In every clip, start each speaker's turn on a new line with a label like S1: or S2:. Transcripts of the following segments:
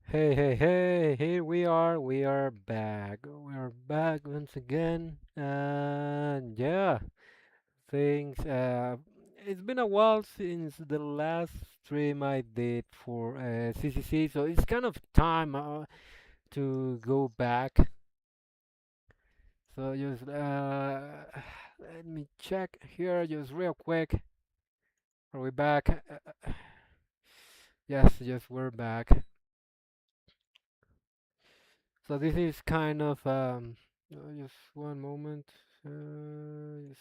S1: Hey, hey, hey, here we are back. We are back once again. And yeah, things, it's been a while since the last stream I did for CCC, so it's kind of time to go back. So just, let me check here just real quick. Are we back? Yes, we're back. So this is kind of, just one moment. Yes.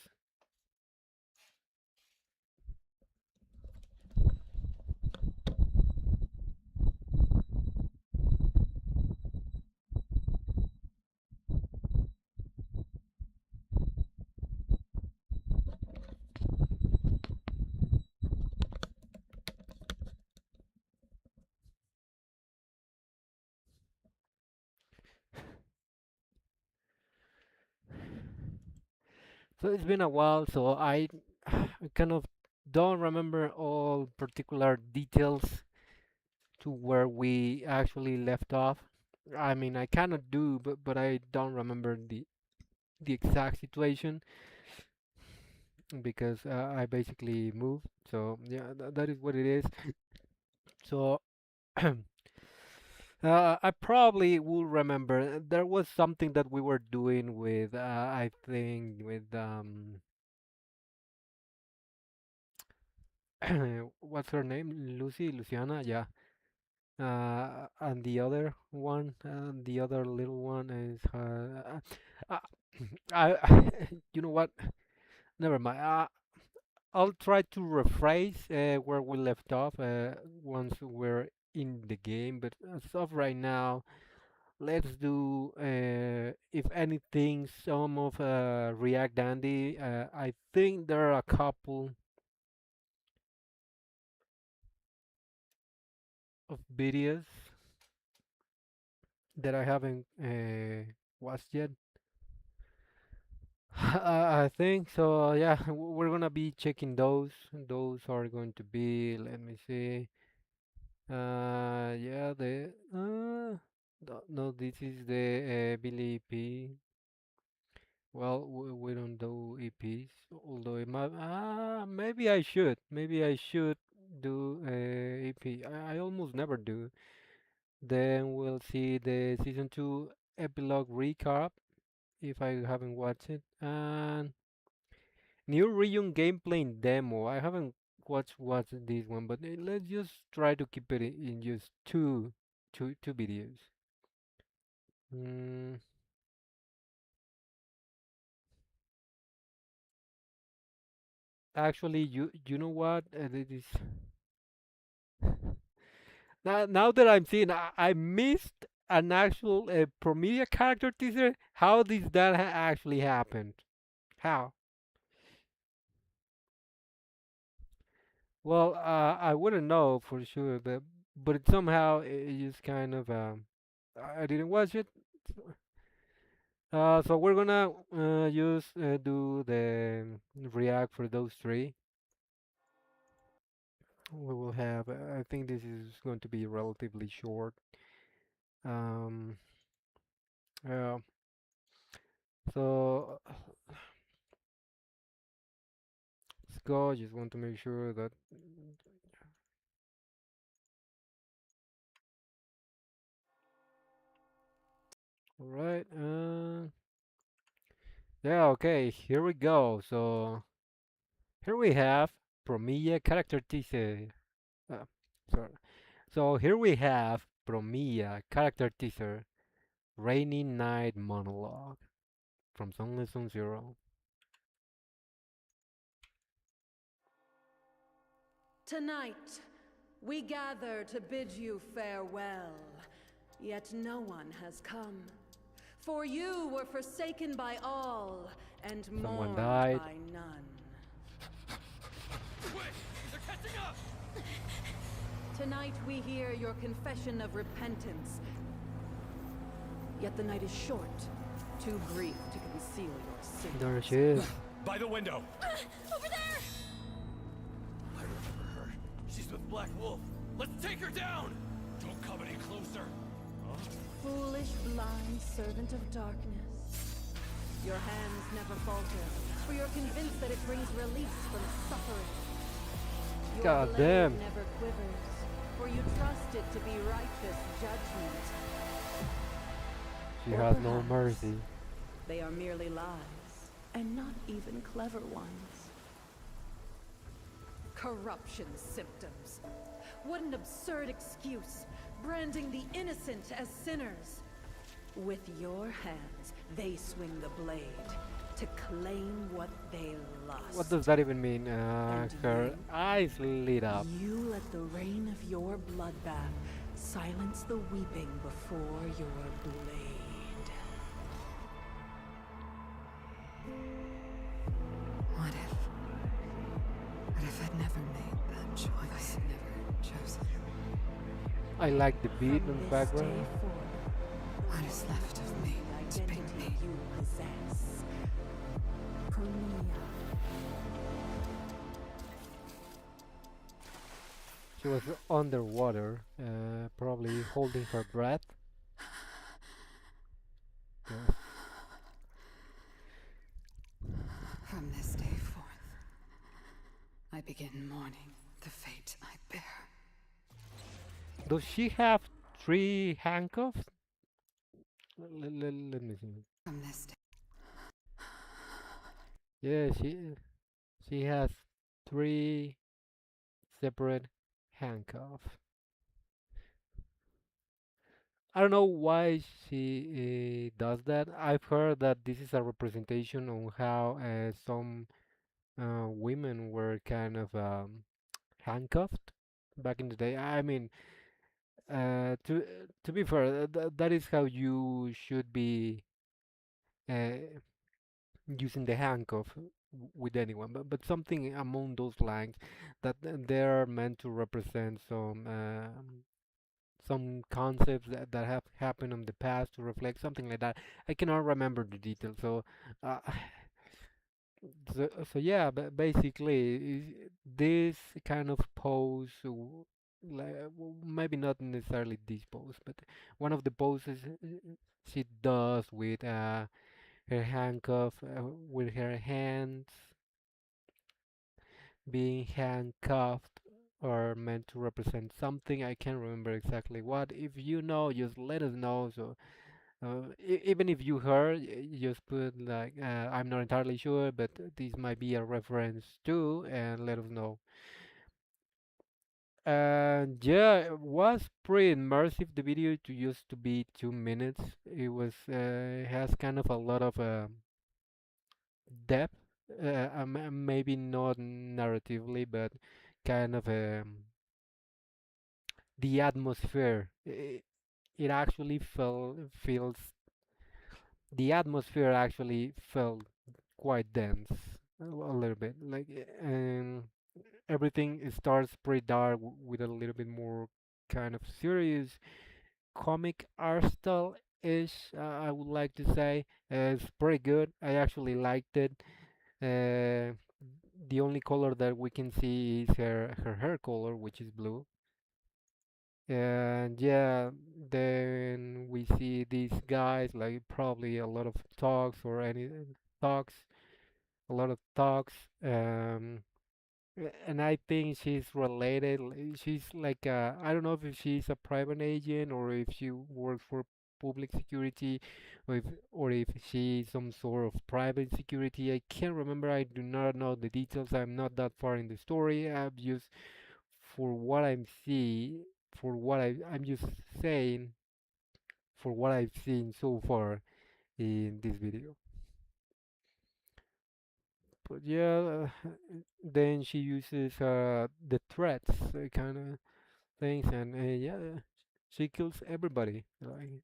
S1: So it's been a while, so I kind of don't remember all particular details to where we actually left off. I mean, I kind of do, but I don't remember the exact situation because I basically moved. So yeah, that is what it is. So I probably will remember. There was something that we were doing with, I think, with what's her name? Luciana, yeah. And the other one, the other little one is uh, you know what? Never mind. I'll try to rephrase where we left off once we're in the game. But as of right now, let's do, if anything, some of React Dandy. I think there are a couple of videos that I haven't watched yet. I think so. Yeah, we're gonna be checking those. Those are going to be. Let me see. Yeah, no, this is the Billy EP. Well, we don't do EPs, although it might. Maybe I should. Maybe I should do EP. I almost never do. Then we'll see the season two epilogue recap if I haven't watched it, and new region gameplay demo. I haven't watched this one, but let's just try to keep it in just two videos. Mm, Actually, you know what? It is now that I'm seeing, I missed an actual Promedia character teaser. How did that actually happen? How? Well, I wouldn't know for sure, but it somehow it just kind of I didn't watch it. So we're gonna just do the react for those three. We will have. I think this is going to be relatively short. Um, uh, so let's go. Just want to make sure that. All right. Yeah. Okay. Here we go. So here we have Promilla character teaser. Uh, sorry. So here we have Promilla character teaser. Rainy night monologue from Song Lesson Zero.
S2: Tonight, we gather to bid you farewell, yet no one has come. For you were forsaken by all, and
S1: Someone
S2: mourned
S1: died.
S2: by none.
S3: Quick! They're catching up!
S2: Tonight we hear your confession of repentance. Yet the night is short, too brief to conceal your sins.
S1: There she is.
S3: By the window!
S2: Over there!
S3: I remember her. She's with Black Wolf. Let's take her down! Don't come any closer. Huh?
S2: Foolish, blind servant of darkness. Your hands never falter, for you're convinced that it brings release from suffering. Your
S1: God
S2: blade
S1: damn.
S2: never quivers, for you trust it to be righteous judgment.
S1: She
S2: Or
S1: has no
S2: perhaps
S1: mercy.
S2: they are merely lies, and not even clever ones. Corruption symptoms. What an absurd excuse, branding the innocent as sinners. With your hands, they swing the blade to claim what they
S1: What does
S2: lust.
S1: that even mean?
S2: And
S1: Her eyes lit up.
S2: you let the rain of your bloodbath silence the weeping before your blade.
S4: What if? What if I'd never made that choice? If I had never chosen?
S1: I like the beat
S2: From
S1: in the
S2: this day
S1: background.
S2: forth,
S4: What is left of me
S2: the
S4: to be
S2: identity
S4: me?
S2: you possess. Pronia.
S1: She was underwater, probably holding her breath. Yes.
S4: From this day forth, I begin mourning the fate I bear.
S1: Does she have three handcuffs? Let me see.
S4: From this day,
S1: Yeah, she has three separate handcuffs. I don't know why she does that. I've heard that this is a representation on how some women were kind of handcuffed back in the day. I mean, to be fair, that is how you should be uh, using the handcuff with anyone. But something among those lines that they're meant to represent some concepts that have happened in the past to reflect something like that. I cannot remember the details. Uh, so yeah, but basically, this kind of pose, maybe not necessarily this pose, but one of the poses she does with her handcuff, with her hands being handcuffed, are meant to represent something. I can't remember exactly what. If you know, just let us know. So even if you heard, just put like I'm not entirely sure, but this might be a reference to, and let us know. And yeah, it was pretty immersive. The video to used to be 2 minutes. It was has kind of a lot of depth. Maybe not narratively, but kind of the atmosphere. It actually feels the atmosphere actually felt quite dense a little bit like and everything starts pretty dark with a little bit more kind of serious comic art style ish, I would like to say. It's pretty good. I actually liked it. uh, the only color that we can see is her hair color, which is blue. And yeah, then we see these guys like probably a lot of talks or any talks, a lot of talks. And I think she's related. She's like I don't know if she's a private agent or if she works for public security, or if she's some sort of private security. I can't remember. I do not know the details. I'm not that far in the story. I'm just for what I'm see, for what I'm just saying for what I've seen so far in this video. But yeah, then she uses the threats kind of things, and yeah, she kills everybody like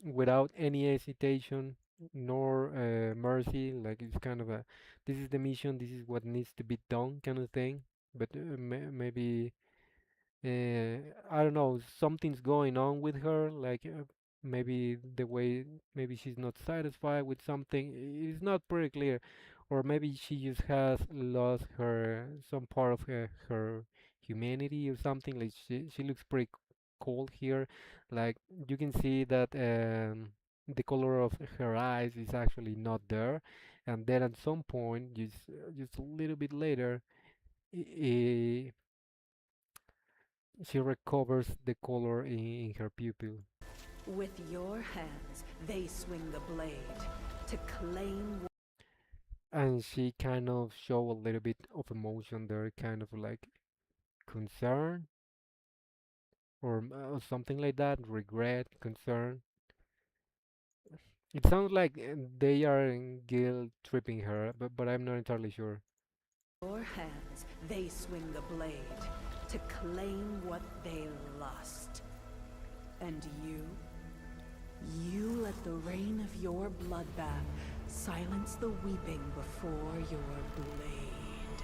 S1: without any hesitation nor mercy. Like it's kind of a this is the mission, this is what needs to be done kind of thing. But maybe I don't know, something's going on with her, like maybe the way maybe she's not satisfied with something. It's not pretty clear, or maybe she just has lost her some part of her humanity or something. Like she looks pretty cold here. Like you can see that the color of her eyes is actually not there, and then at some point, just a little bit later, I she recovers the color in her pupil,
S2: With your hands, they swing the blade to claim.
S1: and she kind of show a little bit of emotion there, kind of like concern or something like that, regret, concern. It sounds like they are guilt tripping her, but I'm not entirely sure.
S2: Your hands, they swing the blade to claim what they lost. And you let the rain of your bloodbath silence the weeping before your blade.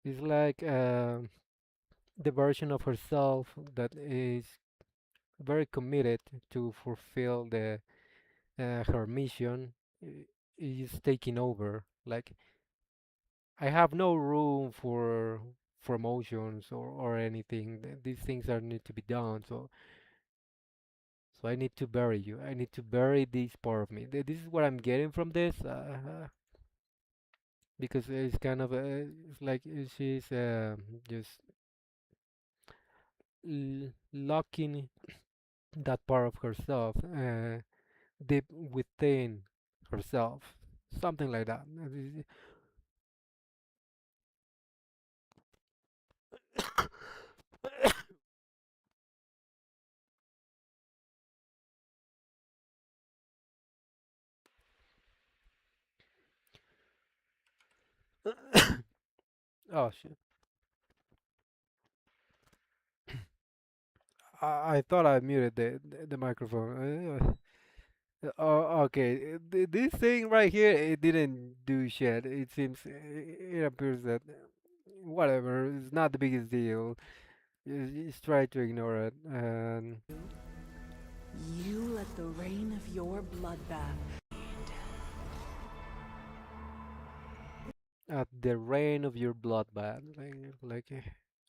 S1: It's like the version of herself that is very committed to fulfill the her mission is taking over. Like I have no room for emotions or anything. These things are need to be done. So I need to bury you. I need to bury this part of me. This is what I'm getting from this. Because it's kind of it's like she's just locking that part of herself deep within herself, something like that. Oh shit! I thought I muted the microphone. Oh, okay. This thing right here, it didn't do shit. It seems it appears that whatever, it's not the biggest deal. Just try to ignore it. And
S2: You let the rain of your bloodbath.
S1: at the reign of your bloodbath,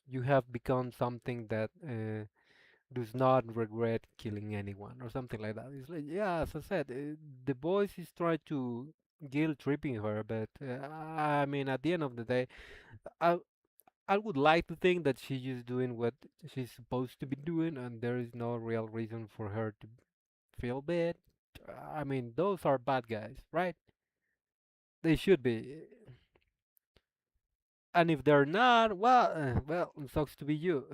S1: you have become something that does not regret killing anyone or something like that. It's like, yeah, as I said, the voice is trying to guilt tripping her, but I mean, at the end of the day, I I would like to think that she's just doing what she's supposed to be doing, and there is no real reason for her to feel bad. I mean, those are bad guys, right? They should be. And if they're not, well, it sucks to be you.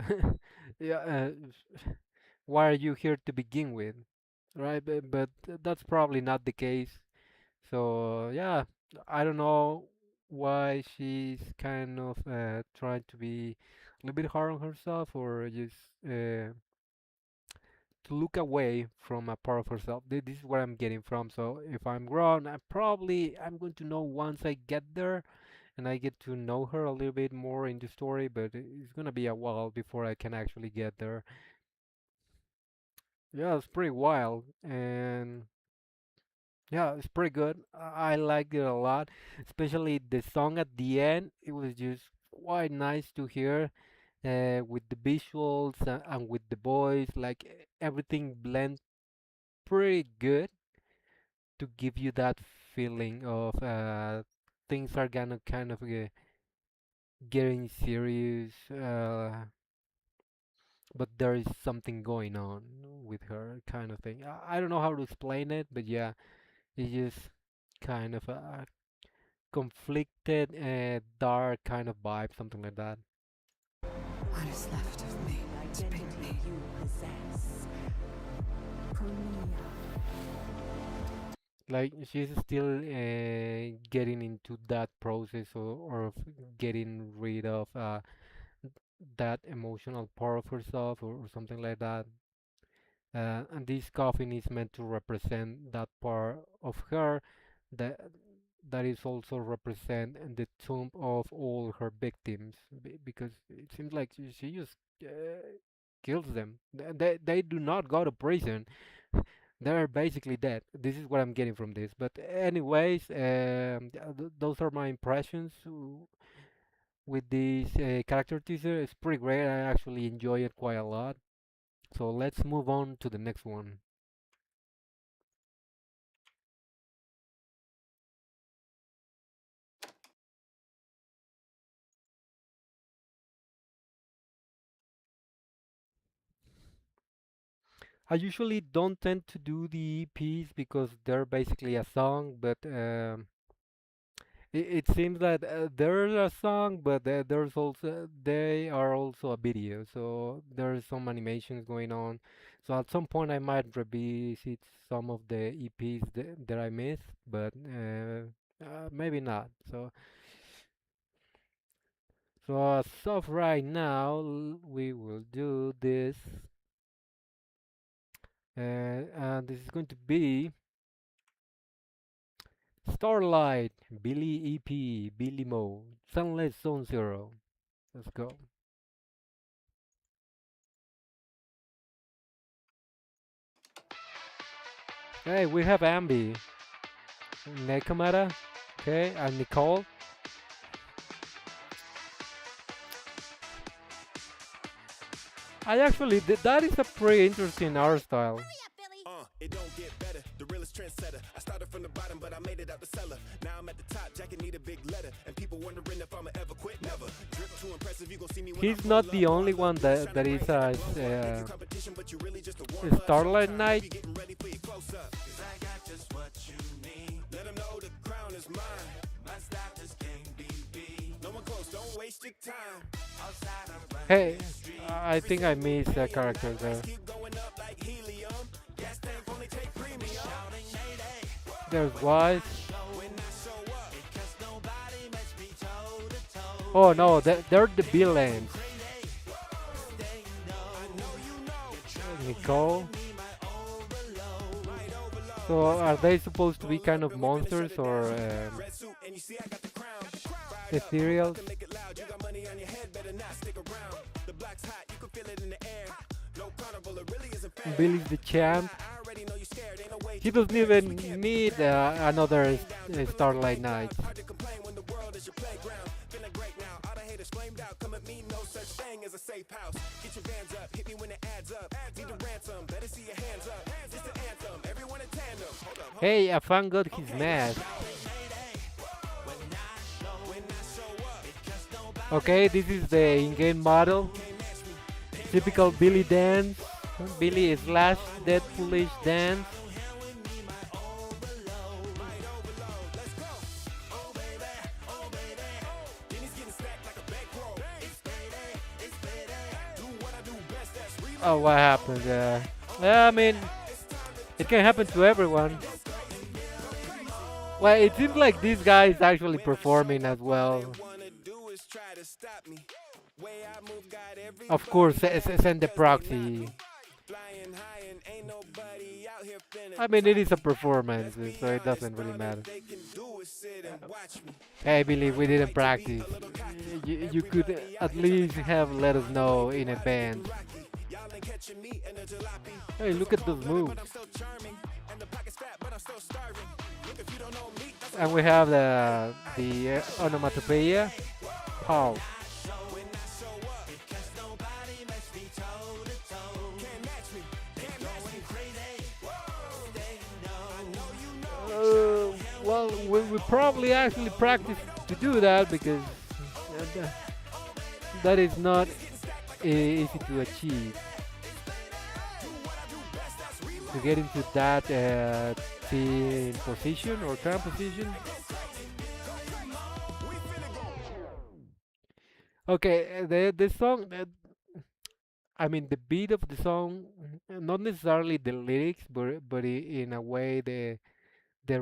S1: Yeah, why are you here to begin with, right? But that's probably not the case. So yeah, I don't know why she's kind of trying to be a little bit hard on herself, or just to look away from a part of herself. This is what I'm getting from. So if I'm wrong, I'm going to know once I get there and I get to know her a little bit more in the story, but it's gonna be a while before I can actually get there. Yeah, it's pretty wild, and yeah, it's pretty good. I liked it a lot, especially the song at the end. It was just quite nice to hear, with the visuals and with the voice. Like everything blend pretty good to give you that feeling of things are gonna kind of getting serious. But there is something going on with her kind of thing. I don't know how to explain it, but yeah, it's just kind of a conflicted, dark kind of vibe, something like that.
S4: What is left of me to pick
S2: Identity
S4: me?
S2: you possess. Cornelia.
S1: Like she's still getting into that process or of getting rid of that emotional part of herself or something like that. And this coffin is meant to represent that part of her that that is also represent the tomb of all her victims because it seems like she just kills them. They do not go to prison. They're basically dead. This is what I'm getting from this. But anyways, those are my impressions with this character teaser. It's pretty great. I actually enjoy it quite a lot. So let's move on to the next one. I usually don't tend to do the EPs because they're basically a song, but it seems that there's a song, but there's also they are also a video, so there's some animations going on. So at some point I might revisit some of the EPs that I missed, but maybe not. So as of right now, we will do this, and this is going to be Starlight, Billy EP, Billy Mo, Sunless Zone Zero. Let's go. Hey, we have Ambi, Nekomata, okay, and Nicole. I actually, that is a pretty interesting art style.
S5: It don't get better. The realest trendsetter. I started from the bottom, but I made it out the cellar. Now I'm at the top. Jacket need a big letter, and people wondering if I'ma ever quit. Never. Drip too impressive. You gon' see me when
S1: He's not the only one that is a
S5: competition, but you really just a warm up.
S1: Starlight Knight.
S5: Getting ready for your close up. 'Cause I got just what you need. Let 'em know the crown is mine. My style just can't be beat. No one close. Don't waste your time. Outside I'm running
S1: Hey,
S5: the street.
S1: I think I missed that character there.
S5: Keep going up like helium. Gas tank only take premium. Shouting mayday.
S1: There's Wise.
S5: When I show up, because nobody match me toe to toe.
S1: Oh no, they're the villains. Nicole. So are they supposed to be kind of monsters or
S5: Red suit and you see I got the crown.
S1: ethereal?
S5: Make it loud. You got money on your head, better not stick around. The block's hot, you can feel it in the air. No carnival, it really isn't fair.
S1: Billy's the champ.
S5: I already know you scared. Ain't no way
S1: He doesn't even need another Starlight Knight.
S5: hard to complain when the world is your playground. Feeling great now. All the haters flamed out. Come at me, no such thing as a safe house. Get your bands up, hit me when it adds up. Need a ransom, better see your hands up. It's the anthem, everyone in tandem. Hold up,
S1: Hey, a fan got his mask. Okay, this is the in-game model. Typical Billy dance. Billy slash Deadpoolish dance. Oh, what happened? Yeah, I mean, it can happen to everyone. Well, it seems like this guy is actually performing as well.
S5: wanna do is try to stop me. Way I move, got
S1: Of course, send the proxy.
S5: flying high and ain't nobody out here finna.
S1: I mean, it is a performance, so it doesn't really matter.
S5: They can do is sit and watch me.
S1: Hey, Billy, we didn't practice. You could at least have let us know in advance.
S5: Y'all ain't catching me in a jalopy.
S1: Hey, look at those moves.
S5: I'm still charming, and the pocket's fat, but I'm still starving. Look, if you don't know me, that's
S1: And we have the onomatopoeia. Pow. Well, we probably actually practice to do that because that is not easy to achieve. To get into that team position or current position. Okay, the song. I mean, the beat of the song, not necessarily the lyrics, but in a way the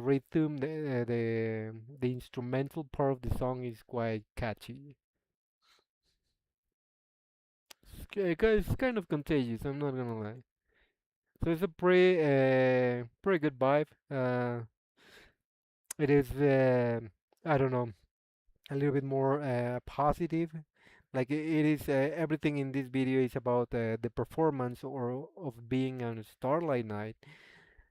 S1: rhythm, the instrumental part of the song is quite catchy. It's kind of contagious. I'm not gonna lie. So it's a pretty good vibe. It is I don't know, a little bit more positive. Like it is everything in this video is about the performance or of being on a Starlight Night.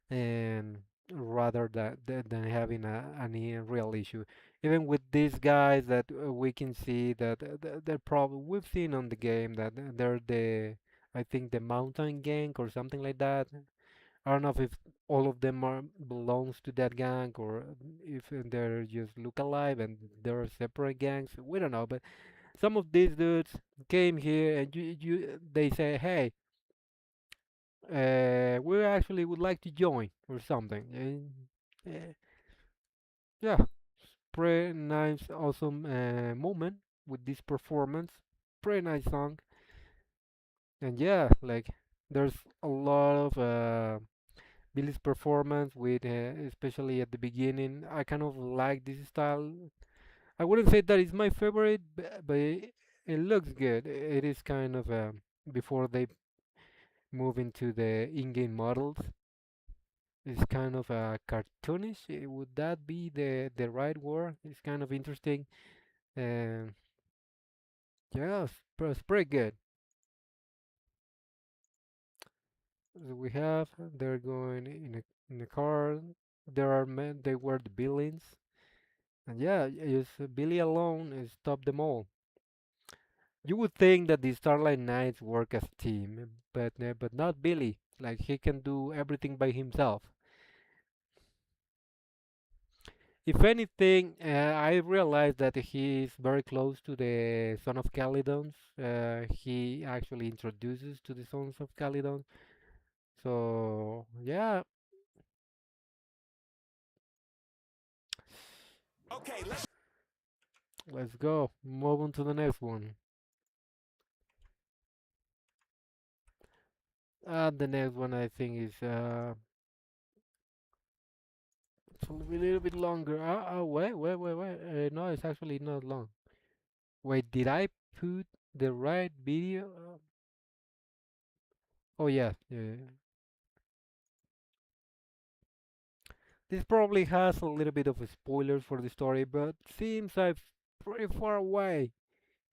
S1: and rather than having any real issue. Even with these guys that we can see that they're probably we've seen on the game that they're the I think the mountain gang or something like that. I don't know if all of them are belongs to that gang or if they're just look alive and they're separate gangs. We don't know, but some of these dudes came here and they say, hey, we actually would like to join or something. And yeah, pretty nice, awesome moment with this performance. Pretty nice song, and yeah, like there's a lot of Billy's performance with, especially at the beginning. I kind of like this style. I wouldn't say that it's my favorite, but it looks good. It is kind of before they move into the in-game models. It's kind of cartoonish. Would that be the right word? It's kind of interesting. And yeah, it's pretty good. So we have they're going in a car. There are men. They were the villains, and yeah, just Billy alone is stopped them all. You would think that the Starlight Knights work as a team, but not Billy. Like he can do everything by himself. If anything, I realized that he is very close to the Son of Calydon. He actually introduces to the Sons of Calydon. So yeah,
S5: Okay,
S1: let's go. Move on to the next one. The next one I think is it's a little bit longer. Wait. No, it's actually not long. Wait, did I put the right video? Oh yeah, yeah. This probably has a little bit of a spoilers for the story, but seems I'm pretty far away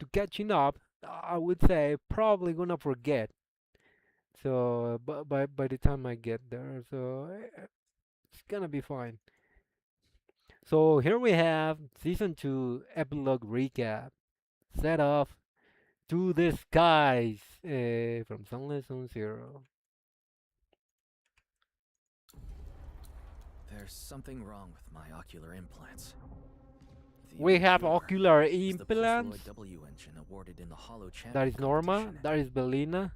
S1: to catching up. I would say probably gonna forget. So, but by the time I get there, so it's gonna be fine. So here we have season 2 epilogue recap. Set off to the skies from Sunless on Zero.
S3: There's something wrong with my ocular implants. The
S1: We
S3: old
S1: have
S3: tumor
S1: ocular
S3: is the
S1: implants.
S3: Pulsaloid W engine awarded in the Hollow
S1: That
S3: Champion
S1: is Norma.
S3: competition.
S1: That is Belina.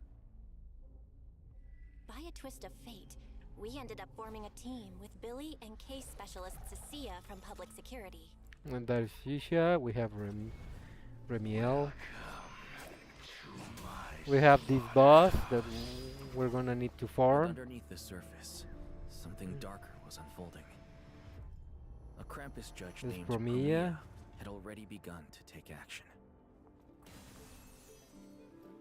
S6: By a twist of fate, we ended up forming a team with Billy and case specialist Cecilia from public security.
S1: And that is Shisha. We have Remiel. We have this boss that we're gonna need to
S3: And
S1: farm.
S3: underneath the surface, something darker was unfolding. A Krampus judge
S1: This
S3: named
S1: Bromia.
S3: Bromia had already begun to take action.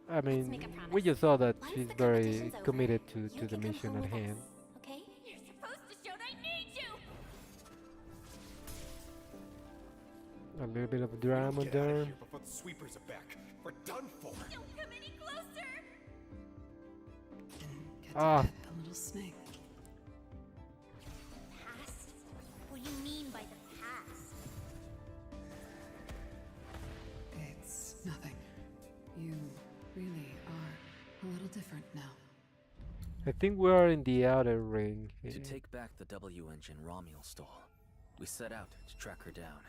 S1: I
S6: Let's make
S1: mean,
S6: a promise.
S1: we just saw that
S6: Once
S1: she's
S6: the
S1: very
S6: competition's over,
S1: committed to
S6: you
S1: the
S6: can come
S1: mission
S6: home
S1: at
S6: with
S1: hand.
S6: us, okay? You're supposed to show I need you.
S1: A little bit of
S5: we
S1: drama
S5: get out of
S1: there.
S5: here before the sweepers are back. We're done for.
S6: Don't come any closer.
S4: Didn't get to
S1: Ah.
S4: pet a little snake.
S6: Past? What do you mean by the past?
S4: It's nothing. You really are a little different now.
S1: I think we are in the outer ring.
S3: To take back the W engine Romuald stole, we set out to track her down.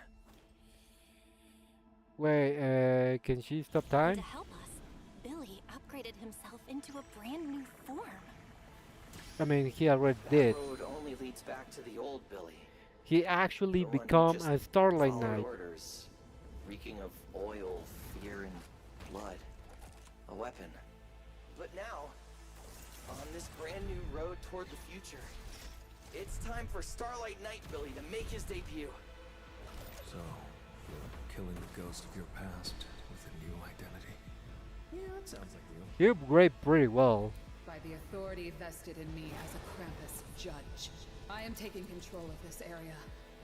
S1: Wait, can she stop
S6: To
S1: time?
S6: help us, Billy upgraded himself into a brand new form.
S1: I mean, he already
S7: That
S1: did.
S7: road only leads back to the old Billy.
S1: He actually
S7: The one who
S1: become
S7: just
S1: a Starlight
S7: followed
S1: Knight.
S7: orders, reeking of oil, fear, and blood. A weapon. But now, on this brand new road toward the future, it's time for Starlight Knight Billy to make his debut.
S8: So, you're killing the ghost of your past with a new identity.
S7: Yeah, that sounds like you.
S1: You upgrade pretty well.
S4: By the authority vested in me as a Krampus judge, I am taking control of this area.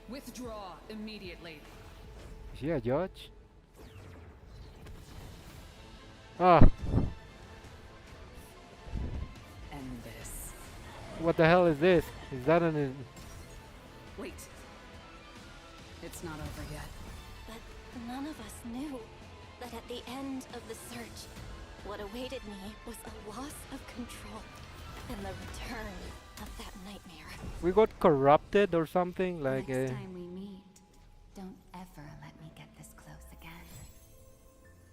S4: Withdraw immediately.
S1: Is she a judge? Ah,
S4: End this.
S1: What the hell is this? Is that an?
S4: Wait. It's not over yet.
S6: But none of us knew that at the end of the search, what awaited me was a loss of control and the return of that nightmare.
S1: We got corrupted or something like.
S9: Next time we meet, don't ever let me get this close again.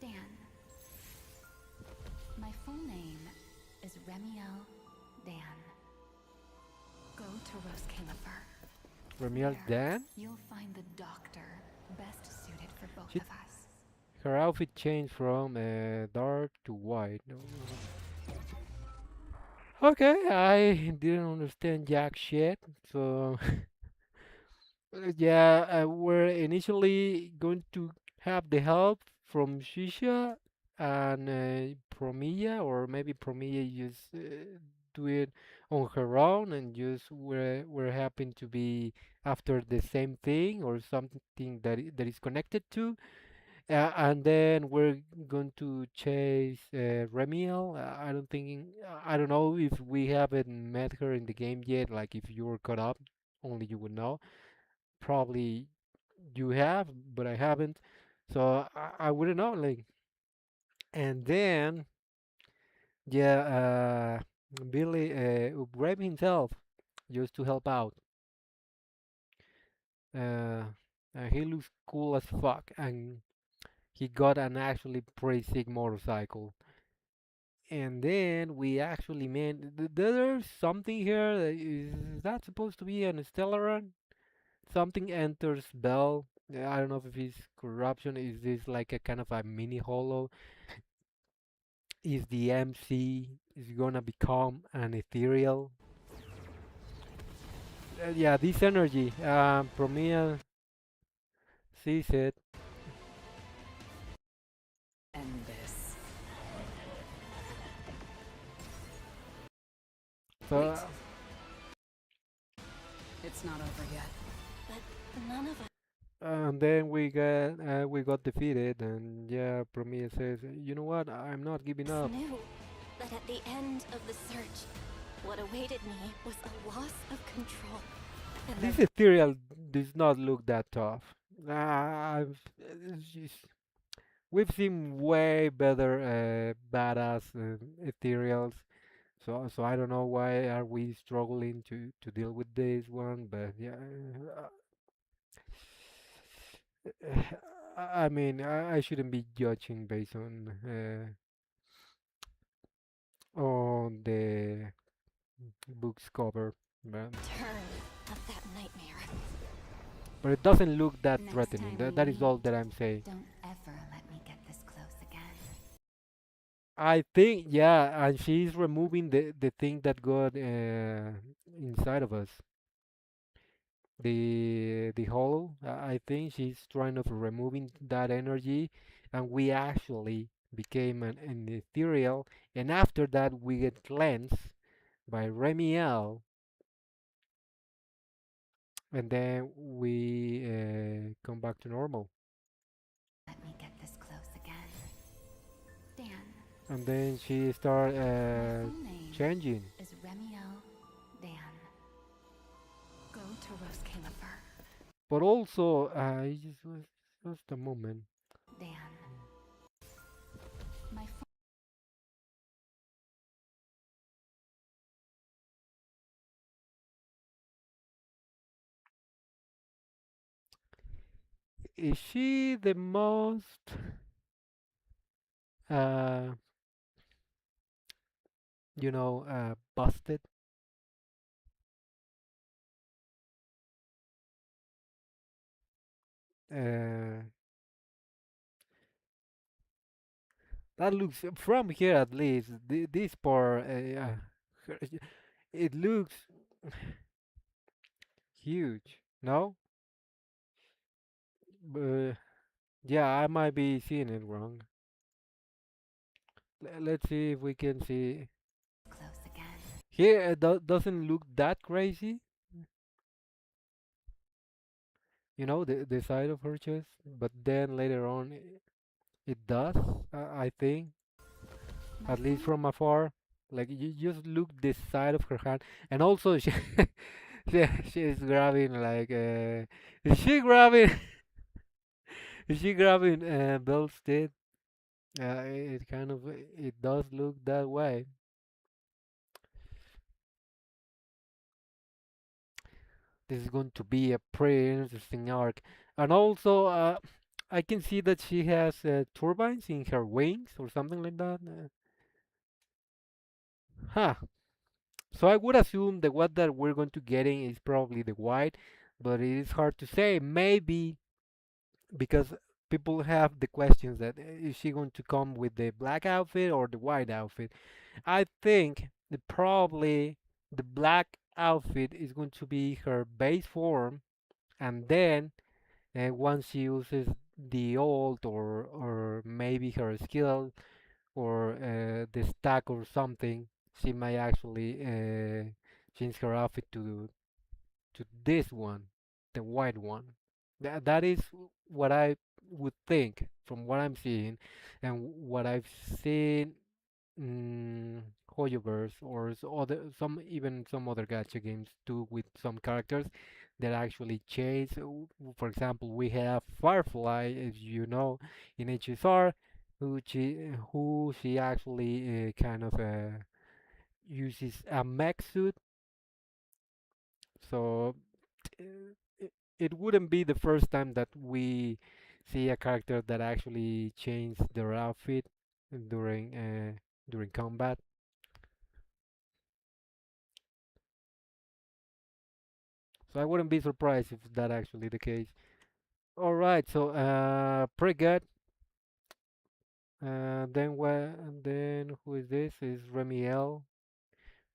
S9: Dan. My full name is Remiel Dan. Go to Rose Califer.
S1: Remiel
S9: There,
S1: Dan?
S9: you'll find the doctor best suited for both
S1: She,
S9: of us.
S1: her outfit changed from dark to white. No. Okay, I didn't understand jack shit. So yeah, we're initially going to have the help from Shisha and Promilla, or maybe Promilla just do it on her own, and just we're happen to be after the same thing or something that is connected to. And then we're going to chase Remiel. I don't think I don't know if we haven't met her in the game yet. Like if you were caught up, only you would know. Probably you have, but I haven't. So I wouldn't know. Like, and then yeah, Billy upgraded himself just to help out. Uh, he looks cool as fuck, and he got an actually pretty sick motorcycle. And then we actually man, there's something here that is that supposed to be an Stellaron? Something enters Bell. I don't know if it's corruption. Is this like a kind of a mini holo? Is the MC is gonna become an ethereal? Yeah, this energy. Promia sees it.
S4: End this.
S1: So
S4: Wait. It's not over yet.
S6: But none of us
S1: and then we got defeated, and yeah, Promia says, you know what? I'm not giving up.
S6: knew that at the end of the search, what awaited me was a loss of control. And
S1: This
S6: the
S1: ethereal does not look that tough. It's just, we've seen way better badass ethereals. So I don't know why are we struggling to deal with this one, but yeah, I mean I shouldn't be judging based on the book's cover,
S6: return of that nightmare.
S1: but it doesn't look that
S9: Next
S1: threatening.
S9: time
S1: That
S9: we
S1: is all
S9: meet,
S1: that I'm saying.
S9: don't ever let me get this close again.
S1: I think yeah, and she's removing the thing that got inside of us. The hollow. I think she's trying of removing that energy, and we actually became an ethereal. And after that, we get cleansed by Remiel, and then we come back to normal.
S9: Let me get this close again. Dan.
S1: And then she start
S9: My full name
S1: changing.
S9: is Remiel Dan. Go to Rose Califer.
S1: But also, it just was just a moment.
S9: Dan. My
S1: Is she the most uh, busted? Uh, that looks from here at least. This part, it looks huge. No, but yeah, I might be seeing it wrong. Let's see if we can see
S9: close again.
S1: here. It doesn't look that crazy. The side of her chest, but then later on it does. I think,
S9: My
S1: at least
S9: full
S1: from afar. Like you just look the side of her hand, and also she's grabbing like is she grabbing is she grabbing Belle's teeth? It kind of it does look that way. This is going to be a pretty interesting arc, and also I can see that she has turbines in her wings or something like that. Huh. So I would assume that what that we're going to getting is probably the white, but it is hard to say. Maybe because people have the questions that is she going to come with the black outfit or the white outfit? I think that probably the black outfit is going to be her base form, and then once she uses the ult or maybe her skill or the stack or something, she might actually change her outfit to this one, the white one. That is what I would think from what I'm seeing and what I've seen Hoyoverse or other some even some other gacha games do with some characters that actually change. For example, we have Firefly, as you know, in HSR, who she actually kind of uses a mech suit. So it wouldn't be the first time that we see a character that actually changed their outfit during combat. So I wouldn't be surprised if that actually the case. All right, so pretty good. Then what? Then who is this? Is Remiel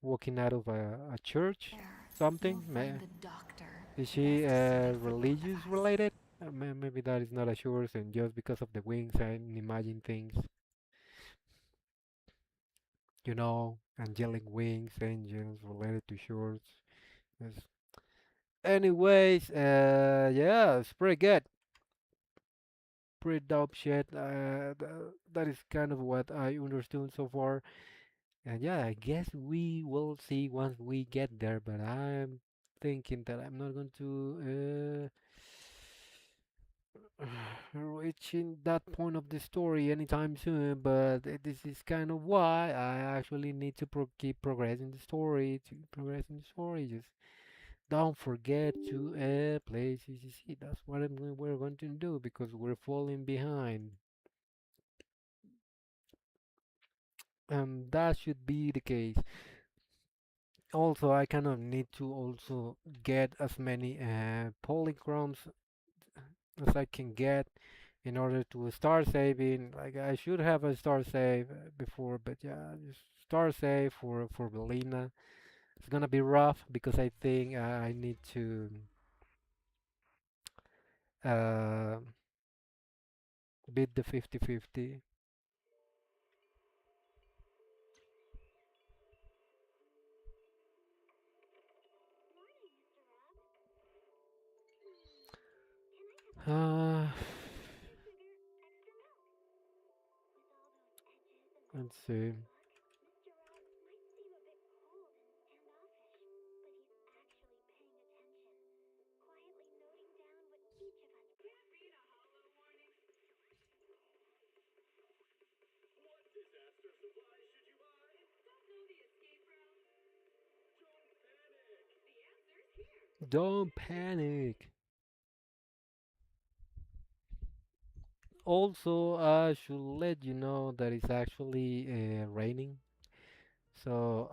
S1: walking out of a church?
S9: There, you'll
S1: Something?
S9: find the doctor
S1: Is she
S9: best suited for both of
S1: religious
S9: us.
S1: related? Maybe that is not assured, and just because of the wings, I imagine things, angelic wings, angels related to shorts. Yes. Anyways, yeah, it's pretty good. Pretty dope shit. That is kind of what I understood so far. And yeah, I guess we will see once we get there, but I'm thinking that I'm not going to reaching that point of the story anytime soon, but this is kind of why I actually need to keep progressing the story, to progress in the story. Just don't forget to play CCC. That's what we're going to do because we're falling behind, and that should be the case. Also, I kind of need to also get as many polychromes as I can get in order to start saving. Like I should have a start save before, but yeah, just start save for Belina. It's gonna be rough because I think I need to uh, beat the 50-50. Uh, let's see. Don't panic. Also, I should let you know that it's actually raining. So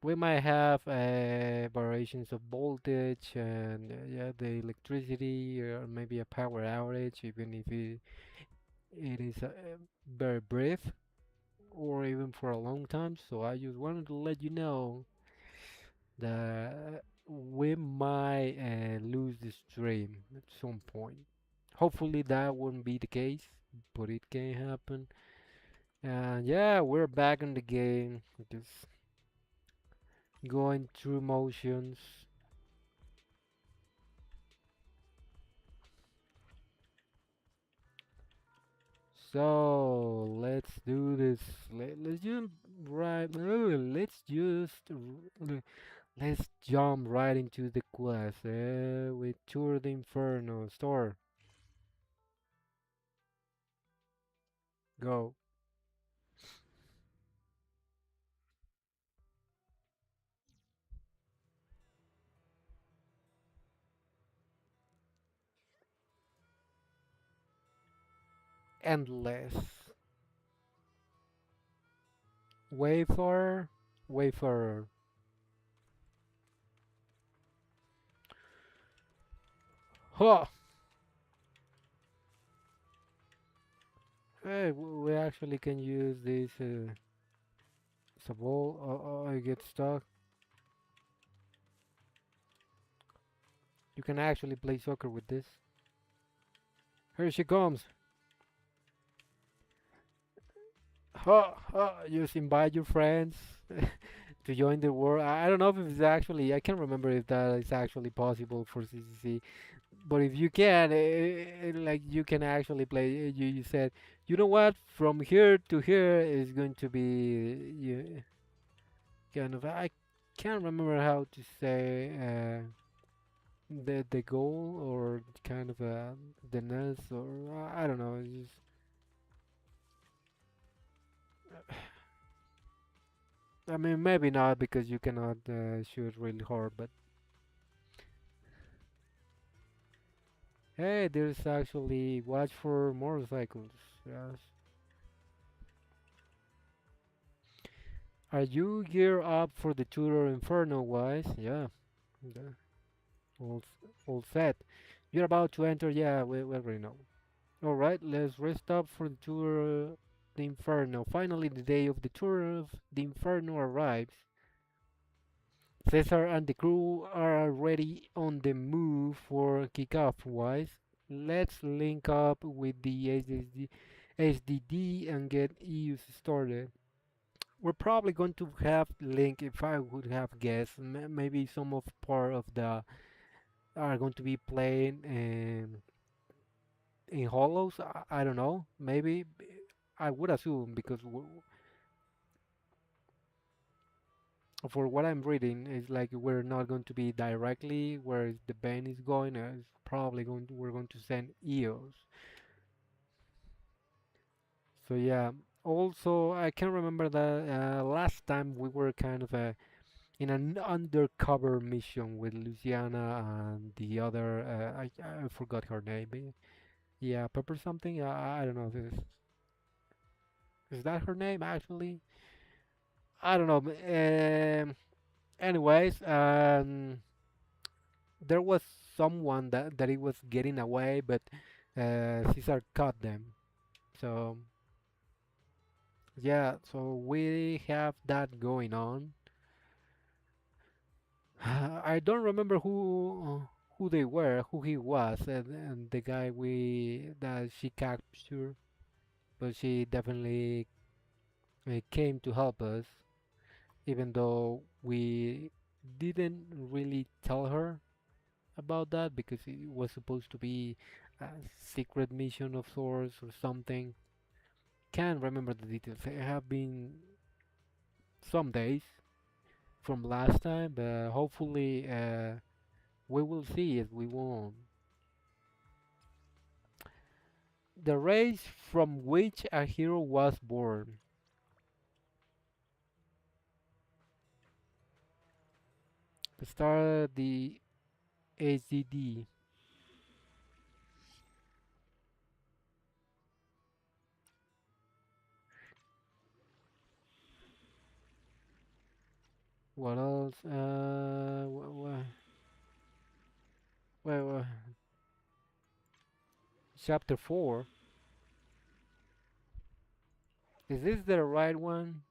S1: we might have variations of voltage and yeah, the electricity or maybe a power outage, even if it is very brief or even for a long time. So I just wanted to let you know that we might lose the stream at some point. Hopefully that won't be the case, but it can happen. And yeah, we're back in the game, just going through motions. So let's do this. Let's jump right. Let's jump right into the quest. With Tour de Inferno. Store. Go. Endless. Wayfarer. Wayfarer. Huh. Hey, we actually can use this as a ball. I get stuck. You can actually play soccer with this. Here she comes. Huh, huh. Just invite your friends to join the war. I don't know if it's actually. I can't remember if that is actually possible for CCC. But if you can, like you can actually play. You said, you know what? From here to here is going to be kind of. I can't remember how to say the goal or kind of the nest or I don't know. It's just, I mean, maybe not because you cannot shoot really hard, but hey, there's actually watch for motorcycles. Yes. Are you gear up for the Tudor Inferno, wise? Yeah. the- All, all set. You're about to enter. Yeah, we already know. All right, let's rest up for the Tour the Inferno. Finally, the day of the Tour of the Inferno arrives. Cesar and the crew are already on the move for kickoff, wise. Let's link up with the SDD and get EUs started. We're probably going to have link if I would have guessed. Maybe some of part of the are going to be playing in Hollows. I don't know. Maybe I would assume because for what I'm reading, it's like we're not going to be directly where the band is going. It's probably we're going to send EOS. So yeah. Also, I can remember that last time we were kind of in an undercover mission with Luciana and the other. I forgot her name. Yeah, Pepper something. I don't know if is that her name actually. I don't know. Anyways, there was someone that it was getting away, but Caesar caught them. So yeah, so we have that going on. I don't remember who they were, who he was, and the guy we that she captured, but she definitely came to help us, even though we didn't really tell her about that because it was supposed to be a secret mission of sorts or something. Can't remember the details. It have been some days from last time, but hopefully we will see it. We won't. The race from which a hero was born. Start the HDD. What else? Wait, chapter 4. Is this the right one?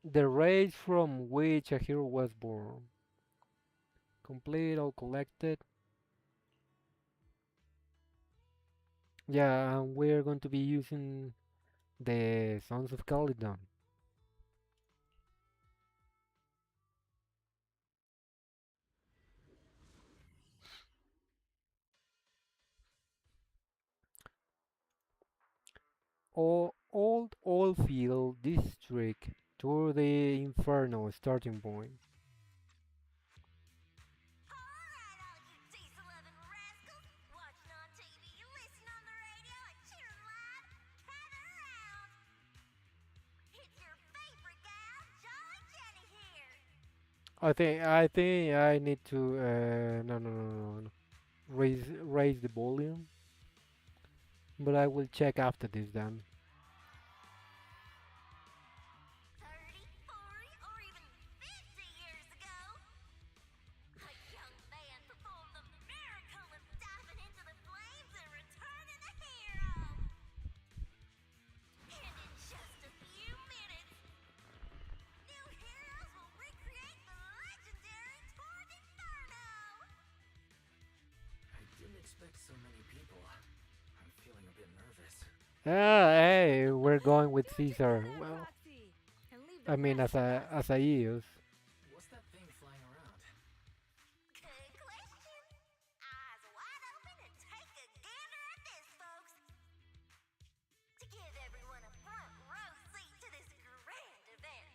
S1: The race from which a hero was born. Complete or collected. Yeah, and we're going to be using the Sons of Calydon. old oil field district to the Inferno starting point.
S6: Alright, all you diesel-loving rascals, watching on TV, listening on the radio, and cheering live, gather around. It's your favorite gal, Jolly Jenny here.
S1: I think I need to no. Raise the volume, but I will check after this then.
S6: 30, 40, or even 50 years ago, a young man performed the miracle of diving into the flames and returning a hero. And in just a few minutes, new heroes will recreate the legendary Torn Inferno.
S3: I didn't expect so many people. I'm feeling a bit nervous.
S1: Ah, hey, we're going with
S2: Don't get
S1: Caesar.
S2: caught up,
S1: Well,
S2: Roxy, and leave
S1: I
S2: the
S1: mean,
S2: rest to us.
S1: as I use.
S3: What's that thing flying around?
S6: Good question. Eyes wide open and take a gander at this, folks. To give everyone a front row seat to this grand event,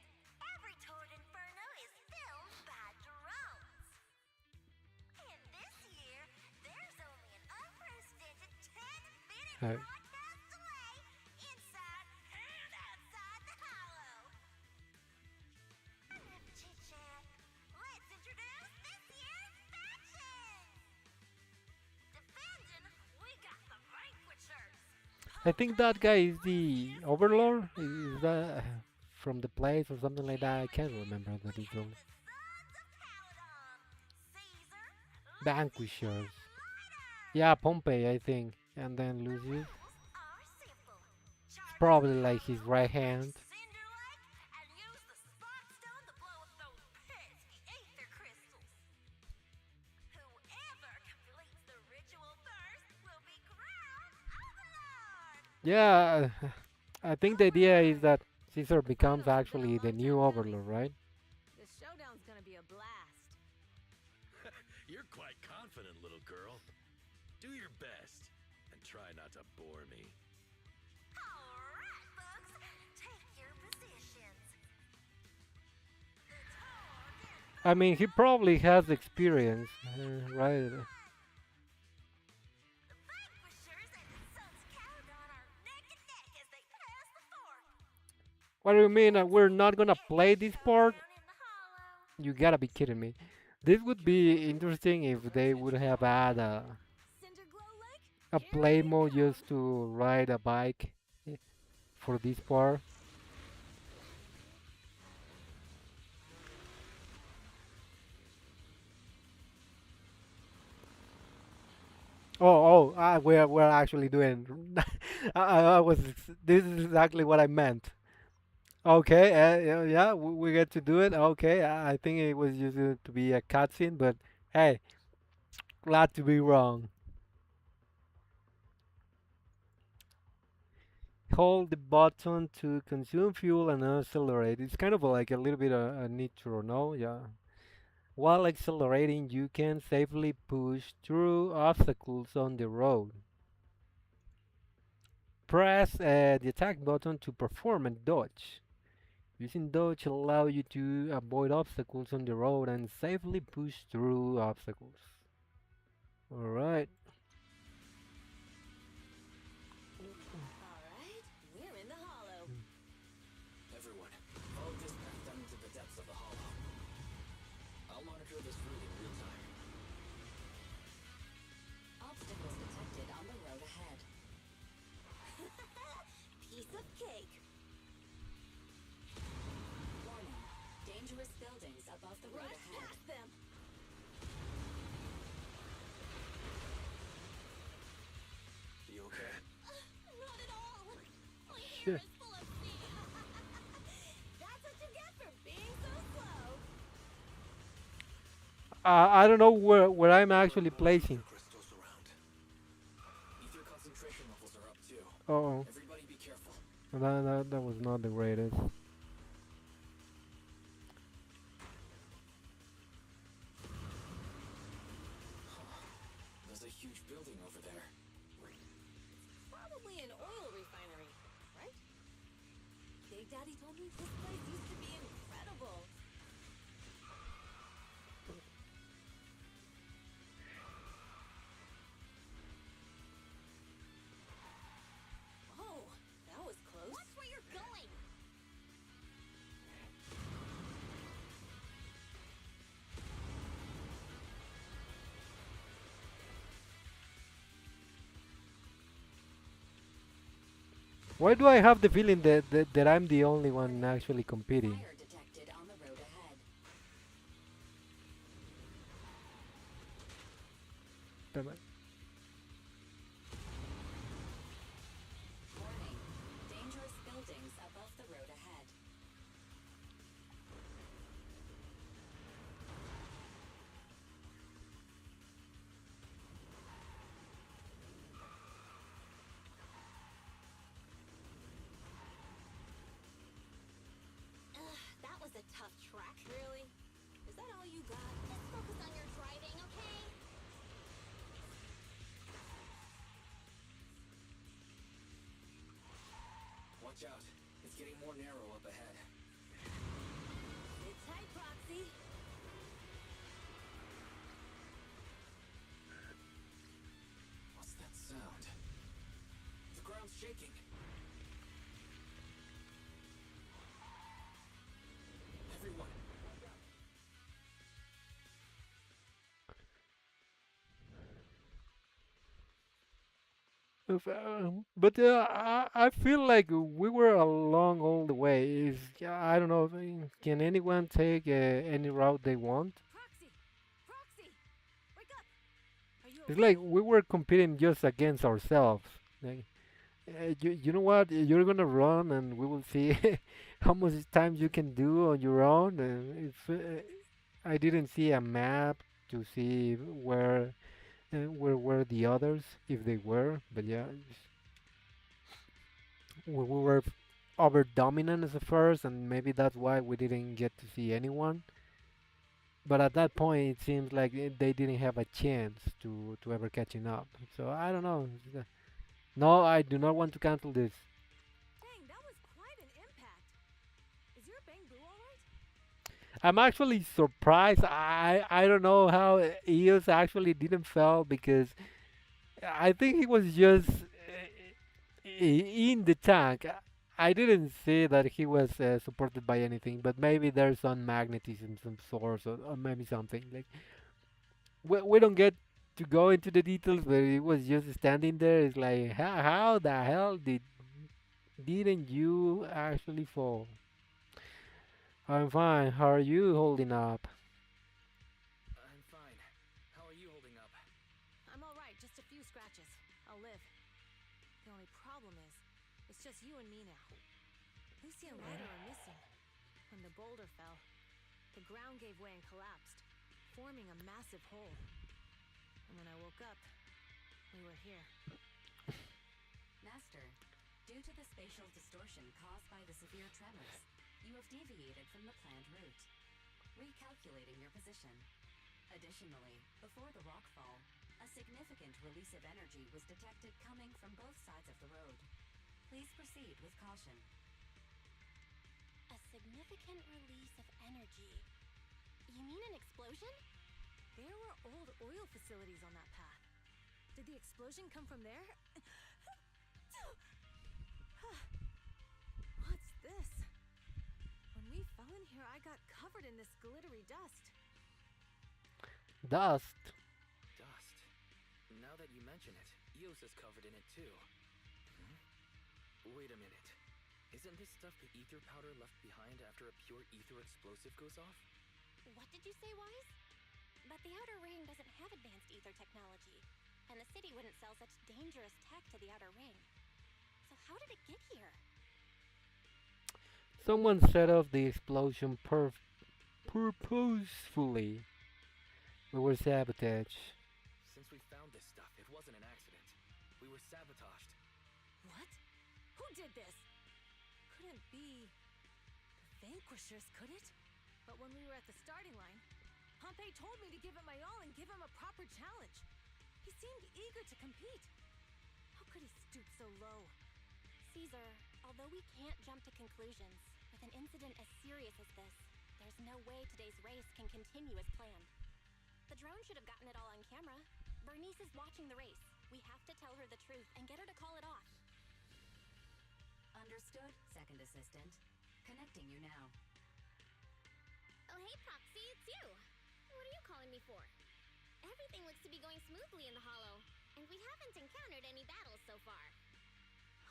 S6: every Torn Inferno is filmed by drones. And this year, there's only an unprecedented 10-minute
S1: Hey.
S6: broadcast delay inside and outside the hollow. Enough chit-chat. Let's introduce this year's factions. Defending, we got the Vanquishers.
S1: I think that guy is the Overlord. Is that from the place or something like that? I can't remember the
S6: We have
S1: details.
S6: the Sons of Calydon. Caesar,
S1: Vanquishers.
S6: Fighters.
S1: Yeah, Pompey, I think, and then Lucius.
S6: Rules are simple. Charge
S1: Probably
S6: into the
S1: like his
S6: hollow
S1: right
S6: under
S1: hand.
S6: Cinder Lake and use the Spot Stone to blow up those pesky aether crystals. Whoever completes the ritual first will be crowned Overlord.
S1: Yeah, I think the idea is that Caesar becomes
S2: Inferno's been a
S1: actually the
S2: long
S1: new
S2: time
S1: Overlord,
S2: coming.
S1: right?
S2: This showdown's gonna be a blast.
S10: You're quite confident, little girl. Do your best, and try not to bore me.
S6: All right, folks, take your positions. The Torn
S1: I mean, he probably has experience, right?
S6: The Vanquishers and the Sons of Calydon are neck and neck as they pass the fork.
S1: What do you mean we're not gonna play this part?
S6: Showdown in the hollow.
S1: You gotta be kidding me. This would be interesting if they would have had
S2: Cinderglow Lake?
S1: a
S2: Here
S1: play
S2: we
S1: mode
S2: come.
S1: just to ride a bike eh, for this part. We're actually doing. I was. This is exactly what I meant. Okay, yeah, we get to do it. Okay, I think it was just to be a cutscene, but hey, glad to be wrong. Hold the button to consume fuel and accelerate. It's kind of like a little bit a nitro, no? Yeah. While accelerating, you can safely push through obstacles on the road. Press the attack button to perform a dodge. Using dodge allow you to avoid obstacles on the road and safely push through obstacles. Alright.
S2: Alright, we're in the hollow.
S3: Everyone, follow this path down into the depths of the hollow. I'll monitor this route in real time.
S9: Obstacles detected on the road ahead.
S2: Piece of cake.
S9: Warning. Dangerous buildings above the road
S2: Rush
S9: ahead.
S2: past them.
S8: You okay?
S2: Not at all. My hair
S1: Shit.
S2: is full of sea. That's what you get for being so slow.
S1: I don't know where I'm actually placing.
S8: Crystals around.
S3: Ether concentration levels are up too.
S1: Oh,
S3: Everybody be careful.
S1: that was not the greatest.
S3: There's a huge building over there.
S2: Probably an oil refinery,
S6: Actually, Daddy told me this place used to be incredible. Oh, that was close. Watch where you're going!
S1: Why do I have the feeling that I'm the only one actually competing?
S3: Fire detected on the road ahead.
S1: Damn it.
S3: Warning. Dangerous buildings above the road ahead.
S6: Ugh, that was a tough track. Really? Is that all you got? Just focus on your driving, okay?
S3: Watch out. It's getting more narrow up ahead.
S6: Sit tight, Proxy.
S3: What's that sound? The ground's shaking. Everyone,
S1: But I feel like we were along all the way. Yeah, I don't know. Can anyone take any route they want?
S6: Proxy! Proxy! Wake up! Are you
S1: It's
S6: okay?
S1: like we were competing just against ourselves. Like, you know what? You're gonna run, and we will see how much time you can do on your own. And if I didn't see a map to see where were the others, if they were. But yeah, we were over dominant as the first, and maybe that's why we didn't get to see anyone. But at that point, it seems like they didn't have a chance to ever catching up. So I don't know. No, I do not want to cancel this.
S6: Dang, that was quite an impact. Is your Bangbu alright?
S1: I'm actually surprised. I don't know how Eos actually didn't fall because I think he was just in the tank. I didn't see that he was supported by anything, but maybe there's some magnetism, some source, or maybe something. Like we don't get to go into the details, but it was just standing there. It's like how the hell didn't you actually fall? I'm fine. How are you holding up?
S3: I'm fine. How are you holding up?
S6: I'm alright, just a few scratches. I'll live. The only problem is, it's just you and me now. Lucy and Ryder are missing. When the boulder fell, the ground gave way and collapsed, forming a massive hole. And when I woke up, we were here.
S3: Master, due to the spatial distortion caused by the severe tremors, you have deviated from the planned route, recalculating your position. Additionally, before the rockfall, a significant release of energy was detected coming from both sides of the road. Please proceed with caution.
S6: A significant release of energy. You mean an explosion? There were old oil facilities on that path. Did the explosion come from there? What's this? When we fell in here, I got covered in this glittery dust.
S1: Dust.
S3: Dust. Now that you mention it, Eos is covered in it too. Hmm? Wait a minute. Isn't this stuff the ether powder left behind after a pure ether explosive goes off?
S6: What did you say, Wise? But the Outer Ring doesn't have advanced ether technology, and the city wouldn't sell such dangerous tech to the Outer Ring. So how did it get here?
S1: Someone set off the explosion purposefully. We were sabotaged.
S3: Since we found this stuff, it wasn't an accident. We were sabotaged.
S6: What? Who did this? Couldn't be the Vanquishers, could it? But when we were at the starting line, Pompey told me to give it my all and give him a proper challenge. He seemed eager to compete. How could he stoop so low? Caesar,
S9: Although we can't jump to conclusions, with an incident as serious as this, there's no way today's race can continue as planned. The drone should have gotten it all on camera. Bernice is watching the race. We have to tell her the truth and get her to call it off.
S3: Understood, Second Assistant. Connecting you now.
S6: Oh, hey, Proxy, it's you. What are you calling me for? Everything looks to be going smoothly in the Hollow, and we haven't encountered any battles so far.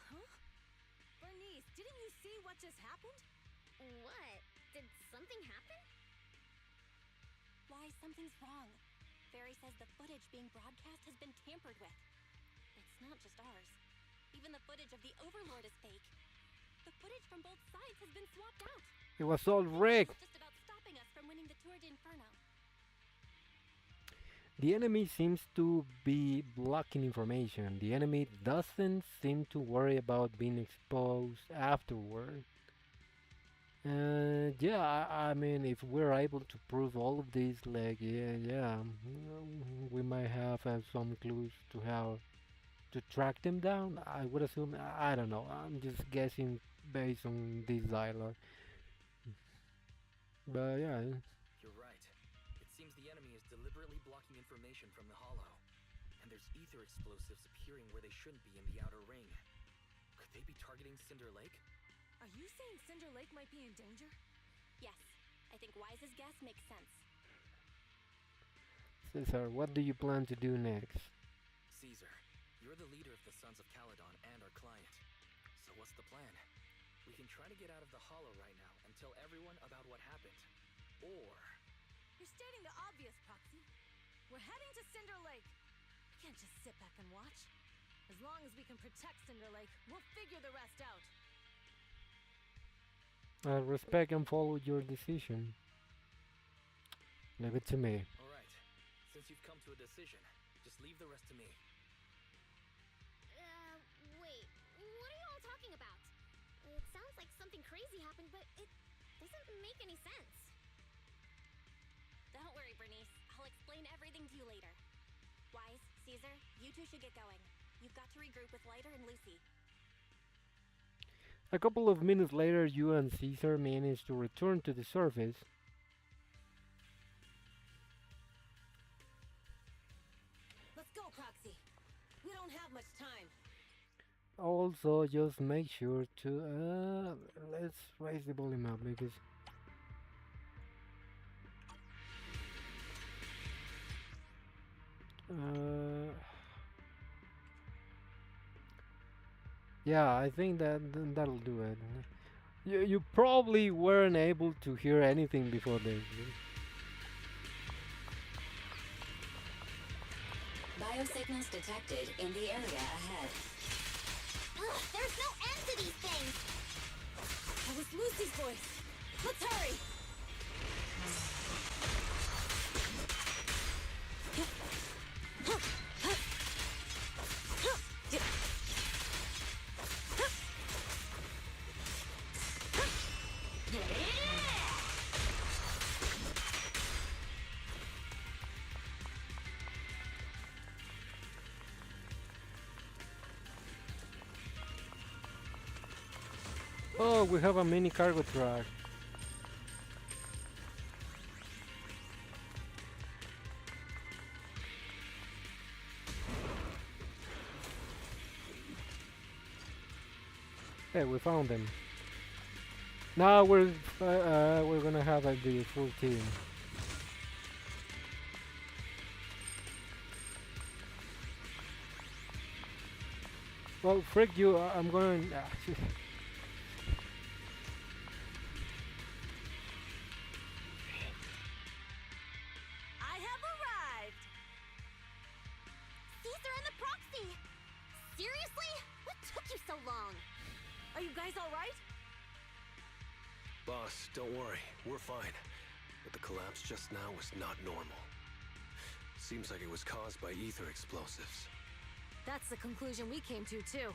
S2: Huh? Bernice, didn't you see what just happened?
S6: What? Did something happen?
S9: Why, something's wrong. Barry says the footage being broadcast has been tampered with. It's not just ours. Even the footage of the Overlord is fake. The footage from both sides has been swapped out.
S1: It was all rigged.
S9: It's just about stopping us from winning the Tour d'Inferno.
S1: The enemy seems to be blocking information. The enemy doesn't seem to worry about being exposed afterward. Yeah, I mean, if we're able to prove all of this, like, yeah, we might have some clues to how to track them down. I would assume, I don't know, I'm just guessing based on this dialogue. But yeah,
S7: You're right. It seems the enemy is deliberately blocking information from the Hollow. And there's ether explosives appearing where they shouldn't be in the outer ring. Could they be targeting Cinder Lake?
S2: Are you saying Cinder Lake might be in danger?
S9: Yes, I think Wise's guess makes sense.
S1: Cesar, what do you plan to do next?
S7: Caesar, you're the leader of the Sons of Calydon and our client. So what's the plan? We can try to get out of the Hollow right now and tell everyone about what happened. Or...
S2: You're stating the obvious, Proxy. We're heading to Cinder Lake. We can't just sit back and watch. As long as we can protect Cinder Lake, we'll figure the rest out.
S1: I respect and follow your decision. Leave it to me.
S7: Alright, since you've come to a decision, just leave the rest to me.
S6: Wait. What are you all talking about? It sounds like something crazy happened, but it doesn't make any sense.
S9: Don't worry, Bernice. I'll explain everything to you later. Wise, Caesar, you two should get going. You've got to regroup with Lighter and Lucy.
S1: A couple of minutes later, you and Caesar manage to return to the surface.
S2: Let's go, Proxy. We don't have much time.
S1: Also, just make sure to let's raise the volume up because yeah, I think that'll do it. You probably weren't able to hear anything before this.
S3: Biosignals detected in the area ahead.
S6: Ugh, there's no end to these things!
S2: That was Lucy's voice. Let's hurry!
S1: Oh, we have a mini cargo truck. Hey, we found them. Now we're gonna have the full team. Well, frick you! I'm going.
S2: I have arrived!
S6: Caesar and the Proxy! Seriously? What took you so long?
S2: Are you guys alright?
S8: Boss, don't worry. We're fine. But the collapse just now was not normal. Seems like it was caused by ether explosives.
S2: That's the conclusion we came to, too.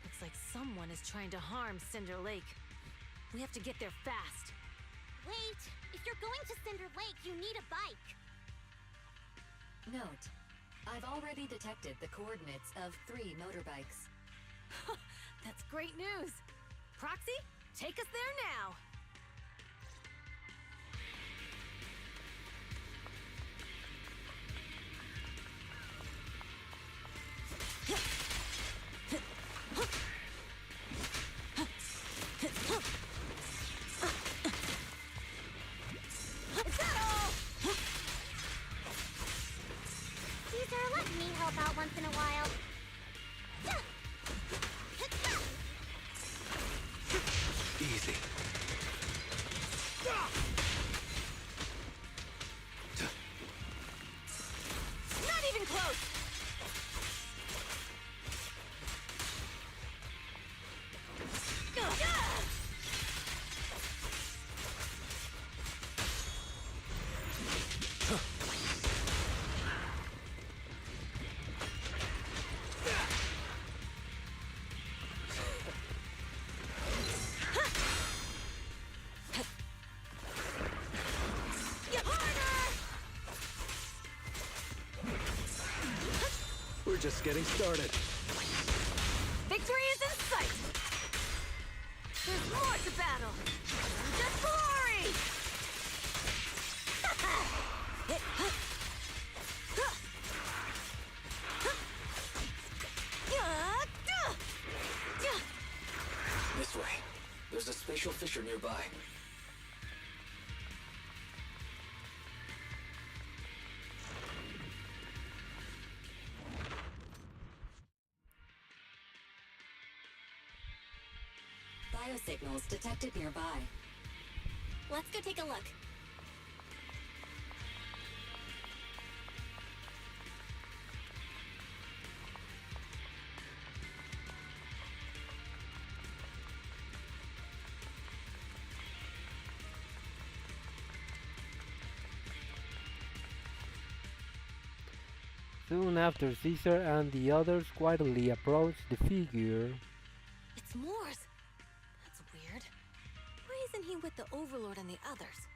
S2: Looks like someone is trying to harm Cinder Lake. We have to get there fast.
S6: Wait! If you're going to Cinder Lake, you need a bike!
S3: Note, I've already detected the coordinates of 3 motorbikes.
S11: That's great news. Proxy, take us there now. Is that all?
S9: Caesar, let me help out once in a while.
S8: Easy.
S11: Not even close.
S8: We're just getting started.
S11: Victory is in sight. There's more to battle. Just glory.
S7: This way. There's a spatial fissure nearby.
S3: Biosignals detected nearby.
S9: Let's go take a look.
S1: Soon after, Caesar and the others quietly approach the figure.
S11: It's Morse. That's weird. Why isn't he with the Overlord and the others?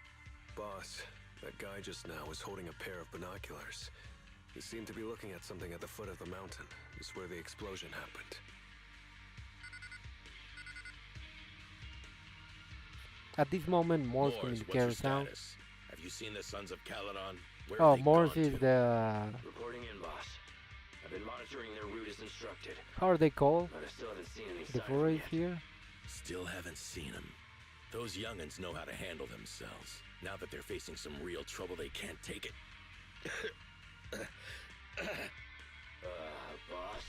S8: Boss, that guy just now was holding a pair of binoculars. He seemed to be looking at something at the foot of the mountain, just where the explosion happened.
S1: At this moment, Morse
S10: Morse, what's your
S1: communicator sound.
S10: status? Have you seen the Sons of Calydon? Where
S1: Oh,
S10: have they
S1: Morse
S10: gone
S1: is
S10: to?
S1: the.
S12: Reporting in, boss. I've been monitoring their route as instructed,
S1: How are they called?
S12: but I still haven't seen any
S1: The
S12: sign of them
S1: forays
S12: yet.
S1: here?
S10: Still haven't seen them. Those young'uns know how to handle themselves. Now that they're facing some real trouble, they can't take it.
S12: Boss?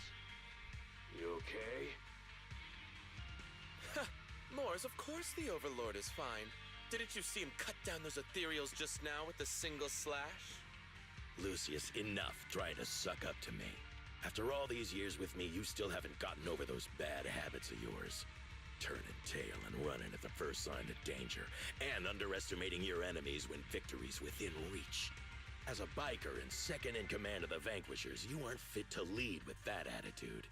S12: You okay?
S13: Moors, of course the Overlord is fine. Didn't you see him cut down those ethereals just now with a single slash?
S10: Lucius, enough trying to suck up to me. After all these years with me, you still haven't gotten over those bad habits of yours. Turning tail and running at the first sign of danger, and underestimating your enemies when victory's within reach. As a biker and second in command of the Vanquishers, you aren't fit to lead with that attitude.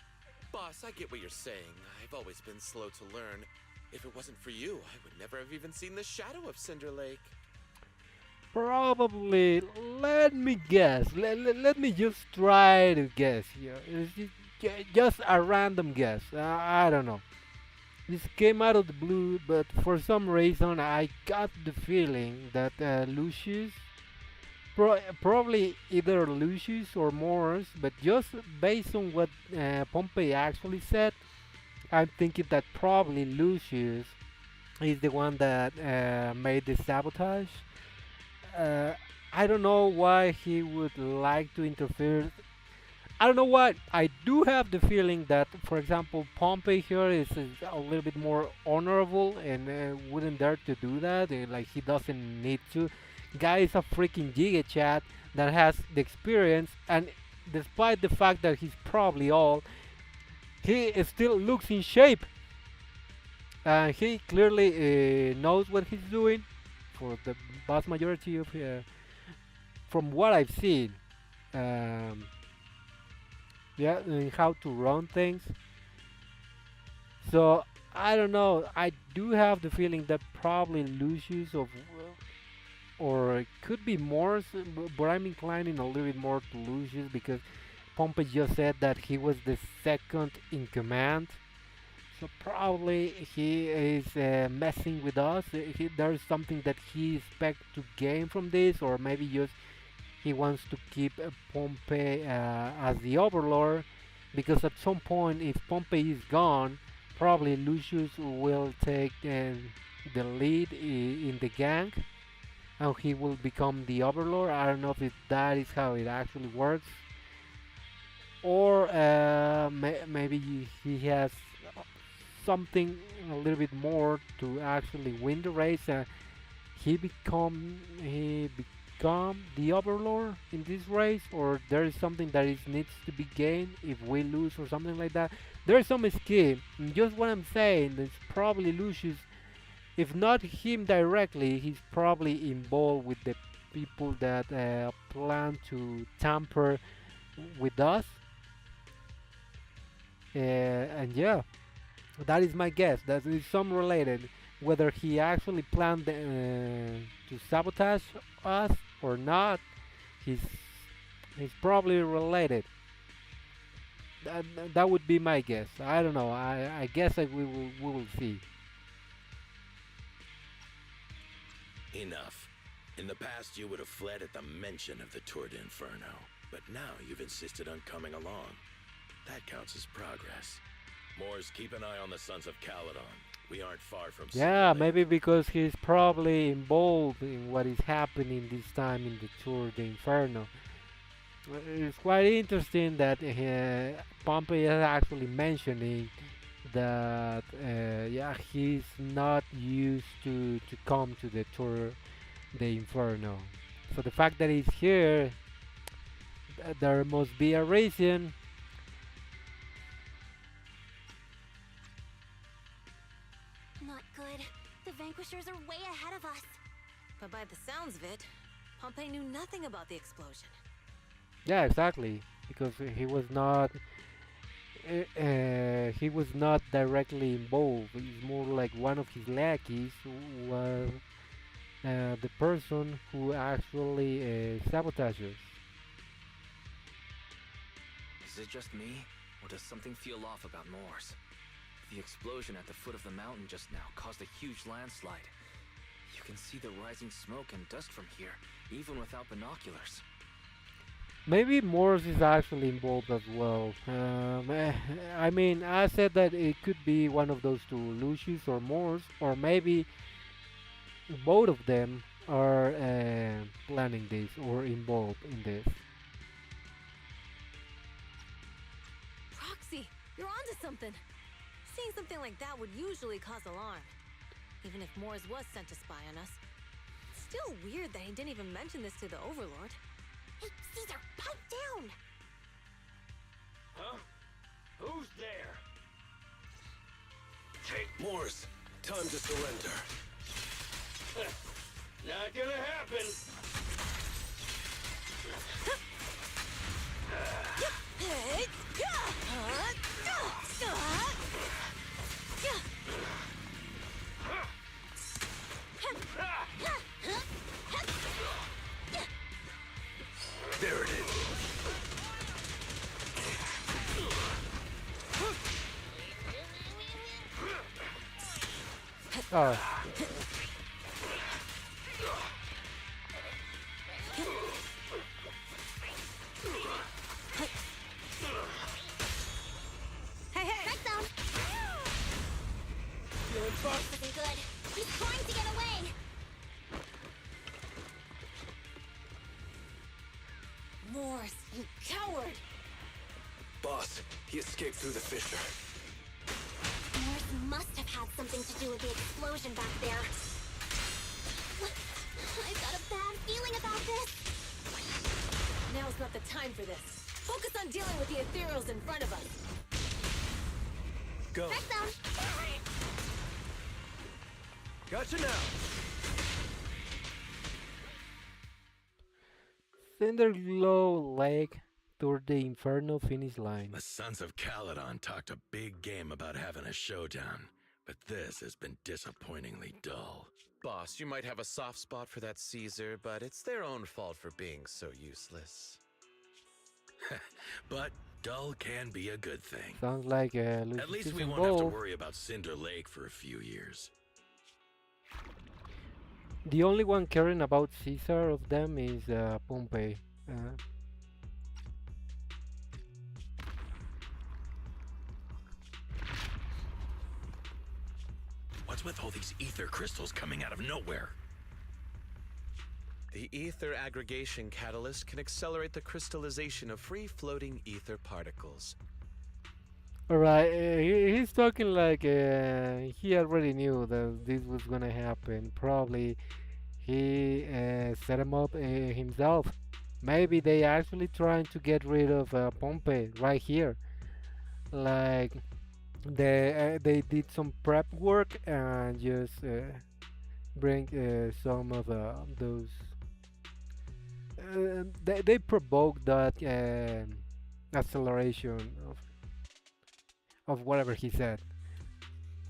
S13: Boss, I get what you're saying. I've always been slow to learn. If it wasn't for you, I would never have even seen the shadow of Cinder Lake.
S1: Probably, let me guess. Let me just try to guess here. It's just a random guess. I don't know. This came out of the blue, but for some reason I got the feeling that Lucius, probably either Lucius or Morse, but just based on what Pompey actually said, I'm thinking that probably Lucius is the one that made the sabotage. Uh, I don't know why he would like to interfere. I don't know why. I do have the feeling that, for example, Pompey here is a little bit more honorable and wouldn't dare to do that. Like he doesn't need to. Guy is a freaking giga chat that has the experience, and despite the fact that he's probably old, he still looks in shape. He clearly knows what he's doing for the vast majority of, from what I've seen. Yeah, and how to run things. So I don't know. I do have the feeling that probably Lucius or it could be Morse, but I'm inclining a little bit more to Lucius because Pompey just said that he was the second in command. So probably he is messing with us. There's something that he expects to gain from this, or maybe just he wants to keep Pompey as the overlord, because at some point, if Pompey is gone, probably Lucius will take the lead in the gang, and he will become the overlord. I don't know if that is how it actually works, or maybe he has something a little bit more to actually win the race. He become the overlord in this race, or there is something that is needs to be gained if we lose or something like that. There is some scheme. Just what I'm saying is probably Lucius, if not him directly, he's probably involved with the people that plan to tamper with us. And yeah, that is my guess. That is some related. Whether he actually planned to sabotage us or not, he's he's probably related. That would be my guess. I don't know. I guess we will see.
S10: Enough. In the past, you would have fled at the mention of the Tour d'Inferno, but now you've insisted on coming along. That counts as progress. Moors, keep an eye on the Sons of Calydon. We aren't far from
S1: Yeah,
S10: Simulator.
S1: maybe because he's probably involved in what is happening this time in the Tour de Inferno. It's quite interesting that Pompey is actually mentioning that yeah, he's not used to come to the Tour de Inferno. So the fact that he's here, there must be a reason.
S11: Not good. The Vanquishers are way ahead of us.
S14: But by the sounds of it, Pompey knew nothing about the explosion.
S1: Yeah, exactly, because he was not directly involved. He's more like one of his lackeys who was the person who actually sabotages.
S15: Is it just me, or does something feel off about Moors? The explosion at the foot of the mountain just now caused a huge landslide. You can see the rising smoke and dust from here, even without binoculars.
S1: Maybe Morse is actually involved as well. I mean, I said that it could be one of those two, Lucius or Morse, or maybe both of them are planning this or involved in this.
S14: Roxy, you're onto something. Seeing something like that would usually cause alarm. Even if Moors was sent to spy on us. It's still weird that he didn't even mention this to the Overlord.
S11: Hey, Caesar, pipe down!
S12: Huh? Who's there?
S8: Take Moors. Time to surrender.
S12: Not gonna happen.
S8: There it is.
S1: Oh.
S11: Hey, hey! Strike zone! This isn't good. He's trying to get away!
S14: Moors, you coward!
S8: Boss, he escaped through the fissure.
S11: Morse must have had something to do with the explosion back there. I've got a bad feeling about this.
S14: Now's not the time for this. Focus on dealing with the ethereals in front of us.
S8: Go.
S11: Strike zone!
S8: Gotcha now.
S1: Cinderglow Lake toward the Inferno finish line.
S10: The Sons of Calydon talked a big game about having a showdown, but this has been disappointingly dull.
S13: Boss, you might have a soft spot for that Caesar, but it's their own fault for being so useless.
S10: But Dull can be a good thing.
S1: Sounds like
S10: At
S1: Lucius
S10: least
S1: is
S10: we won't have to
S1: involved.
S10: worry about Cinder Lake for a few years.
S1: The only one caring about Caesar of them is Pompey.
S10: What's with all these ether crystals coming out of nowhere?
S13: The ether aggregation catalyst can accelerate the crystallization of free-floating ether particles.
S1: Alright, he's talking like he already knew that this was gonna happen. Probably he set him up himself. Maybe they actually trying to get rid of Pompey right here. Like they did some prep work and just bring some of those. They provoke that acceleration of whatever he said.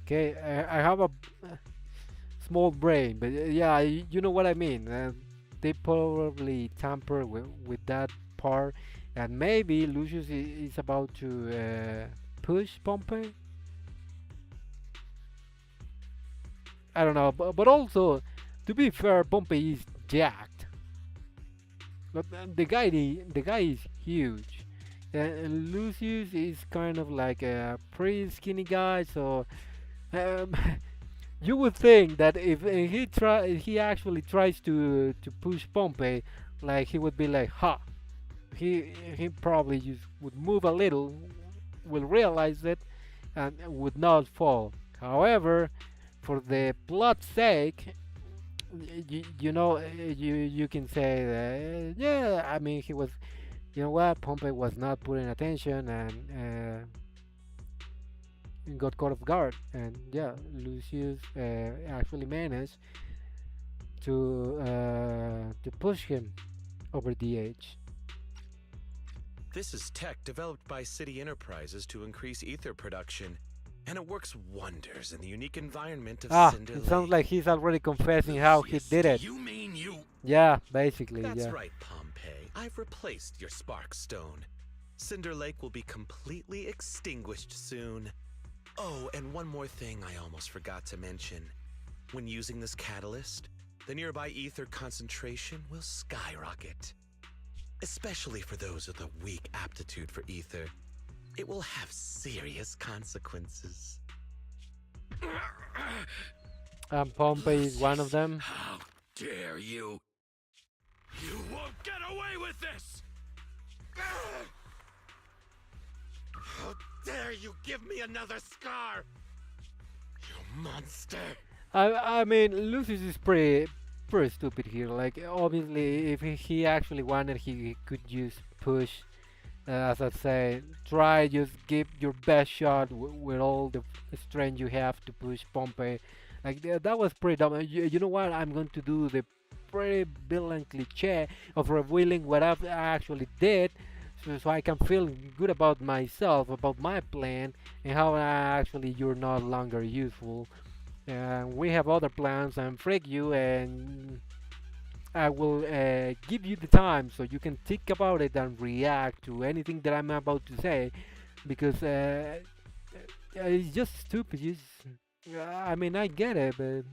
S1: Okay, I have a small brain, but yeah, you know what I mean. They probably tamper with that part, and maybe Lucius is about to push Pompey. I don't know, but also, to be fair, Pompey is jacked. But the guy is huge. Lucius is kind of like a pretty skinny guy, so um, you would think that if he actually tries to push Pompey, like he would be like, ha. He probably just would move a little, will realize it, and would not fall. However, for the plot's sake, you know, you can say that, yeah, I mean, he was, you know what, Pompey was not putting attention and got caught off guard, and yeah, Lucius actually managed to push him over the edge.
S13: This is tech developed by City Enterprises to increase ether production, and it works wonders in the unique environment of Cinder
S1: It
S13: Lake.
S1: sounds like he's already confessing how he did it.
S10: You mean you?
S1: Yeah, basically,
S13: That's
S1: yeah.
S13: right, Pompey. I've replaced your spark stone. Cinder Lake will be completely extinguished soon. Oh, and one more thing I almost forgot to mention. When using this catalyst, the nearby ether concentration will skyrocket. Especially for those with a weak aptitude for ether. It will have serious consequences.
S1: And Pompey is one of them.
S10: How dare you? You won't get away with this!
S13: How dare you give me another scar! You monster!
S1: I mean, Lucius is pretty stupid here. Like, obviously, if he actually wanted, he could just push. As I say, try just give your best shot with all the strength you have to push Pompey. Like that was pretty dumb. You know what? I'm going to do the pretty villain cliche of revealing what I actually did, so I can feel good about myself, about my plan, and how actually you're no longer useful. We have other plans, and freak you, and I will give you the time so you can think about it and react to anything that I'm about to say, because it's just stupid. I mean, I get it, but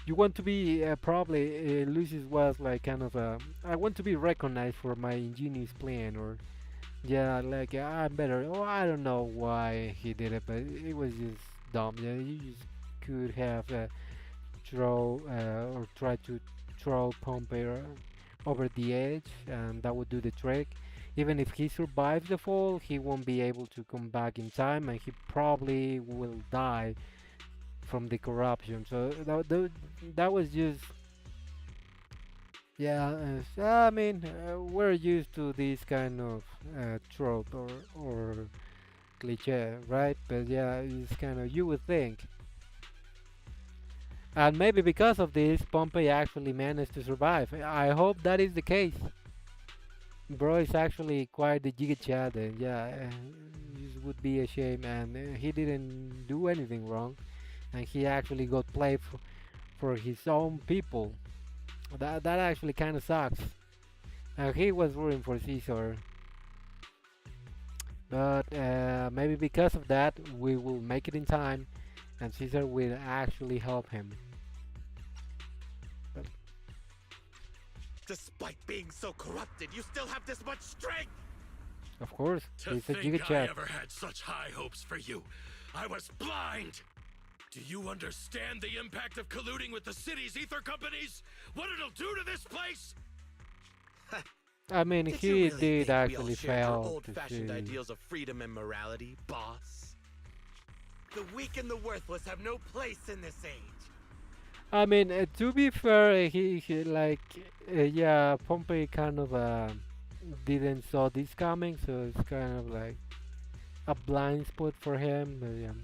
S1: you want to be probably Lucius was like kind of I want to be recognized for my ingenious plan, or yeah, like I'm better. Oh, I don't know why he did it, but it was just dumb. Yeah, you just could have throw or try to throw Pompey over the edge, and that would do the trick. Even if he survives the fall, he won't be able to come back in time, and he probably will die from the corruption. So that was just, yeah. I mean, we're used to this kind of trope or cliche, right? But yeah, it's kind of, you would think. And maybe because of this, Pompey actually managed to survive. I hope that is the case. Bro is actually quite the giga chad, and yeah, this would be a shame. And he didn't do anything wrong, and he actually got played for his own people. That actually kind of sucks. And he was rooting for Caesar. But maybe because of that, we will make it in time, and Caesar will actually help him. But
S13: Despite being so corrupted, you still have this much strength!
S1: of course,
S10: To
S1: he's a
S10: think
S1: Giga
S10: I
S1: Chad.
S10: ever had such high hopes for you. I was blind! Do you understand the impact of colluding with the city's ether companies? What it'll do to this place?
S1: I mean,
S13: Did
S1: he
S13: you really
S1: did
S13: think we all
S1: actually
S13: shared your
S1: fail to
S13: old-fashioned
S1: see.
S13: ideals of freedom and morality, boss? The weak and the worthless have no place in this age.
S1: I mean, to be fair, he like, yeah, Pompey kind of didn't saw this coming, so it's kind of like a blind spot for him. But,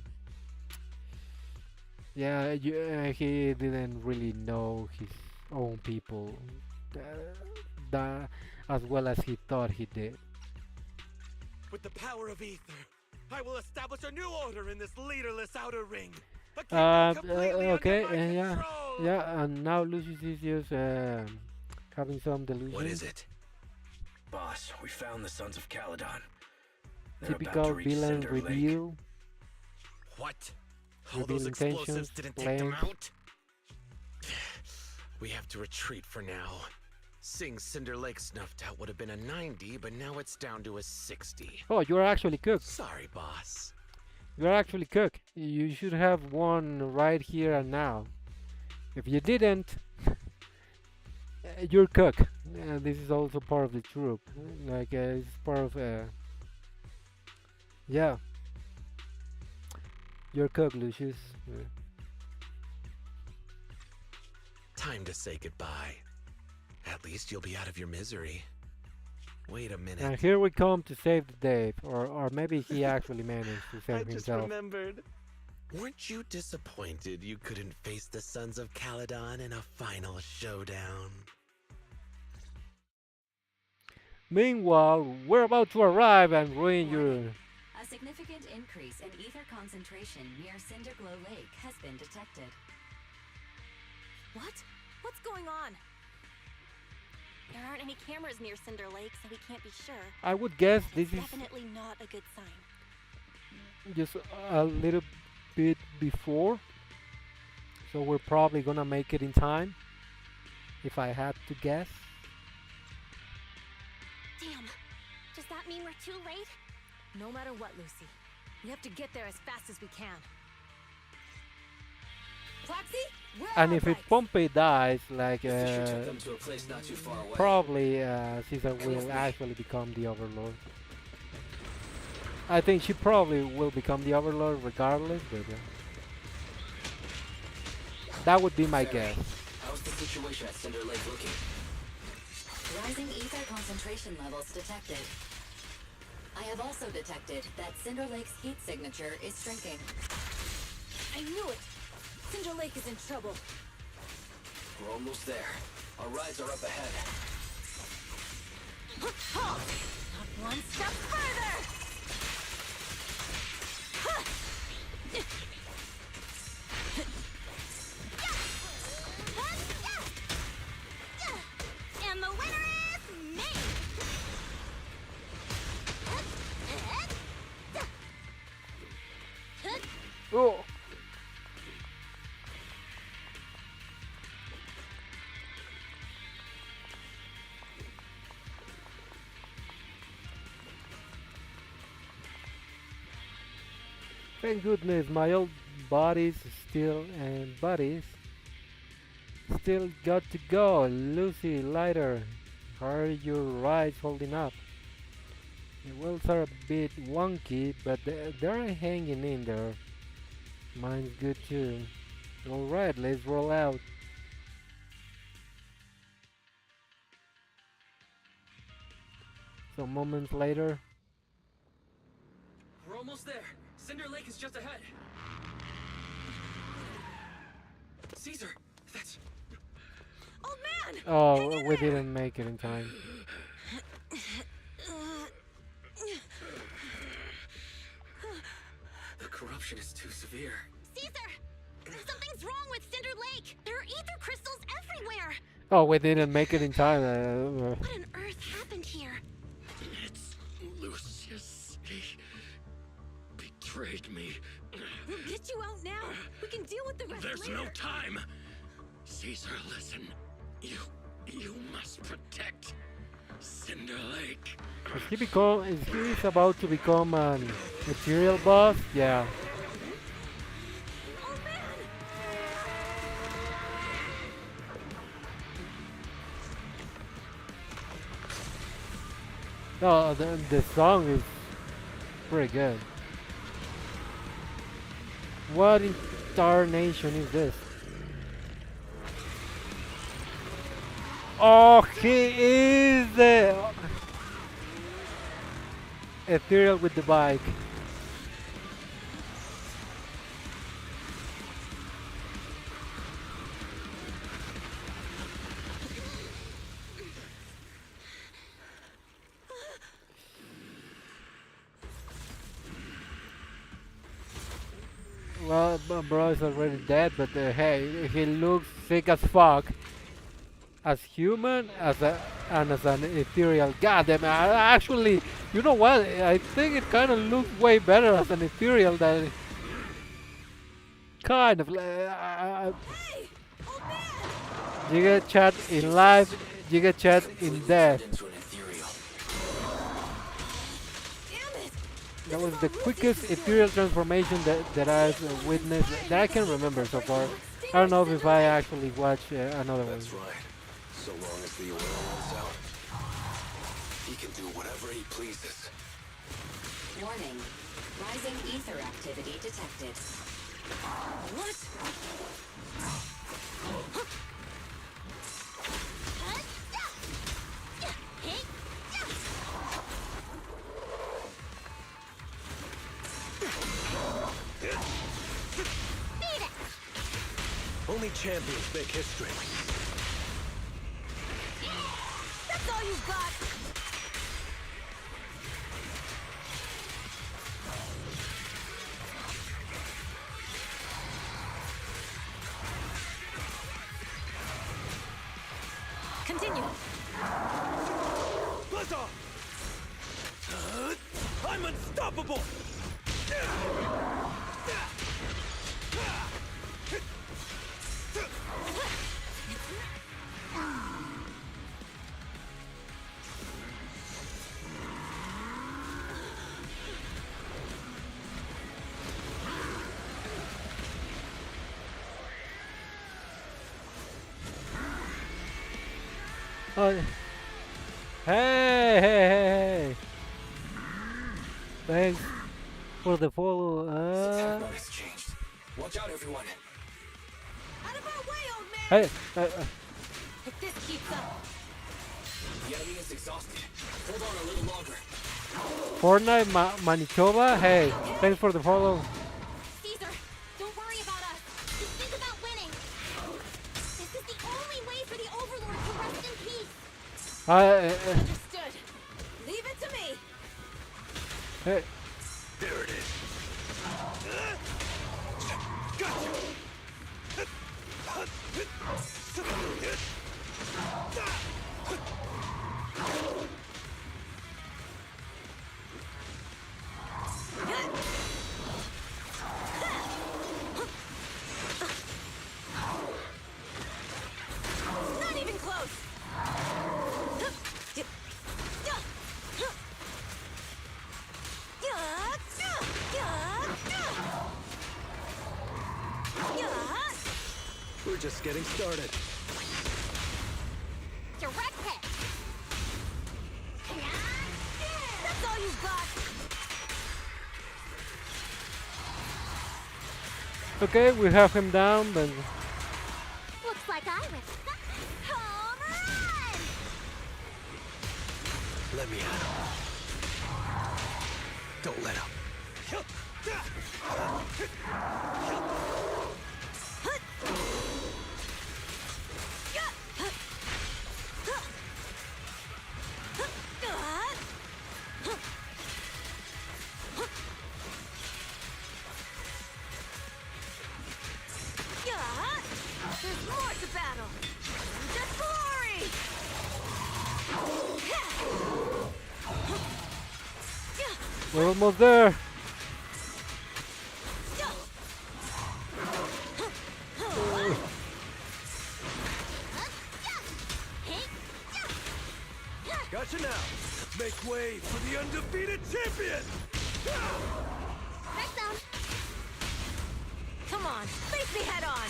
S1: he didn't really know his own people uh, that as well as he thought he did.
S13: With the power of ether, I will establish a new order in this leaderless outer ring.
S1: Okay, and now Lucius is just having some delusions.
S10: What is it? Boss, we found the Sons of Calydon. They're about
S1: Typical
S10: to reach
S1: villain
S10: Cinder Lake.
S1: reveal.
S13: What? All
S1: Reveal
S13: those
S1: intentions,
S13: explosives didn't take them
S1: plans.
S13: out? We have to retreat for now. Seeing Cinder Lake snuffed out would have been a 90, but now it's down to a 60.
S1: Oh, you're actually cooked.
S13: Sorry, boss.
S1: You're actually cooked. You should have one right here and now. If you didn't, you're cooked. This is also part of the troop. Like, it's part of, yeah. You're cooked, Lucius.
S13: Time to say goodbye. At least you'll be out of your misery. Wait a minute.
S1: And here we come to save the day, or maybe he actually managed to save
S13: I just
S1: himself.
S13: remembered. Weren't you disappointed you couldn't face the Sons of Calydon in a final showdown?
S1: Meanwhile, we're about to arrive and ruin your...
S3: A significant increase in ether concentration near Cinderglow Lake has been detected.
S14: What? What's going on?
S9: There aren't any cameras near Cinder Lake, so we can't be sure.
S1: I would guess this
S9: It's
S1: is
S9: definitely not a good sign.
S1: just a little bit before, so we're probably gonna make it in time, if I had to guess.
S9: Damn. Does that mean we're too late?
S14: No matter what, Lucy. We have to get there as fast as we can. Proxy? Where
S1: And
S14: are
S1: if it
S14: bikes?
S1: Pompey dies, like
S15: Fisher took them to a place not too far away.
S1: probably Caesar will actually become the Overlord. I think she probably will become the Overlord regardless, but that would be my guess.
S15: How's the situation at Cinder Lake looking?
S3: Rising ether concentration levels detected. I have also detected that Cinder Lake's heat signature is shrinking.
S14: I knew it! Cinder Lake is in trouble.
S15: We're almost there. Our rides are up ahead.
S14: Not one step further!
S6: And the winner is me!
S1: Oh. Thank goodness my old buddies still got to go. Lucy, Lighter, how are your rides holding up? The wheels are a bit wonky, but they're hanging in there. Mine's good too. Alright, let's roll out. Some moments later.
S15: We're almost there. Cinder Lake is just ahead. Caesar, that's...
S14: Old man!
S1: Oh, we didn't make it in time.
S15: The corruption is too severe.
S9: Caesar! Something's wrong with Cinder Lake! There are ether crystals everywhere!
S1: Oh, we didn't make it in time.
S9: What on earth happened here?
S10: It's Lucius. Somebody betrayed me.
S14: We'll get you out now. We can deal with the rest
S10: There's
S14: later.
S10: no time. Caesar, listen. You must protect Cinder Lake.
S1: Is he about to become an Ethereal boss? Yeah. No, the song is pretty good. What in tarnation is this? Oh, he is the Ethereal with the bike. Well, bro is already dead, but hey, he looks sick as fuck. As human, and as an ethereal. God damn it! Actually, you know what? I think it kind of looks way better as an ethereal than kind of. You get chat in life, you get chat in death. That was the quickest ethereal transformation that I've witnessed, that I can remember so far. I don't know if I actually watched another one.
S8: That's right. So long as the oil runs out, he can do whatever he pleases.
S3: Warning. Rising ether activity detected.
S14: What?
S8: Only champions make history.
S14: That's all you got. Continue.
S5: Blast off! I'm unstoppable!
S1: Oh, hey! Thanks for the follow.
S15: Has changed. Watch out, everyone.
S14: Out of our way, old man.
S1: Hey,
S14: If this keeps up.
S15: The enemy is exhausted. Hold on a little longer.
S1: Fortnite Manitoba. Hey, thanks for the follow.
S9: Caesar, don't worry about us. Just think about winning. This is the only way for the Overlord to rest in peace.
S14: Understood. Leave it to me.
S1: Hey.
S5: There it is.
S14: Not even close.
S8: We're just getting started.
S9: Direct hit.
S14: That's all you got.
S1: Okay, we have him down, but
S9: Looks like I ripped the home run.
S8: Let me at him. Don't let him.
S14: There's more to battle. Just glory.
S1: We're almost there.
S8: Gotcha now. Let's make way for the undefeated champion.
S11: Back down. Come on, face me head on.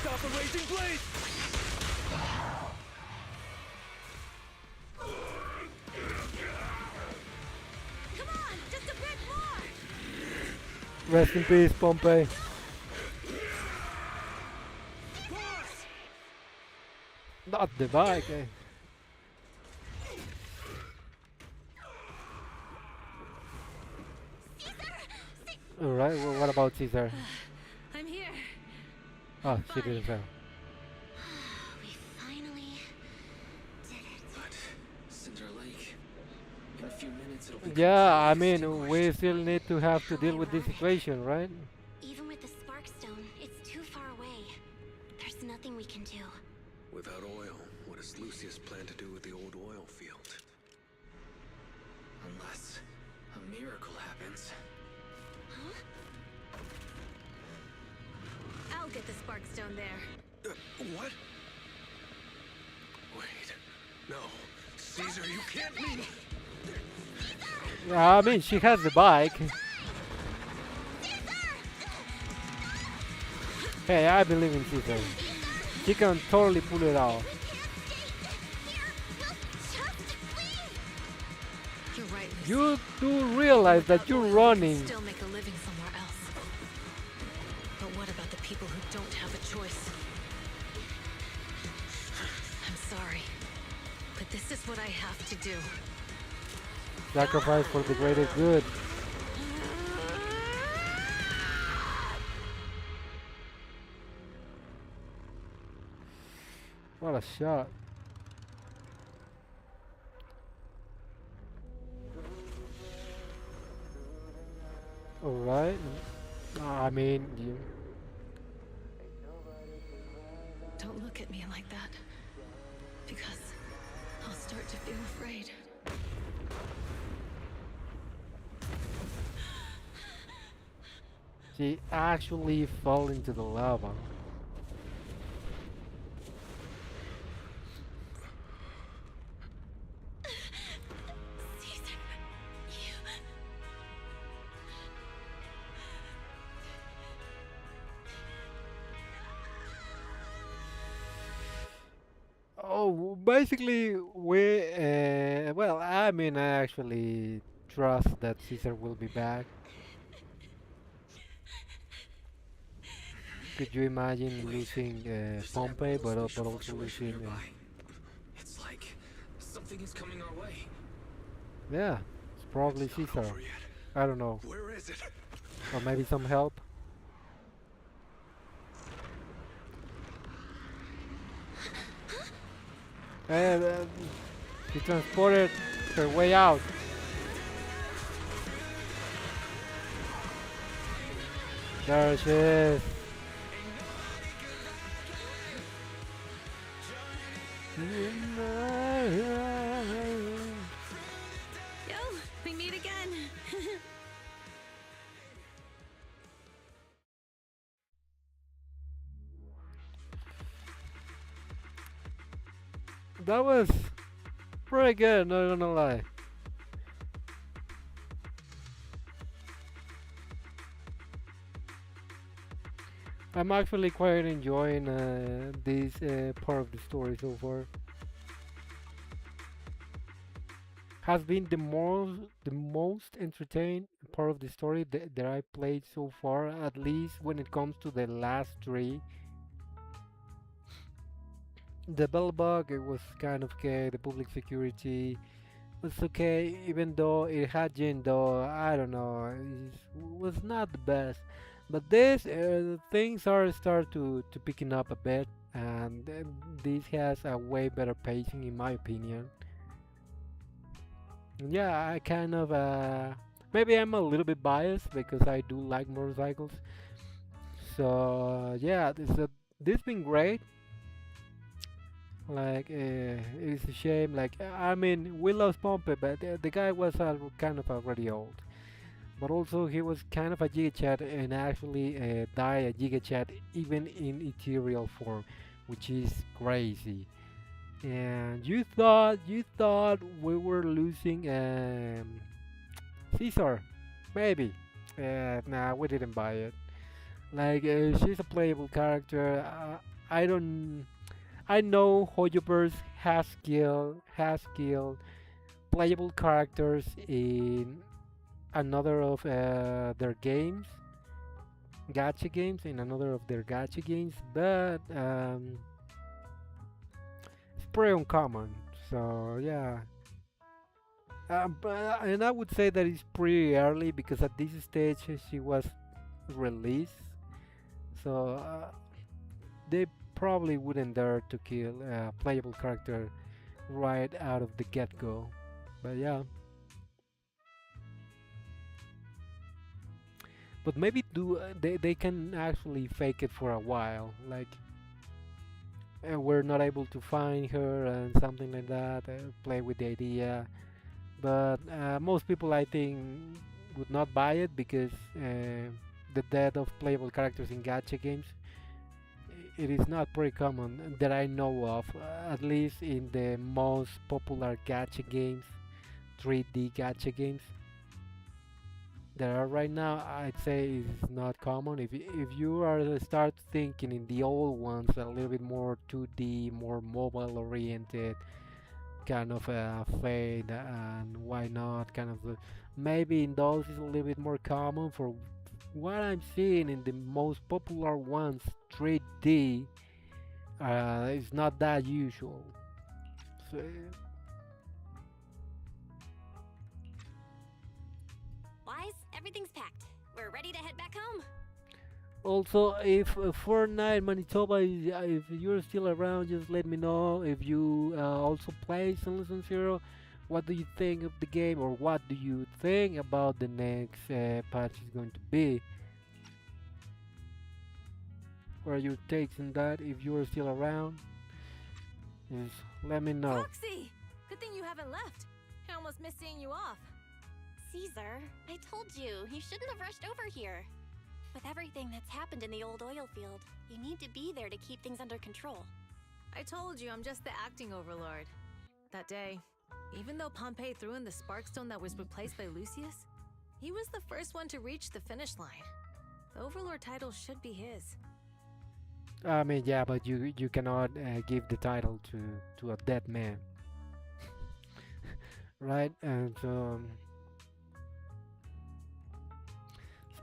S8: Stop the raging blade.
S11: Come on, just a bit more.
S1: Rest in peace, Pompey. Not the bike, eh? Alright, well, what about Caesar?
S11: I'm here.
S1: Oh, she didn't fail.
S11: We finally did it.
S15: But Cinder Lake, in a few minutes it'll be
S1: Yeah, I
S15: completely
S1: mean, we
S15: extinguished.
S1: still need to have to deal with this situation, right?
S9: Even with the spark stone, it's too far away. There's nothing we can do.
S8: Without oil, what does Lucius plan to do with the old oil field?
S15: Unless a miracle happens.
S14: I'll get the spark stone there.
S8: What? Wait. No. Caesar, you can't mean...
S1: I mean, she has the bike. Hey, I believe in Caesar. She can totally pull it off.
S14: You're right, Lucy.
S1: You do realize that you're running.
S14: Still make a living somewhere else. But what about the people who don't have a choice? I'm sorry, but this is what I have to do.
S1: Sacrifice for the greater good. What a shot. Alright. I mean, you.
S14: Don't look at me like that, because I'll start to feel afraid.
S1: She actually fell into the lava.
S11: Caesar, you...
S1: Oh, basically, well, I mean, I actually trust that Caesar will be back. Could you imagine losing Pompey, but also losing...
S15: It's like something is coming our way.
S1: yeah, it's probably Caesar. I don't know.
S8: Where is it?
S1: Or maybe some help. And he transported her way out. There she is.
S14: Yo, we meet again.
S1: That was pretty good, not gonna lie. I'm actually quite enjoying this part of the story so far. Has been the most entertaining part of the story that I played so far, at least when it comes to the last three. The bell bug, it was kind of okay. The public security was okay, even though it had Jin, though I don't know, it was not the best. But this things are start to picking up a bit, and this has a way better pacing in my opinion. And yeah, I kind of maybe I'm a little bit biased because I do like motorcycles. So yeah, this been great. Like, it's a shame. Like, I mean, we lost Pompey, but the guy was kind of already old. But also, he was kind of a Giga Chat and actually died a Giga Chat even in ethereal form, which is crazy. And you thought we were losing Caesar, maybe. Nah, we didn't buy it. Like, she's a playable character. I don't. I know Hoyoverse has skill playable characters in another of their games, gacha games, in another of their gacha games, but it's pretty uncommon. So yeah, and I would say that it's pretty early because at this stage she was released, so they probably wouldn't dare to kill a playable character right out of the get-go. But yeah, but maybe they can actually fake it for a while, like we're not able to find her and something like that. Play with the idea, but most people I think would not buy it because the death of playable characters in gacha games it is not pretty common that I know of, at least in the most popular gacha games, 3D gacha games there are right now. I'd say it's not common. If you are to start thinking in the old ones, a little bit more 2D, more mobile oriented, kind of Fade and why not, kind of maybe in those is a little bit more common. For what I'm seeing in the most popular ones, 3D, it's not that usual. So,
S9: Wise, everything's packed. We're ready to head back home.
S1: also, if Fortnite Manitoba, if you're still around, just let me know. If you also play Sunless Zero, what do you think of the game, or what do you think about the next patch is going to be? What are your takes on that? If you're still around, just let me know.
S14: Roxy! Good thing you haven't left. I almost missed seeing you off.
S9: Caesar, I told you, you shouldn't have rushed over here. With everything that's happened in the old oil field, you need to be there to keep things under control.
S14: I told you I'm just the acting overlord. That day, even though Pompey threw in the Sparkstone that was replaced by Lucius, he was the first one to reach the finish line. The overlord title should be his.
S1: I mean, yeah, but you cannot give the title to a dead man, right? And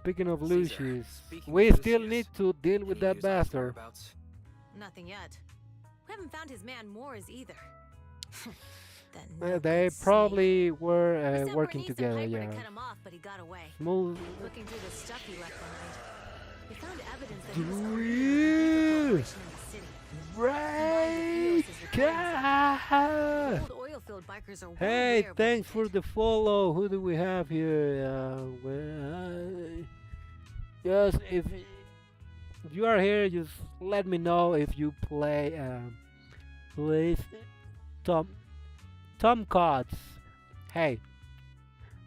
S1: speaking of
S15: Caesar,
S1: Lucius,
S15: speaking
S1: we
S15: of
S1: still
S15: Lucius,
S1: need to deal with
S15: any
S1: that
S15: news on his
S1: bastard.
S15: whereabouts?
S14: Nothing yet. We haven't found his man Moors either.
S1: They probably were
S14: We sent
S1: working
S14: Bernice
S1: together,
S14: and Piper
S1: yeah.
S14: to cut him off, but he got away.
S1: Smooth.
S14: Looking through the stuff he left behind, we found evidence that he was
S1: Real.
S14: in the city.
S1: Right.
S14: Old oil field bikers are well
S1: Hey,
S14: aware of
S1: thanks for the follow. Who do we have here? Just if you are here, just let me know if you play. Please, Tom Cots. Hey,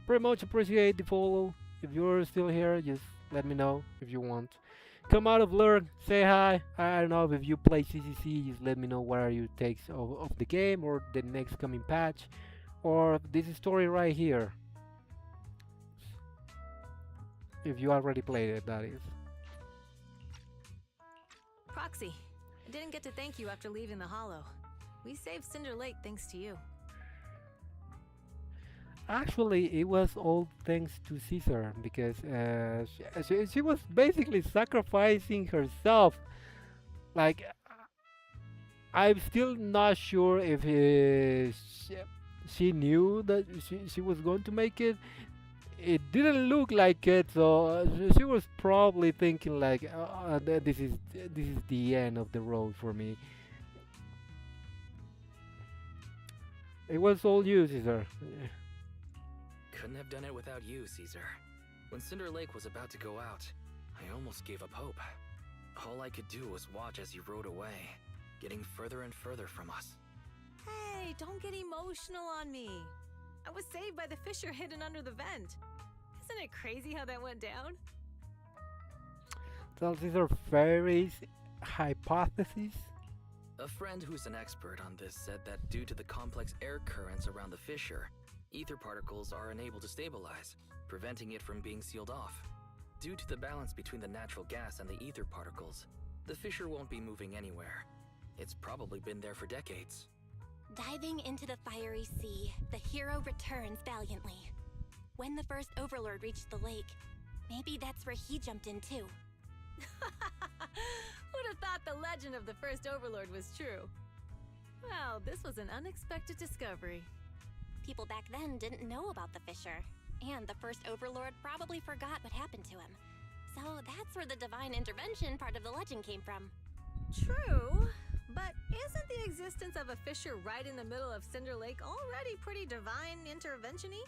S1: pretty much appreciate the follow. If you're still here, just let me know if you want. Come out of lurk, say hi. I don't know if you play CCC, just let me know what are your takes of the game or the next coming patch or this story right here. If you already played it, that is.
S14: Proxy, I didn't get to thank you after leaving the Hollow. We saved Cinder Lake thanks to you.
S1: Actually, it was all thanks to Caesar because she was basically sacrificing herself. Like, I'm still not sure if she knew that she was going to make it. It didn't look like it, so she was probably thinking like, this is the end of the road for me. It was all you, Caesar.
S15: Couldn't have done it without you, Caesar. When Cinder Lake was about to go out, I almost gave up hope. All I could do was watch as you rode away. getting further and further from us.
S14: Hey, don't get emotional on me. I was saved by the fissure hidden under the vent. Isn't it crazy how that went down?
S1: So these are fairies' hypotheses.
S15: A friend who's an expert on this said that due to the complex air currents around the fissure, ether particles are unable to stabilize, preventing it from being sealed off. Due to the balance between the natural gas and the ether particles, the fissure won't be moving anywhere. It's probably been there for decades.
S9: Diving into the fiery sea, the hero returns valiantly. When the first Overlord reached the lake, maybe that's where he jumped in too.
S14: Who'd have thought the legend of the first Overlord was true? Well, this was an unexpected discovery.
S9: People back then didn't know about the fissure, and the first Overlord probably forgot what happened to him. So that's where the divine intervention part of the legend came from.
S14: True, but isn't the existence of a fissure right in the middle of Cinder Lake already pretty divine intervention-y?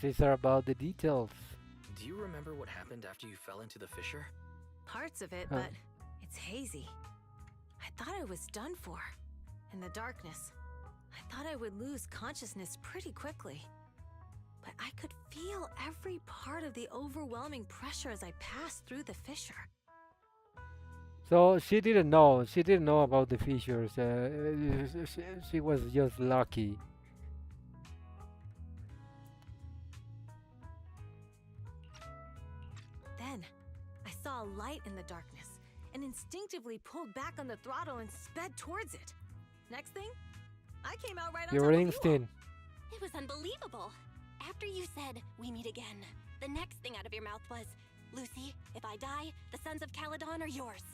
S1: These are about the details.
S15: Do you remember what happened after you fell into the fissure?
S14: Parts of it, but it's hazy. I thought I was done for. In the darkness, I thought I would lose consciousness pretty quickly. But I could feel every part of the overwhelming pressure as I passed through the fissure.
S1: So she didn't know. She didn't know about the fissures. She was just lucky.
S14: Then, I saw a light in the darkness and instinctively pulled back on the throttle and sped towards it. Next thing, I came out right on top
S1: Your
S14: of you
S1: instinct.
S9: It was unbelievable. After you said, "We meet again," the next thing out of your mouth was, "Lucy, if I die, the Sons of Calydon are yours."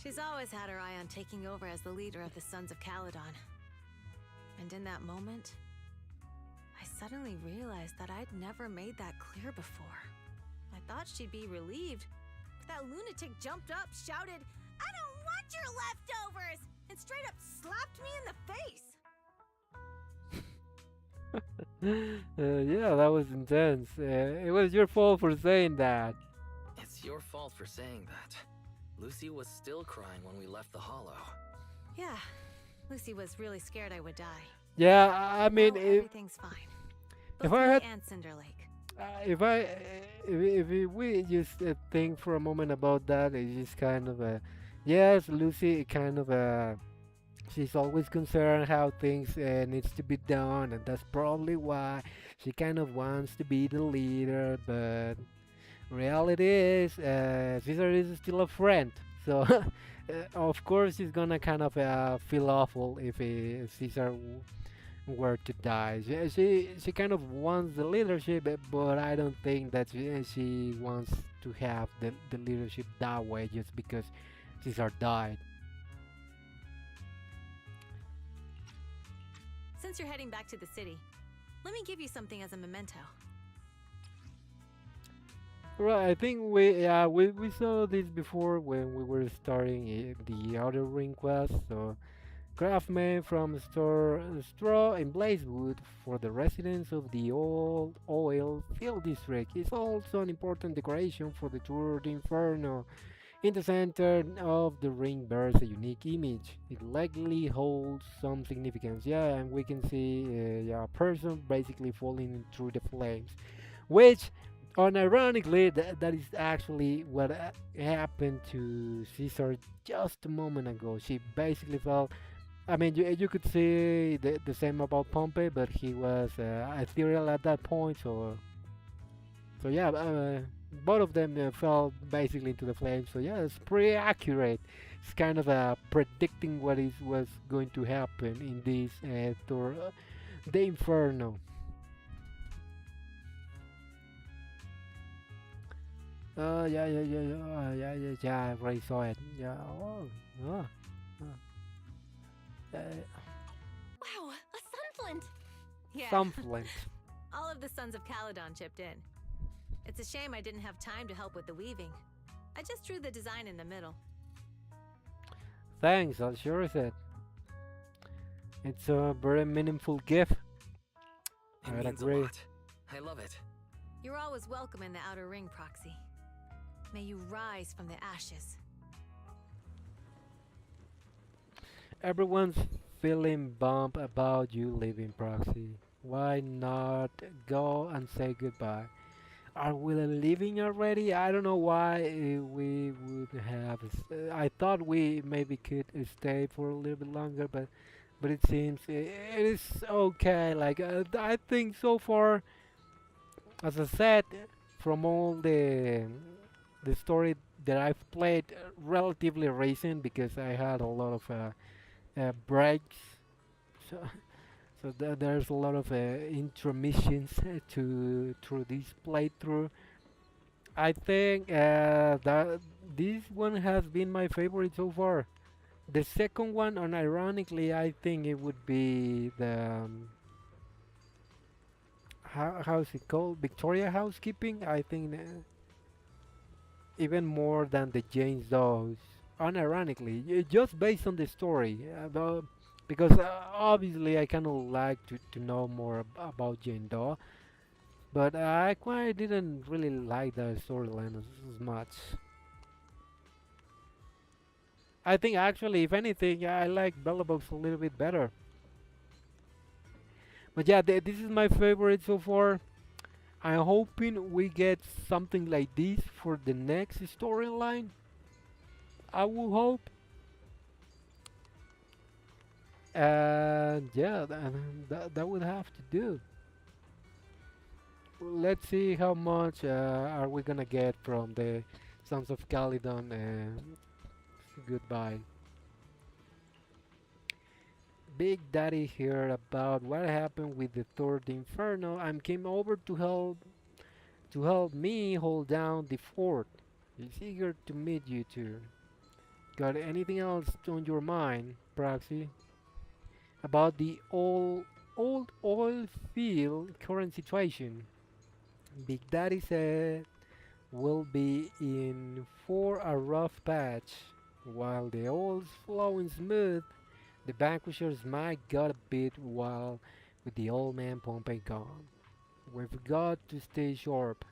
S14: She's always had her eye on taking over as the leader of the Sons of Calydon. And in that moment, I suddenly realized that I'd never made that clear before. I thought she'd be relieved, but that lunatic jumped up, shouted, "I don't want your leftovers!" and straight up slapped me in the face.
S1: Yeah, that was intense. It was your fault for saying that.
S15: It's your fault for saying that. Lucy was still crying when we left the hollow.
S14: Yeah, Lucy was really scared I would die.
S1: Yeah, I mean,
S14: Now
S1: if
S14: everything's fine.
S1: if
S14: Both
S1: I
S14: me
S1: had,
S14: and Cinder Lake.
S1: if we just think for a moment about that, it's just kind of a, yes, Lucy kind of a, she's always concerned how things needs to be done, and that's probably why she kind of wants to be the leader. But reality is, Caesar is still a friend, so of course she's gonna kind of feel awful if Caesar were to die. She kind of wants the leadership, but I don't think that she wants to have the leadership that way just because Caesar died.
S14: Since you're heading back to the city, let me give you something as a memento.
S1: Right, I think we saw this before when we were starting the Outer Ring quest. So, craftsman from straw and blazewood for the residents of the old oil field district is also an important decoration for the Tour de Inferno. In the center of the ring bears a unique image. It likely holds some significance. Yeah, and we can see a person basically falling through the flames, which, unironically, that is actually what happened to Caesar just a moment ago. She basically fell. I mean, you could say the same about Pompey, but he was ethereal at that point. So yeah, both of them fell basically into the flames. So yeah, it's pretty accurate. It's kind of predicting what was going to happen in this tour, the Inferno. Yeah. I already saw it. Yeah. Oh.
S9: Wow, a sunflint!
S14: Yeah.
S1: Sunflint.
S14: All of the Sons of Calydon chipped in. It's a shame I didn't have time to help with the weaving. I just drew the design in the middle.
S1: Thanks, I'll sure is it. It's a very meaningful gift.
S15: It
S1: I'd
S15: means
S1: agree.
S15: a lot. I love it.
S14: You're always welcome in the Outer Ring, Proxy. May you rise from the ashes.
S1: Everyone's feeling bummed about you leaving Proxy. Why not go and say goodbye? Are we leaving already? I don't know why we would have. I thought we maybe could stay for a little bit longer, but it seems it is okay. Like I think so far, as I said, from all the story that I've played, relatively recent because I had a lot of breaks. So, there's a lot of intermissions to through this playthrough. I think that this one has been my favorite so far. The second one, unironically, I think it would be the how's it called? Victoria Housekeeping. I think even more than the Jane's Dolls. Unironically, just based on the story, because obviously I kind of like to know more about Jane Doe, but I quite didn't really like the storyline as much. I think actually, if anything, I like Bella Box a little bit better. But yeah, this is my favorite so far. I'm hoping we get something like this for the next storyline. I will hope. And yeah, that would have to do. Let's see how much are we gonna get from the Sons of Calydon. Goodbye. Big Daddy heard about what happened with the third Inferno and came over to help me hold down the fort. He's eager to meet you two. Got anything else on your mind, Proxy? About the old oil field current situation? Big Daddy said we'll be in for a rough patch. While the oil's flowing smooth, the vanquishers might got a bit wild with the old man Pompey gone. We've got to stay sharp.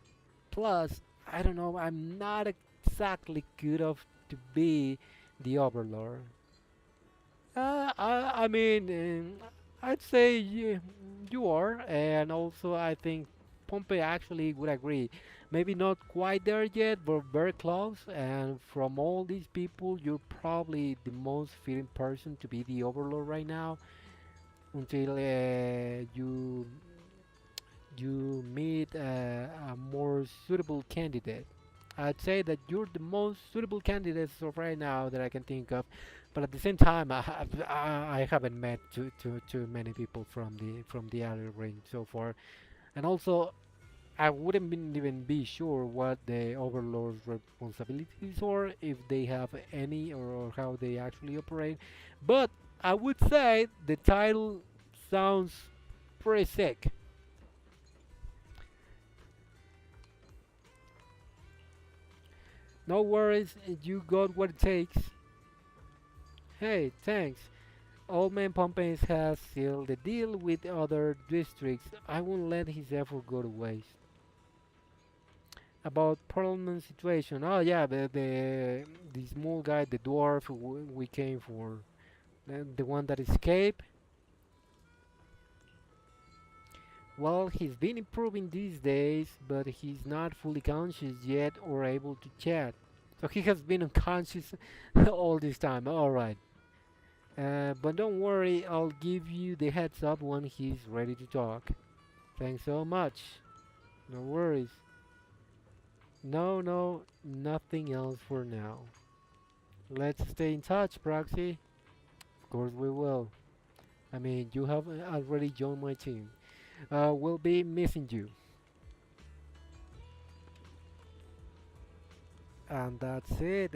S1: Plus, I don't know, I'm not exactly good enough to be the Overlord. I mean, I'd say you are, and also I think Pompey actually would agree. Maybe not quite there yet, but very close. And from all these people, you're probably the most fitting person to be the Overlord right now until you meet a more suitable candidate. I'd say that you're the most suitable candidate of right now that I can think of, but at the same time, I haven't met too many people from the outer ring so far, and also I wouldn't even be sure what the Overlord's responsibilities are, if they have any, or how they actually operate. But I would say the title sounds pretty sick. No worries, you got what it takes. Hey, thanks. Old Man Pompey has sealed the deal with other districts. I won't let his effort go to waste. About Parliament situation. Oh yeah, the small guy, the dwarf we came for, the one that escaped. Well, he's been improving these days, but he's not fully conscious yet or able to chat. So he has been unconscious all this time. All right. But don't worry, I'll give you the heads up when he's ready to talk. Thanks so much. No worries. No, nothing else for now. Let's stay in touch, Proxy. Of course we will. I mean, you have already joined my team. We'll be missing you. And that's it.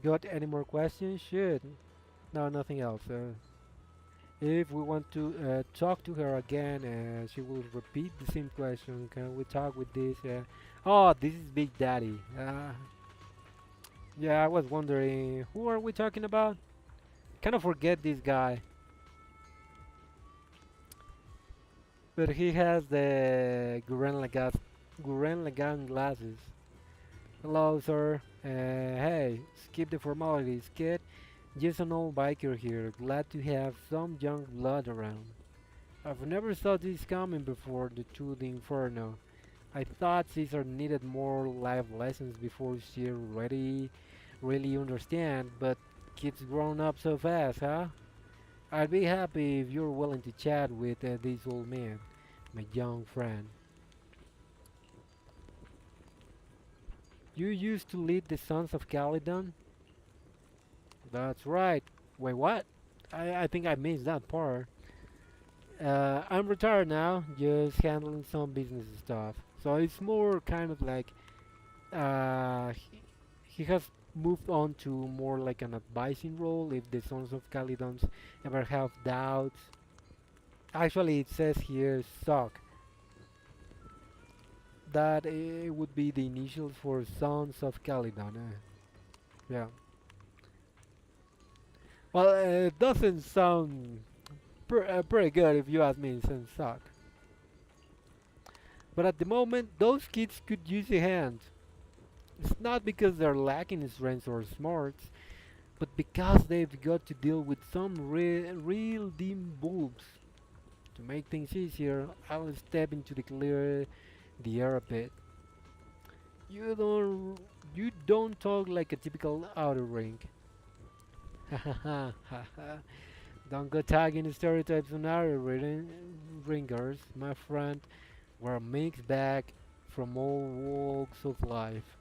S1: Got any more questions? Should. No, nothing else. If we want to talk to her again, she will repeat the same question. Can we talk with this? Oh, this is Big Daddy. Yeah, I was wondering, who are we talking about? Kind of forget this guy. But he has the Gurren Lagann glasses. Hello, sir. Hey, skip the formalities, kid. Just an old biker here, glad to have some young blood around. I've never saw this coming before to the Inferno. I thought Caesar needed more life lessons before she really understand, but kids grown up so fast, huh? I'd be happy if you're willing to chat with this old man, my young friend. You used to lead the Sons of Calydon? That's right. Wait, what? I think I missed that part. I'm retired now, just handling some business stuff. So it's more kind of like he has moved on to more like an advising role if the Sons of Calydons ever have doubts. Actually, it says here SOC. That would be the initials for Sons of Calydon. Yeah. Well, it doesn't sound pretty good if you ask me, since SOC. But at the moment, those kids could use a hand. It's not because they're lacking in strength or smarts, but because they've got to deal with some real dim bulbs. To make things easier, I'll step into the air a bit. You don't you don't talk like a typical outer ring. Don't go tagging stereotypes on outer ringers, my friend. We're a mixed bag from all walks of life.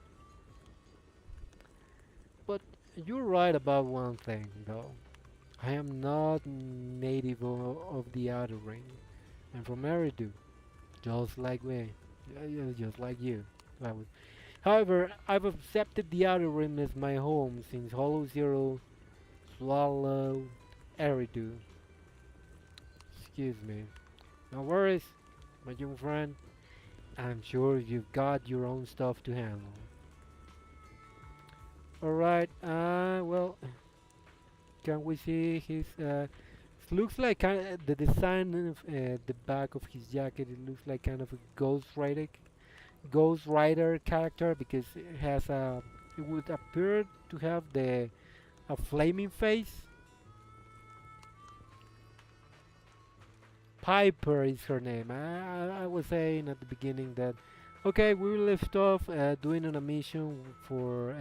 S1: But you're right about one thing, though. I am not native of the outer ring. I'm from Eridu, just like me, just like you. I would. However, I've accepted the outer rim as my home since Hollow Zero swallowed Eridu. Excuse me. No worries, my young friend. I'm sure you've got your own stuff to handle. Alright, well, can we see his, looks like the design of the back of his jacket, it looks like kind of a Ghost Rider character because it has it would appear to have a flaming face. Piper is her name. I was saying at the beginning that okay, we left off doing on a mission for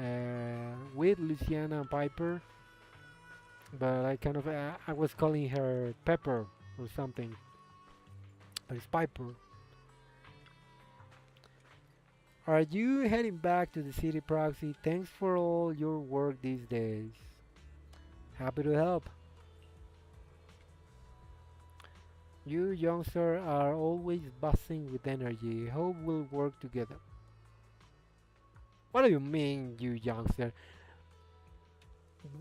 S1: with Luciana and Piper, but I kind of I was calling her Pepper or something, but it's Piper. Are you heading back to the city, Proxy? Thanks for all your work these days. Happy to help. You youngsters are always buzzing with energy. Hope we'll work together. What do you mean, you youngster?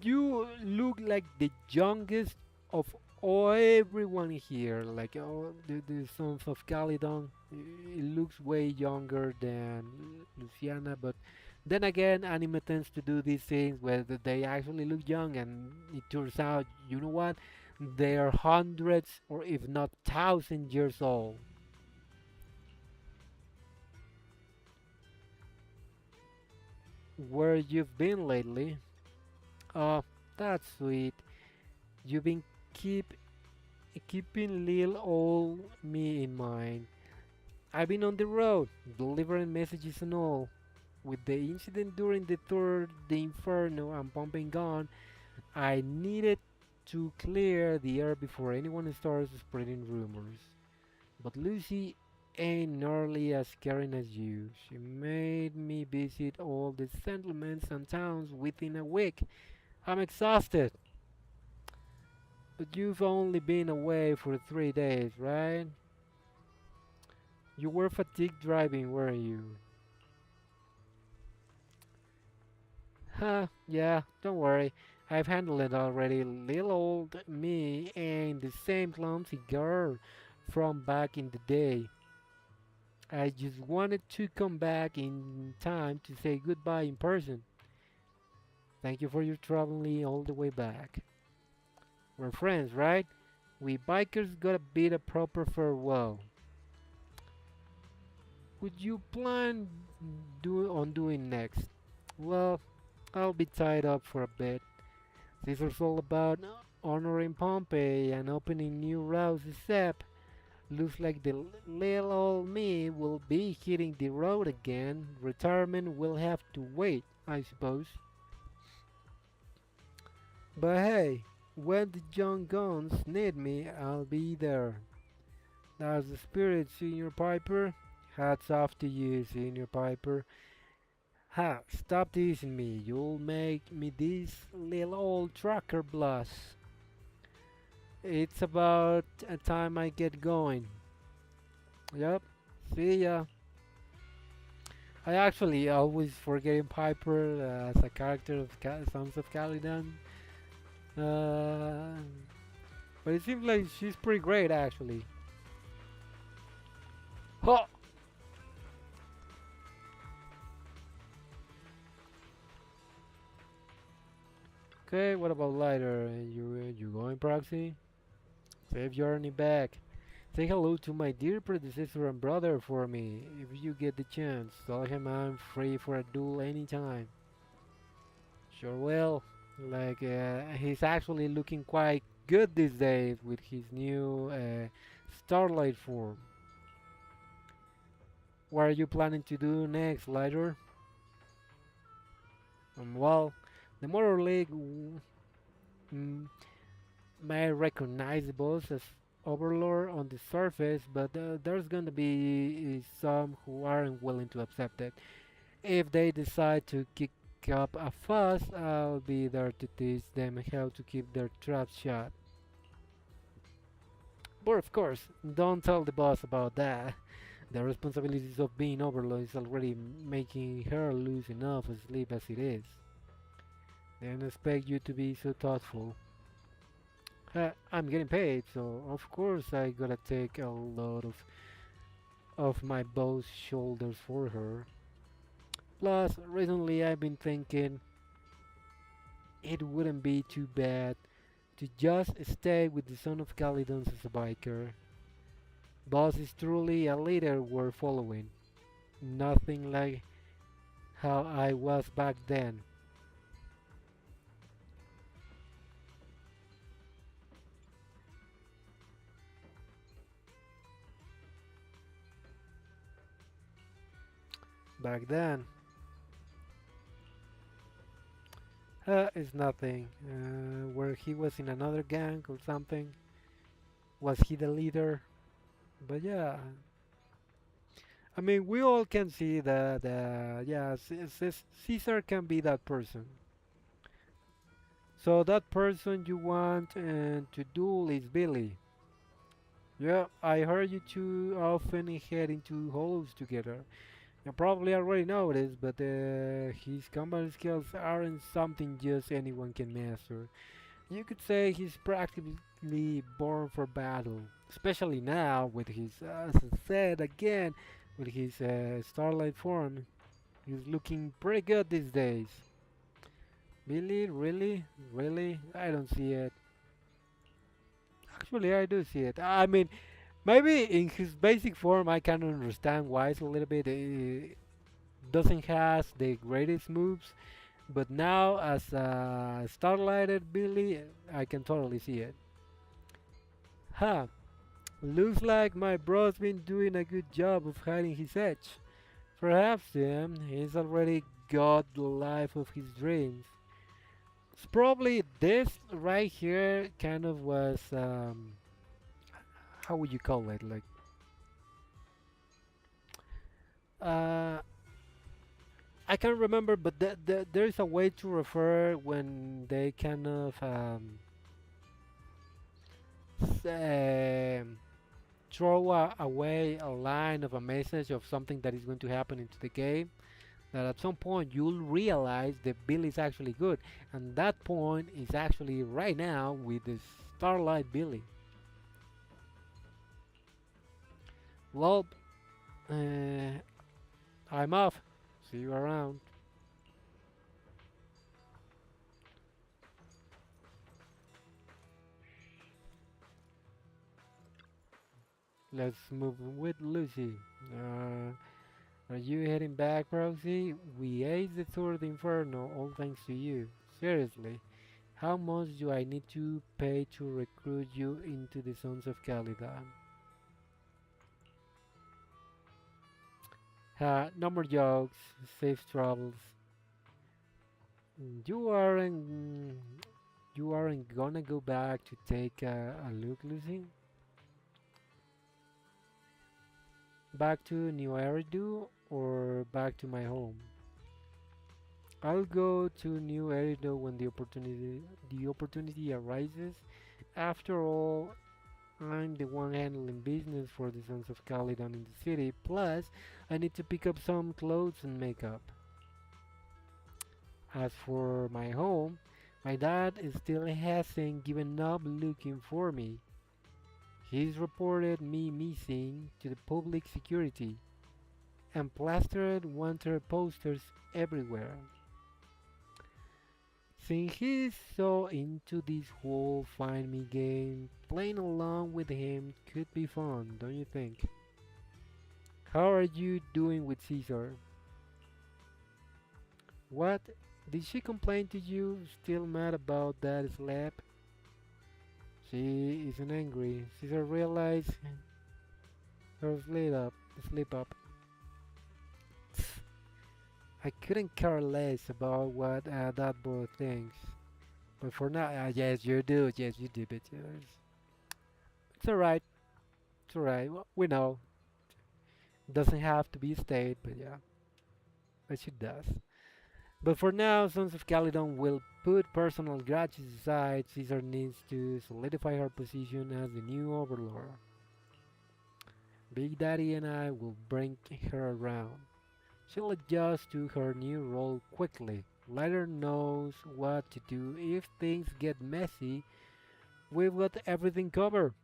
S1: You look like the youngest of everyone here. Like the sons of Calydon. It looks way younger than Luciana, but then again, anime tends to do these things where they actually look young, and it turns out, you know what? They are hundreds or if not 1,000 years old. Where you've been lately? Oh, that's sweet. You've been keep keeping little old me in mind. I've been on the road, delivering messages and all. With the incident during the tour, the Inferno, and pumping gun, I needed to clear the air before anyone starts spreading rumors. But Lucy ain't nearly as caring as you. She made me visit all the settlements and towns within a week. I'm exhausted. But you've only been away for 3 days, right? You were fatigued driving, weren't you? Huh, yeah, don't worry. I've handled it already. Little old me ain't the same clumsy girl from back in the day. I just wanted to come back in time to say goodbye in person. Thank you for your traveling all the way back. We're friends, right? We bikers gotta bid a proper farewell. Would you plan doing next? Well, I'll be tied up for a bit. This is all about honoring Pompeii and opening new routes ASAP. Looks like the little old me will be hitting the road again. Retirement will have to wait, I suppose. But hey, when the young guns need me, I'll be there. That's the spirit, Senior Piper. Hats off to you, Senior Piper. Ha, stop teasing me. You'll make me this little old trucker blush. It's about a time I get going. Yep, see ya. I actually always forgetting Piper as a character of Sons of Calydon. Uh, but it seems like she's pretty great actually. Huh! Okay, what about later? You going proxy? Save journey back. Say hello to my dear predecessor and brother for me if you get the chance. Tell him I'm free for a duel anytime. Sure will. Like he's actually looking quite good these days with his new starlight form. What are you planning to do next, Lighter? Well, the Motor League mm, may recognize the boss as Overlord on the surface, but there's gonna be some who aren't willing to accept it. If they decide to kick up a fuss, I'll be there to teach them how to keep their traps shut. But of course, don't tell the boss about that. The responsibilities of being Overlord is already making her lose enough sleep as it is. They don't expect you to be so thoughtful. I'm getting paid, so of course I gotta take a lot of my boss shoulders for her. Plus, recently I've been thinking it wouldn't be too bad to just stay with the son of Calydon as a biker. Boss is truly a leader worth following. Nothing like how I was back then. Back then, it's nothing. Where he was in another gang or something. Was he the leader? But yeah, I mean, we all can see that, yeah, Caesar can be that person. So that person you want to duel is Billy. Yeah, I heard you two often head into holes together. You probably already know this, but his combat skills aren't something just anyone can master. You could say he's practically born for battle, especially now with his, as I said again, with his starlight form. He's looking pretty good these days. Really, really, really? I don't see it. Actually, I do see it. I mean, maybe in his basic form, I can understand why it's a little bit doesn't has the greatest moves, but now as a starlighted Billy, I can totally see it. Huh? Looks like my bro's been doing a good job of hiding his edge. Perhaps he's already got the life of his dreams. It's probably this right here kind of was how would you call it? Like uh I can't remember, but there's a way to refer when they kind of throw away a line of a message of something that is going to happen into the game. That at some point you'll realize that Billy is actually good, and that point is actually right now with the Starlight Billy. Well, uh, I'm off. See you around. Let's move with Lucy. Are you heading back, Rosie? We aced the Tour of the Inferno, all thanks to you. Seriously, how much do I need to pay to recruit you into the Sons of Calydon? No more jokes, safe travels. You aren't, you aren't gonna go back to take a look, Lucy? Back to New Eridu or back to my home? I'll go to New Eridu when the opportunity arises. After all, I'm the one handling business for the Sons of Calydon in the city. Plus, I need to pick up some clothes and makeup. As for my home, my dad still hasn't given up looking for me. He's reported me missing to the public security and plastered wanted posters everywhere. Since he's so into this whole find me game, playing along with him could be fun, don't you think? How are you doing with Caesar? What? Did she complain to you? Still mad about that slap? She isn't angry. Caesar realized her slip up. I couldn't care less about what that boy thinks. But for now, yes, you do. Yes, you do. But it's alright. It's alright. We know. Doesn't have to be stayed, but yeah, but she does. But for now, Sons of Calydon will put personal grudges aside. Caesar needs to solidify her position as the new overlord. Big Daddy and I will bring her around. She'll adjust to her new role quickly. Lighter knows what to do if things get messy. We've got everything covered.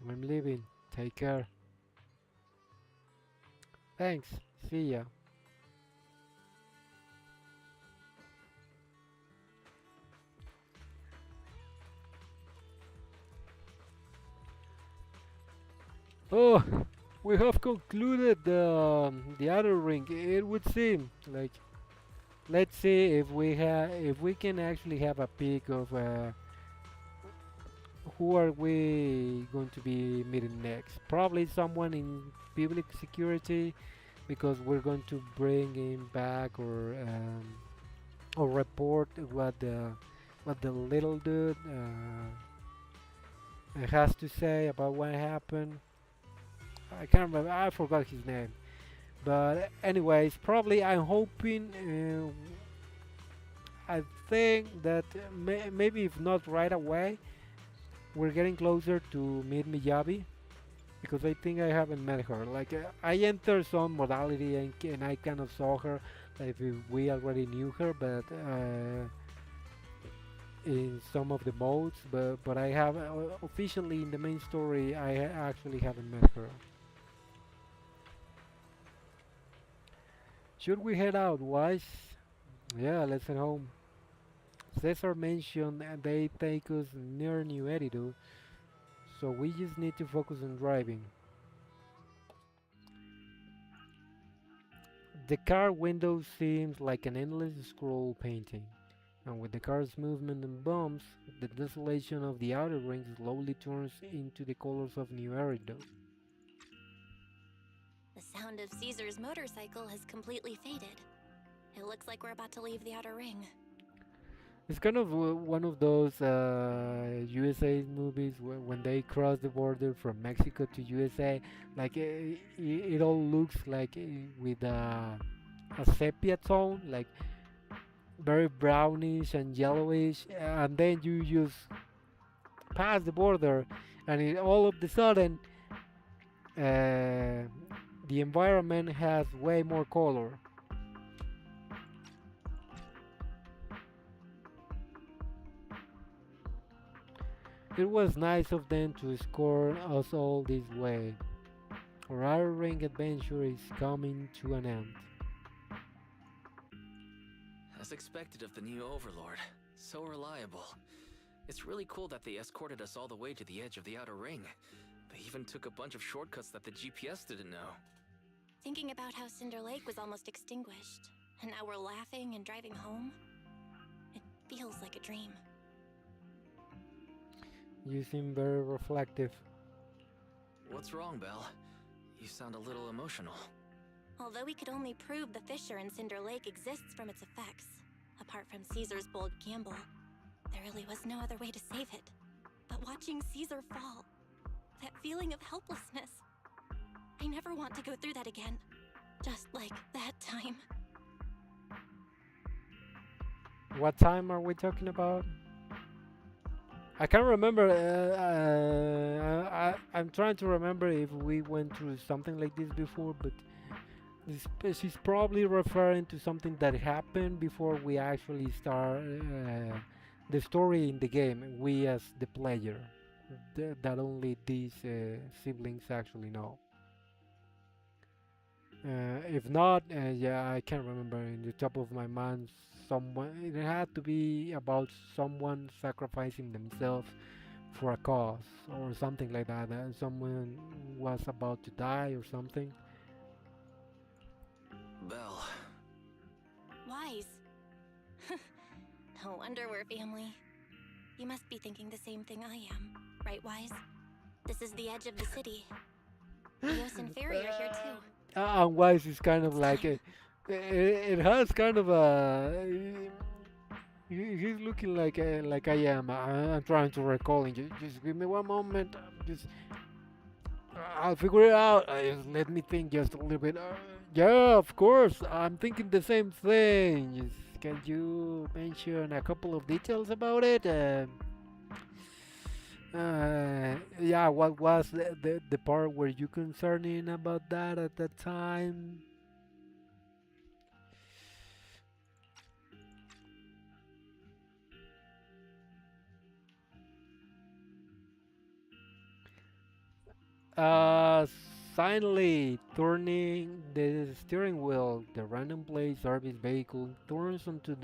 S1: I'm leaving. Take care. Thanks. See ya. Oh, we have concluded the outer ring. It would seem like let's see if we can actually have a peek of who are we going to be meeting next. Probably someone in public security because we're going to bring him back or report what the little dude has to say about what happened. I can't remember. I forgot his name. But anyways, probably I'm hoping. I think that maybe if not right away, we're getting closer to meet Miyabi because I think I haven't met her. Like I entered some modality and I kind of saw her, like if we already knew her, but in some of the modes. But I have officially in the main story, I actually haven't met her. Should we head out, Wise? Yeah, let's head home. Cesar mentioned they take us near New Eridu, so we just need to focus on driving. The car window seems like an endless scroll painting, and with the car's movement and bumps, the desolation of the outer ring slowly turns into the colors of New Eridu.
S9: The sound of Caesar's motorcycle has completely faded. It looks like we're about to leave the outer ring.
S1: It's kind of one of those USA movies when they cross the border from Mexico to USA. Like it all looks like with a sepia tone, like very brownish and yellowish, and then you just pass the border, and all of the sudden, the environment has way more color. It was nice of them to escort us all this way. Our outer ring adventure is coming to an end.
S15: As expected of the new overlord. So reliable. It's really cool that they escorted us all the way to the edge of the outer ring. They even took a bunch of shortcuts that the GPS didn't know.
S9: Thinking about how Cinder Lake was almost extinguished, and now we're laughing and driving home, it feels like a dream.
S1: You seem very reflective.
S15: What's wrong, Belle? You sound a little emotional.
S9: Although we could only prove the fissure in Cinder Lake exists from its effects, apart from Caesar's bold gamble, there really was no other way to save it. But watching Caesar fall, that feeling of helplessness, I never want to go through that again. Just like that time.
S1: What time are we talking about? I can't remember. I'm trying to remember if we went through something like this before, but she's probably referring to something that happened before we actually start the story in the game. We as the player, that only these siblings actually know. If not, yeah, I can't remember in the top of my mind. Someone, it had to be about someone sacrificing themselves for a cause or something like that. Someone was about to die or something.
S15: Belle.
S9: Wise. No wonder we're family. You must be thinking the same thing I am, right, Wise? This is the edge of the city. Eos and Fairy are here too.
S1: And Wise is kind of like it has kind of a. He's looking like I am. I'm trying to recall. And just give me one moment. Just I'll figure it out. Just let me think just a little bit. Yeah, of course. I'm thinking the same thing. Just, can you mention a couple of details about it? Yeah, what was the part were you concerning about that at that time? Uh, Silently turning the steering wheel, the random plate service vehicle turns onto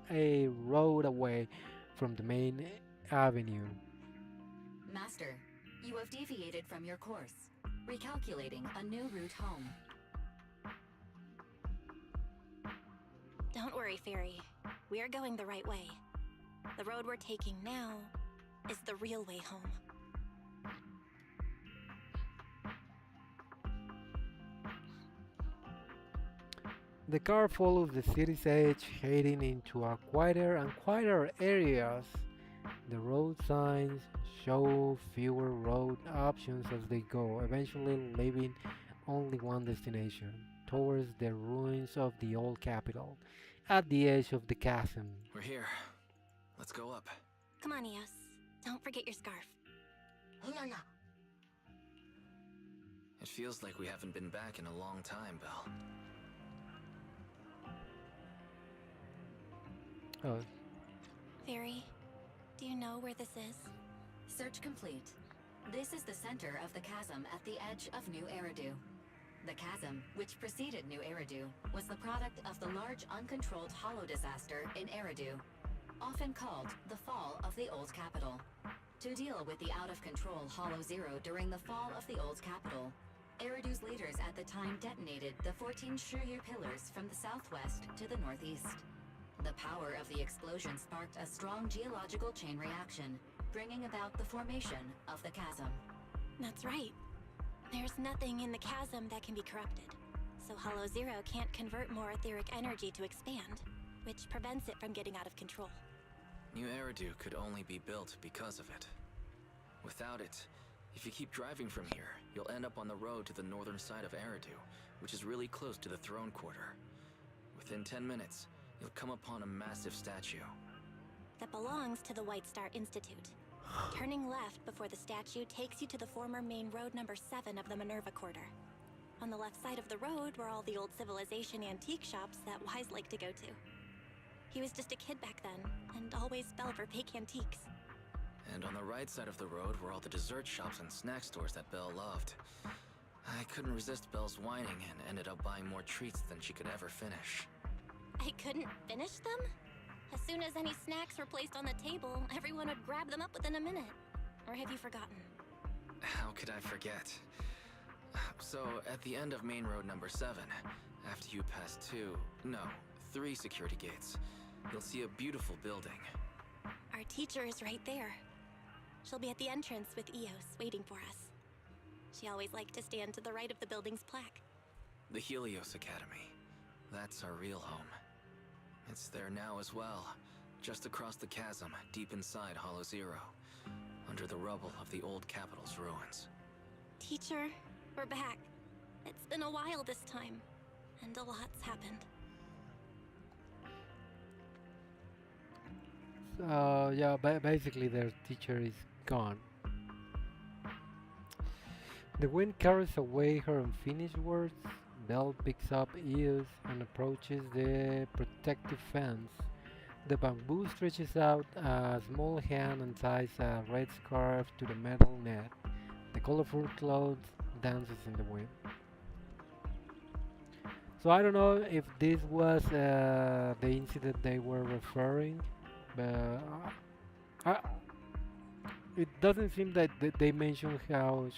S1: a road away from the main avenue.
S3: Master, you have deviated from your course. Recalculating a new route home.
S9: Don't worry, Fairy. We're going the right way. The road we're taking now is the real way home.
S1: The car follows the city's edge, heading into a quieter and quieter areas. The road signs show fewer road options as they go, eventually leaving only one destination, towards the ruins of the old capital, at the edge of the chasm.
S15: We're here. Let's go up.
S9: Come on, Eos. Don't forget your scarf.
S15: It feels like we haven't been back in a long time, Belle.
S1: Oh.
S9: Fairy, do you know where this is?
S3: Search complete. This is the center of the chasm at the edge of New Eridu. The chasm, which preceded New Eridu, was the product of the large uncontrolled hollow disaster in Eridu, often called the fall of the old capital. To deal with the out-of-control Hollow Zero during the fall of the old capital, Eridu's leaders at the time detonated the 14 Shuryu pillars from the southwest to the northeast. The power of the explosion sparked a strong geological chain reaction, bringing about the formation of the chasm.
S9: That's right. There's nothing in the chasm that can be corrupted, so Hollow Zero can't convert more etheric energy to expand, which prevents it from getting out of control.
S15: New Eridu could only be built because of it. Without it, if you keep driving from here, you'll end up on the road to the northern side of Eridu, which is really close to the throne quarter. Within 10 minutes, you'll come upon a massive statue.
S9: That belongs to the White Star Institute. Turning left before the statue takes you to the former main road number 7 of the Minerva Quarter. On the left side of the road were all the old civilization antique shops that Wise liked to go to. He was just a kid back then, and always fell for fake antiques.
S15: And on the right side of the road were all the dessert shops and snack stores that Belle loved. I couldn't resist Belle's whining and ended up buying more treats than she could ever finish.
S9: I couldn't finish them? As soon as any snacks were placed on the table, everyone would grab them up within a minute. Or have you forgotten?
S15: How could I forget? So, at the end of main road number 7, after you pass 3 security gates, you'll see a beautiful building.
S9: Our teacher is right there. She'll be at the entrance with Eos, waiting for us. She always liked to stand to the right of the building's plaque.
S15: The Helios Academy. That's our real home. It's there now as well, just across the chasm, deep inside Hollow Zero, under the rubble of the old capital's ruins.
S9: Teacher, we're back. It's been a while this time, and a lot's happened.
S1: So yeah, basically their teacher is gone. The wind carries away her unfinished words. Belle picks up Eos and approaches the protective fence. The bamboo stretches out a small hand and ties a red scarf to the metal net. The colorful cloth dances in the wind. So I don't know if this was the incident they were referring, but I, it doesn't seem that they mentioned how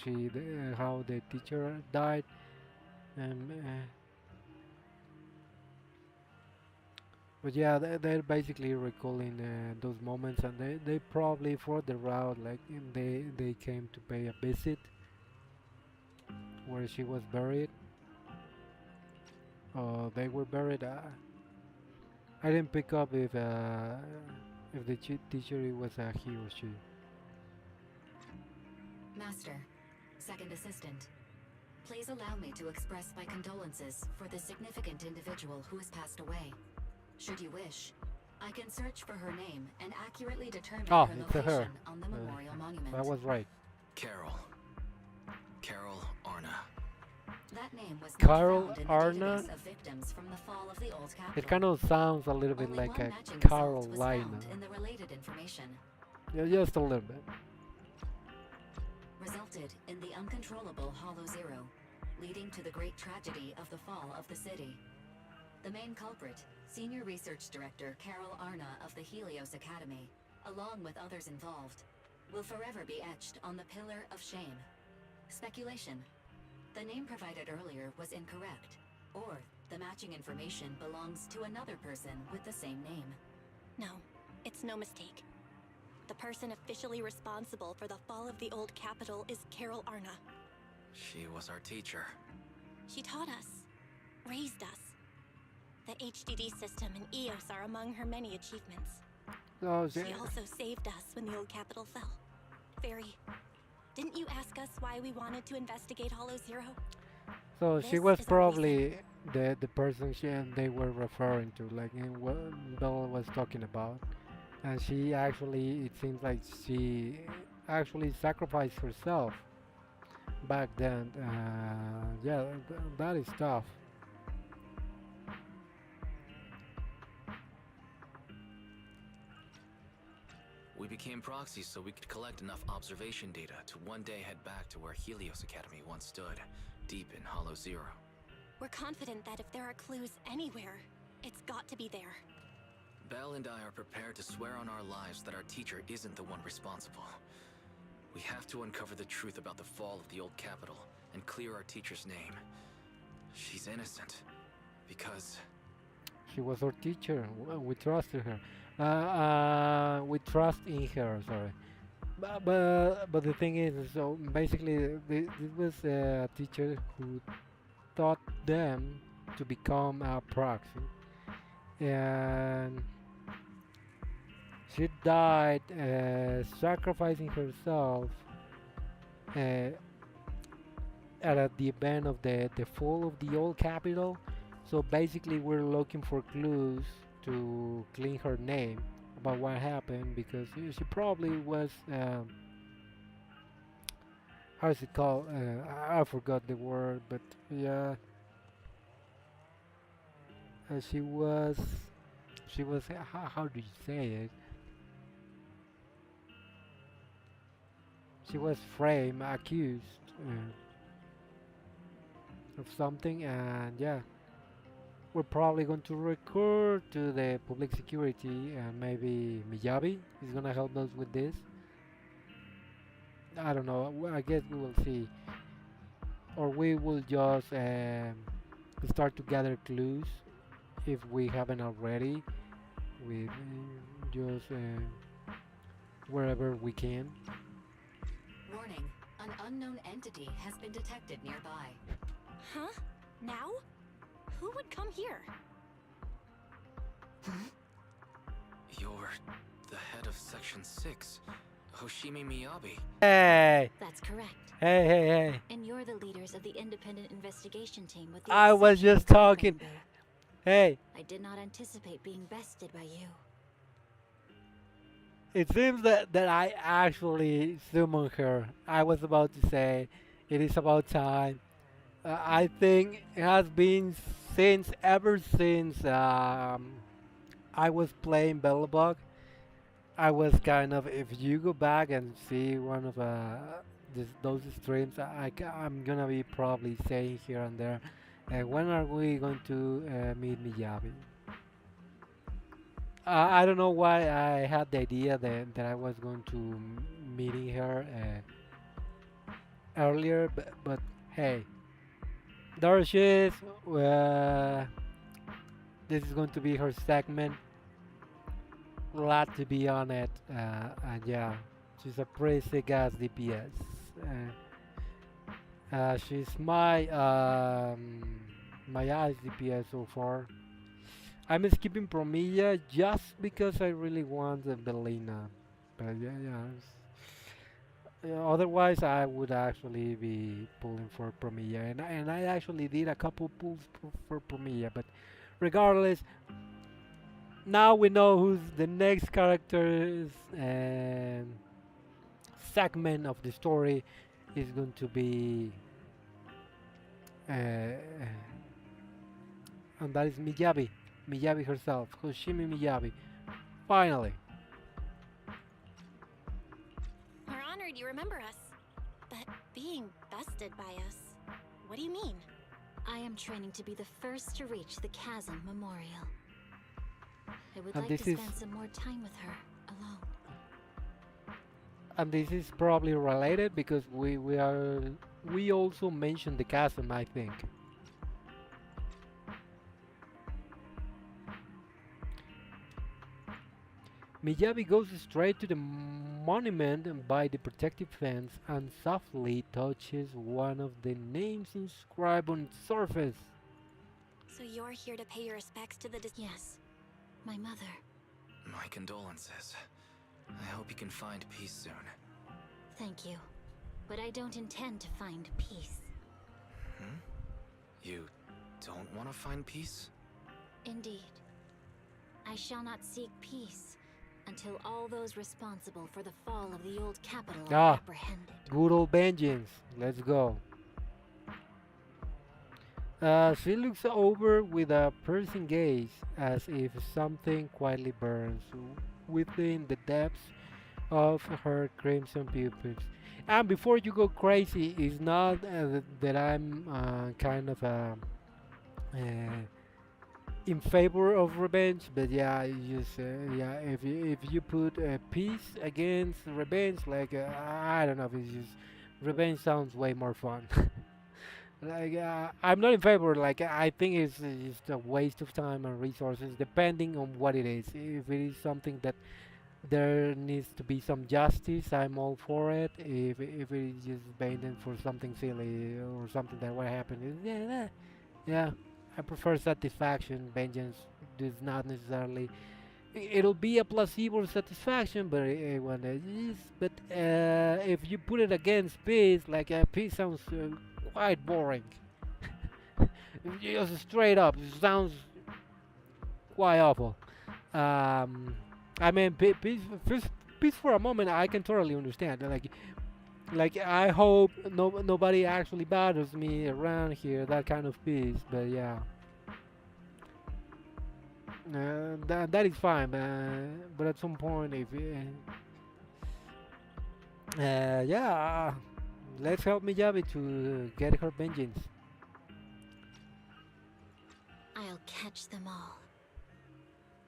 S1: the teacher died. Um, uh, but yeah, they're basically recalling those moments, and they probably for the route like they came to pay a visit where she was buried. They were buried. I didn't pick up if the teacher was a he or she.
S3: Master, second assistant, please allow me to express my condolences for the significant individual who has passed away. Should you wish, I can search for her name and accurately determine
S1: Oh,
S3: her
S1: it's a
S3: location
S1: her.
S3: on the memorial monument.
S1: I was right.
S15: Carol Arna.
S3: That name was
S1: Carol
S3: not found in
S1: Arna?
S3: the database of victims from the fall of the old capital.
S1: It kind of sounds a little bit
S3: Only
S1: like
S3: one
S1: a
S3: matching result was
S1: Carolina.
S3: found in the related information.
S1: Yeah, just a little bit.
S3: Resulted in the uncontrollable Hollow Zero, leading to the great tragedy of the fall of the city. The main culprit, Senior Research Director Carol Arna of the Helios Academy, along with others involved, will forever be etched on the Pillar of Shame. Speculation. The name provided earlier was incorrect, or the matching information belongs to another person with the same name.
S9: No, it's no mistake. The person officially responsible for the fall of the old capital is Carol Arna.
S15: She was our teacher.
S9: She taught us, raised us. The HDD system and EOS are among her many achievements.
S1: Oh,
S9: She also saved us when the old capital fell. Fairy, didn't you ask us why we wanted to investigate Hollow Zero?
S1: So she
S9: This
S1: was
S9: is our
S1: probably the person they were referring to, like in what Belle was talking about. And she actually, it seems like she actually sacrificed herself back then. Yeah, that is tough.
S15: We became proxies so we could collect enough observation data to one day head back to where Helios Academy once stood, deep in Hollow Zero.
S9: We're confident that if there are clues anywhere, it's got to be there.
S15: Belle and I are prepared to swear on our lives that our teacher isn't the one responsible. We have to uncover the truth about the fall of the old capital and clear our teacher's name. She's innocent, because
S1: She was our teacher. We trusted her. We trust in her. Sorry. But the thing is, so basically, this was a teacher who taught them to become a proxy, and she died sacrificing herself uh, at the event of the fall of the old capital. So basically, we're looking for clues to clean her name about what happened because she probably was. How's it called? I forgot the word, but yeah, she was. She was. How do you say it? She was framed, accused of something, and yeah, we're probably going to recur to the public security, and maybe Miyabi is gonna help us with this. I don't know. I guess we will see. or we will just start to gather clues if we haven't already with just wherever we can.
S3: Warning, an unknown entity has been detected nearby.
S9: Huh? Now? Who would come here?
S15: You're the head of Section 6, Hoshimi Miyabi.
S1: Hey!
S9: That's correct.
S1: Hey, hey, hey.
S9: And you're the leaders of the independent investigation team with the
S1: I was
S9: exception
S1: just
S9: of
S1: talking.
S9: Boo.
S1: Hey,
S9: I did not anticipate being bested by you.
S1: it seems that I actually summoned her. I was about to say it is about time. I think it has been since ever since I was playing Bellabug. I was kind of, if you go back and see one of those streams, I'm gonna be probably saying here and there, when are we going to meet Miyabi? I don't know why I had the idea that I was going to meeting her earlier, but hey, there she is. This is going to be her segment. Glad to be on it. And yeah, she's a pretty sick ass DPS. She's my eyes DPS so far. I'm skipping Promilla just because I really want the Belina. But otherwise, I would actually be pulling for Promilla, and I actually did a couple pulls for Promilla. But regardless, now we know who's the next character's segment of the story is going to be, and that is Miyabi, Miyabi herself, Hoshimi Miyabi. Finally.
S9: We're honored you remember us. But being bested by us, what do you mean? I am training to be the first to reach the Chasm Memorial. I would
S1: And
S9: like
S1: this
S9: to
S1: is
S9: spend some more time with her, alone.
S1: and this is probably related because we also mentioned the chasm, I think. Miyabi goes straight to the monument by the protective fence and softly touches one of the names inscribed on its surface.
S9: So you're here to pay your respects to the Yes, my mother.
S15: My condolences. I hope you can find peace soon.
S9: Thank you. But I don't intend to find peace.
S15: Hmm? You don't want to find peace?
S9: Indeed. I shall not seek peace until all those responsible for the fall of the old capital are apprehended.
S1: Good old vengeance. Let's go. She looks over with a piercing gaze, as if something quietly burns within the depths of her crimson pupils. And before you go crazy, it's not that I'm kind of in favor of revenge, but yeah, you just yeah, if you put peace against revenge, like I don't know, if it's just revenge sounds way more fun. Like I'm not in favor. Like I think it's just a waste of time and resources, depending on what it is. If it is something that there needs to be some justice, I'm all for it. If it is just baiting for something silly or something that what happened, yeah, I prefer satisfaction. Vengeance does not necessarily. It'll be a placebo satisfaction, but when it is, but if you put it against peace, like peace sounds quite boring. Just straight up, it sounds quite awful. I mean, peace for a moment, I can totally understand. Like I hope nobody actually bothers me around here. That kind of peace, but yeah, that is fine. But at some point, if yeah, let's help Miyabi to get her vengeance.
S9: I'll catch them all.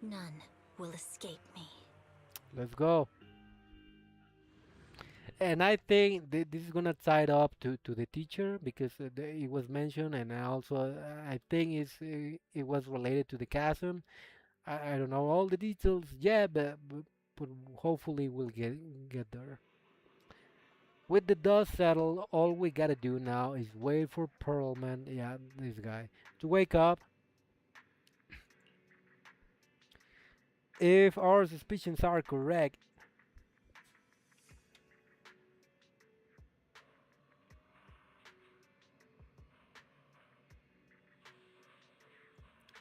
S9: None will escape me.
S1: Let's go. And I think this is gonna tie it up to the teacher because it was mentioned, and I also I think it was related to the chasm. I don't know all the details yet, but hopefully we'll get there. With the dust settled, all we gotta do now is wait for Perlman, yeah, this guy, to wake up. If our suspicions are correct,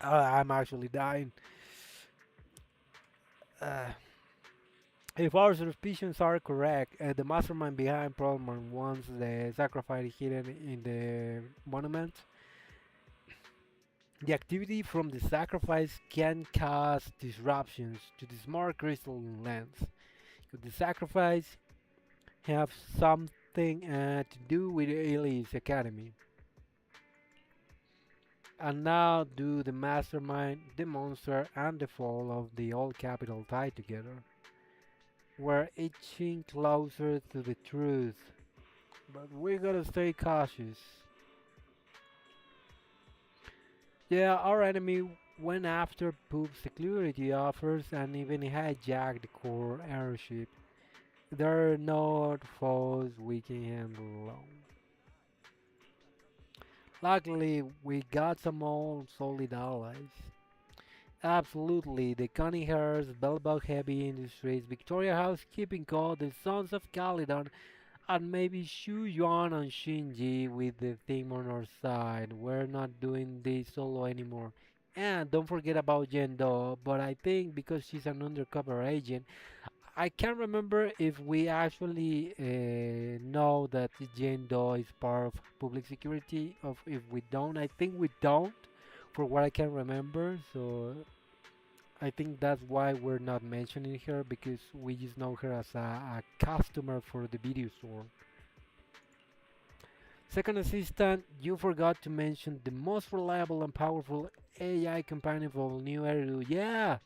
S1: I'm actually dying. Uh, if our suspicions are correct, the mastermind behind Perlman wants the sacrifice hidden in the monument. The activity from the sacrifice can cause disruptions to the smart crystal lens. Could the sacrifice have something to do with Elise Academy? And now do the mastermind, the monster, and the fall of the old capital tied together. We're inching closer to the truth, but we gotta stay cautious. Yeah, our enemy went after Poop's security offers and even hijacked the core airship. They're not foes we can handle alone. Luckily, we got some old solid allies. Absolutely, the Connie Hairs, Bellbug Heavy Industries, Victoria Housekeeping Co., the Sons of Calydon, and maybe Shu Yuan and Shinji with the theme on our side. We're not doing this solo anymore. And don't forget about Jendo, but I think because she's an undercover agent, I can't remember if we actually know that Jane Doe is part of public security. Of if we don't, I think we don't, for what I can remember. So I think that's why we're not mentioning her because we just know her as a customer for the video store. Second assistant, you forgot to mention the most reliable and powerful AI companion for new Eru. Yeah,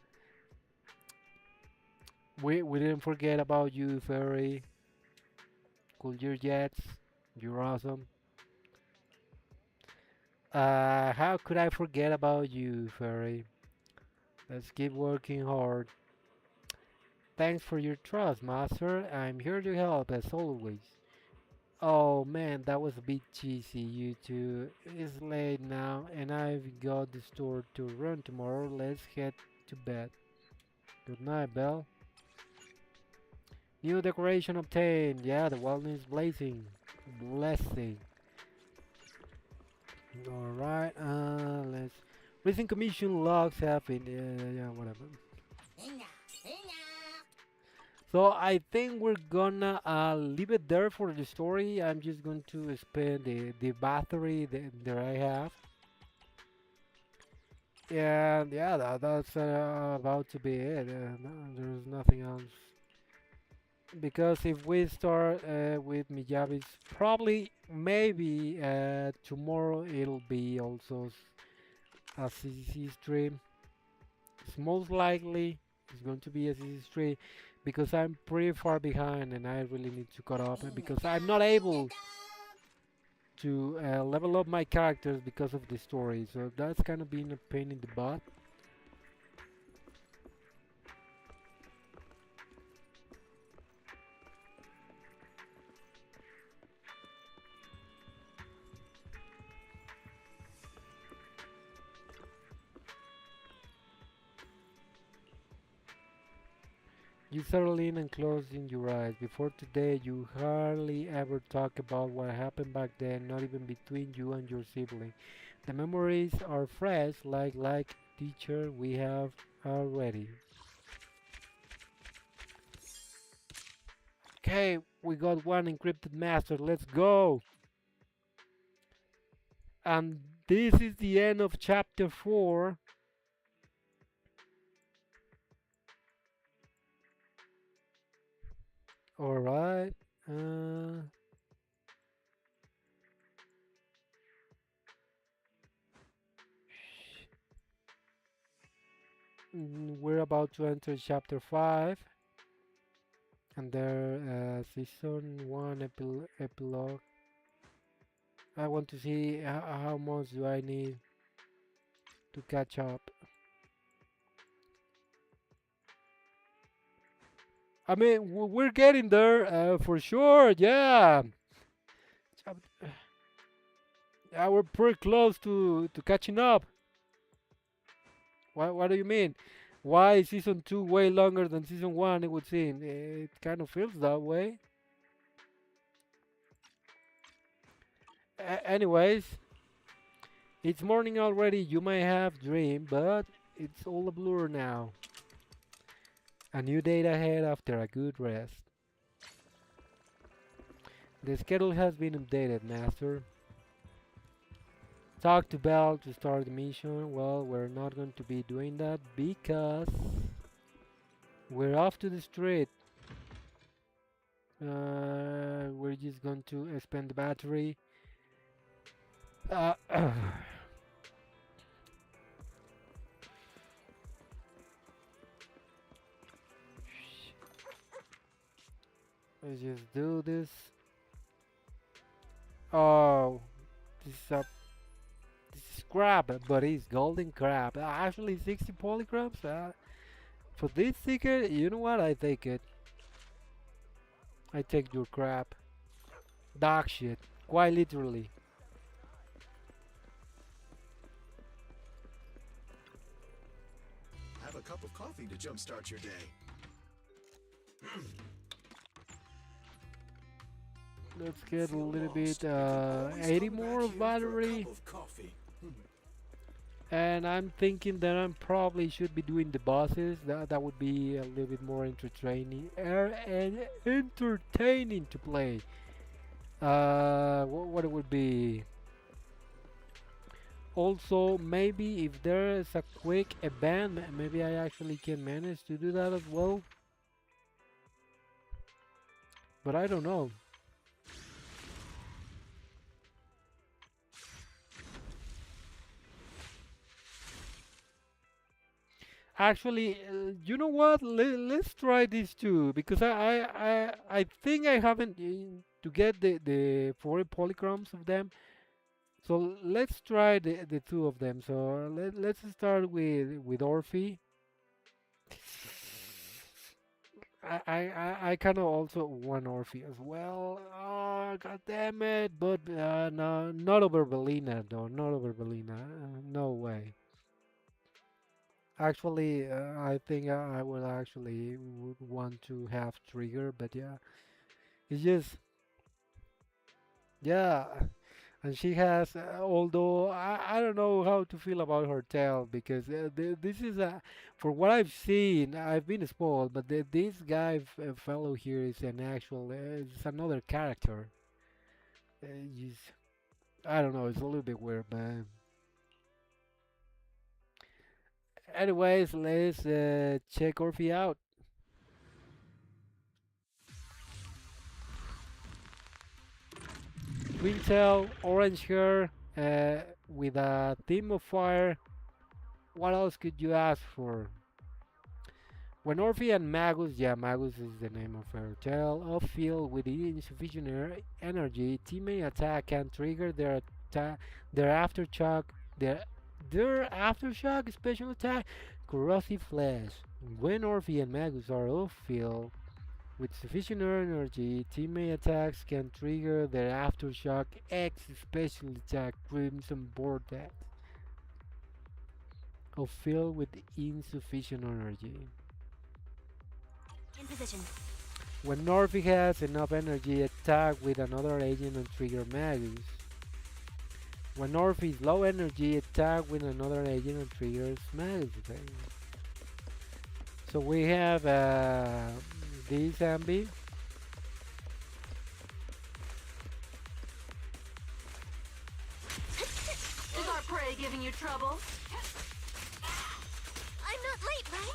S1: we didn't forget about you, Fairy. Cool your jets. You're awesome. How could I forget about you, Fairy? Let's keep working hard. Thanks for your trust, Master. I'm here to help as always. Oh man, that was a bit cheesy, you two. It's late now, and I've got the store to run tomorrow. Let's head to bed. Good night, Belle. New decoration obtained. Yeah, the wilderness blazing. Blessing. Alright, let's. Recent commission logs have been. Yeah, whatever. So I think we're gonna leave it there for the story. I'm just going to spend the battery that I have. And yeah, that's about to be it. There's nothing else. Because if we start with Miyabi's, probably, maybe tomorrow it'll be also a CCC stream. It's most likely it's going to be a CCC stream because I'm pretty far behind and I really need to cut up because I'm not able to level up my characters because of the story. So that's kind of been a pain in the butt. You settle in and closing your eyes. Before today, you hardly ever talk about what happened back then, not even between you and your sibling. The memories are fresh, like teacher we have already. Okay, we got one encrypted master. Let's go. And this is the end of chapter 4. All right. Uh, we're about to enter chapter 5. And there, season 1 epilogue. I want to see how much do I need to catch up. I mean, we're getting there for sure. Yeah, yeah, we're pretty close to catching up. What do you mean? Why is season 2 way longer than season 1? It would seem it kind of feels that way. Anyways, it's morning already. You may have dreamed, but it's all a blur now. A new day ahead after a good rest. The schedule has been updated, Master. Talk to Bell to start the mission. Well, we're not going to be doing that because we're off to the street. We're just going to spend the battery. Let's just do this. Oh, this is a this is crab, but it's golden crab. Actually, 60 polygrams. For this ticket, you know what? I take it. I take your crap. Dog shit. Quite literally.
S5: Have a cup of coffee to jumpstart your day.
S1: Let's get a little bit 80 more of battery. And I'm thinking that I probably should be doing the bosses. That would be a little bit more entertaining and entertaining to play. What it would be. Also, maybe if there is a quick event, maybe I actually can manage to do that as well. But I don't know. Actually, you know what? Let's try these two because I think I haven't to get the 40 polychromes of them. So let's try the two of them. So let's start with Orphe. I kind of also want Orphe as well. Oh, god damn it! But no, not over Belina though. Not over Belina. No way. Actually, I think I would actually would want to have Trigger, but yeah, it's just yeah. And she has, although I don't know how to feel about her tail because this is a, for what I've seen, I've been spoiled, but this guy fellow here is an actual, it's another character. He's, I don't know, it's a little bit weird, man. Anyways, let's check Orphe out. Twin tail, orange hair, with a theme of fire. What else could you ask for? When Orphe and Magus, yeah, Magus is the name of her tail, off field with insufficient energy, teammate attack can trigger their aftershock, their aftershock special attack, corrosive flash. When Orphe and Magus are off field with sufficient energy, teammate attacks can trigger their aftershock X special attack, Crimson Vortex. Off field with insufficient energy.
S9: In position.
S1: When Orphe has enough energy, attack with another agent and trigger Magus. When Orphe is low energy, attack with another agent and triggers Magus. So we have this Ambi.
S6: Is our prey giving you trouble? I'm not late, right?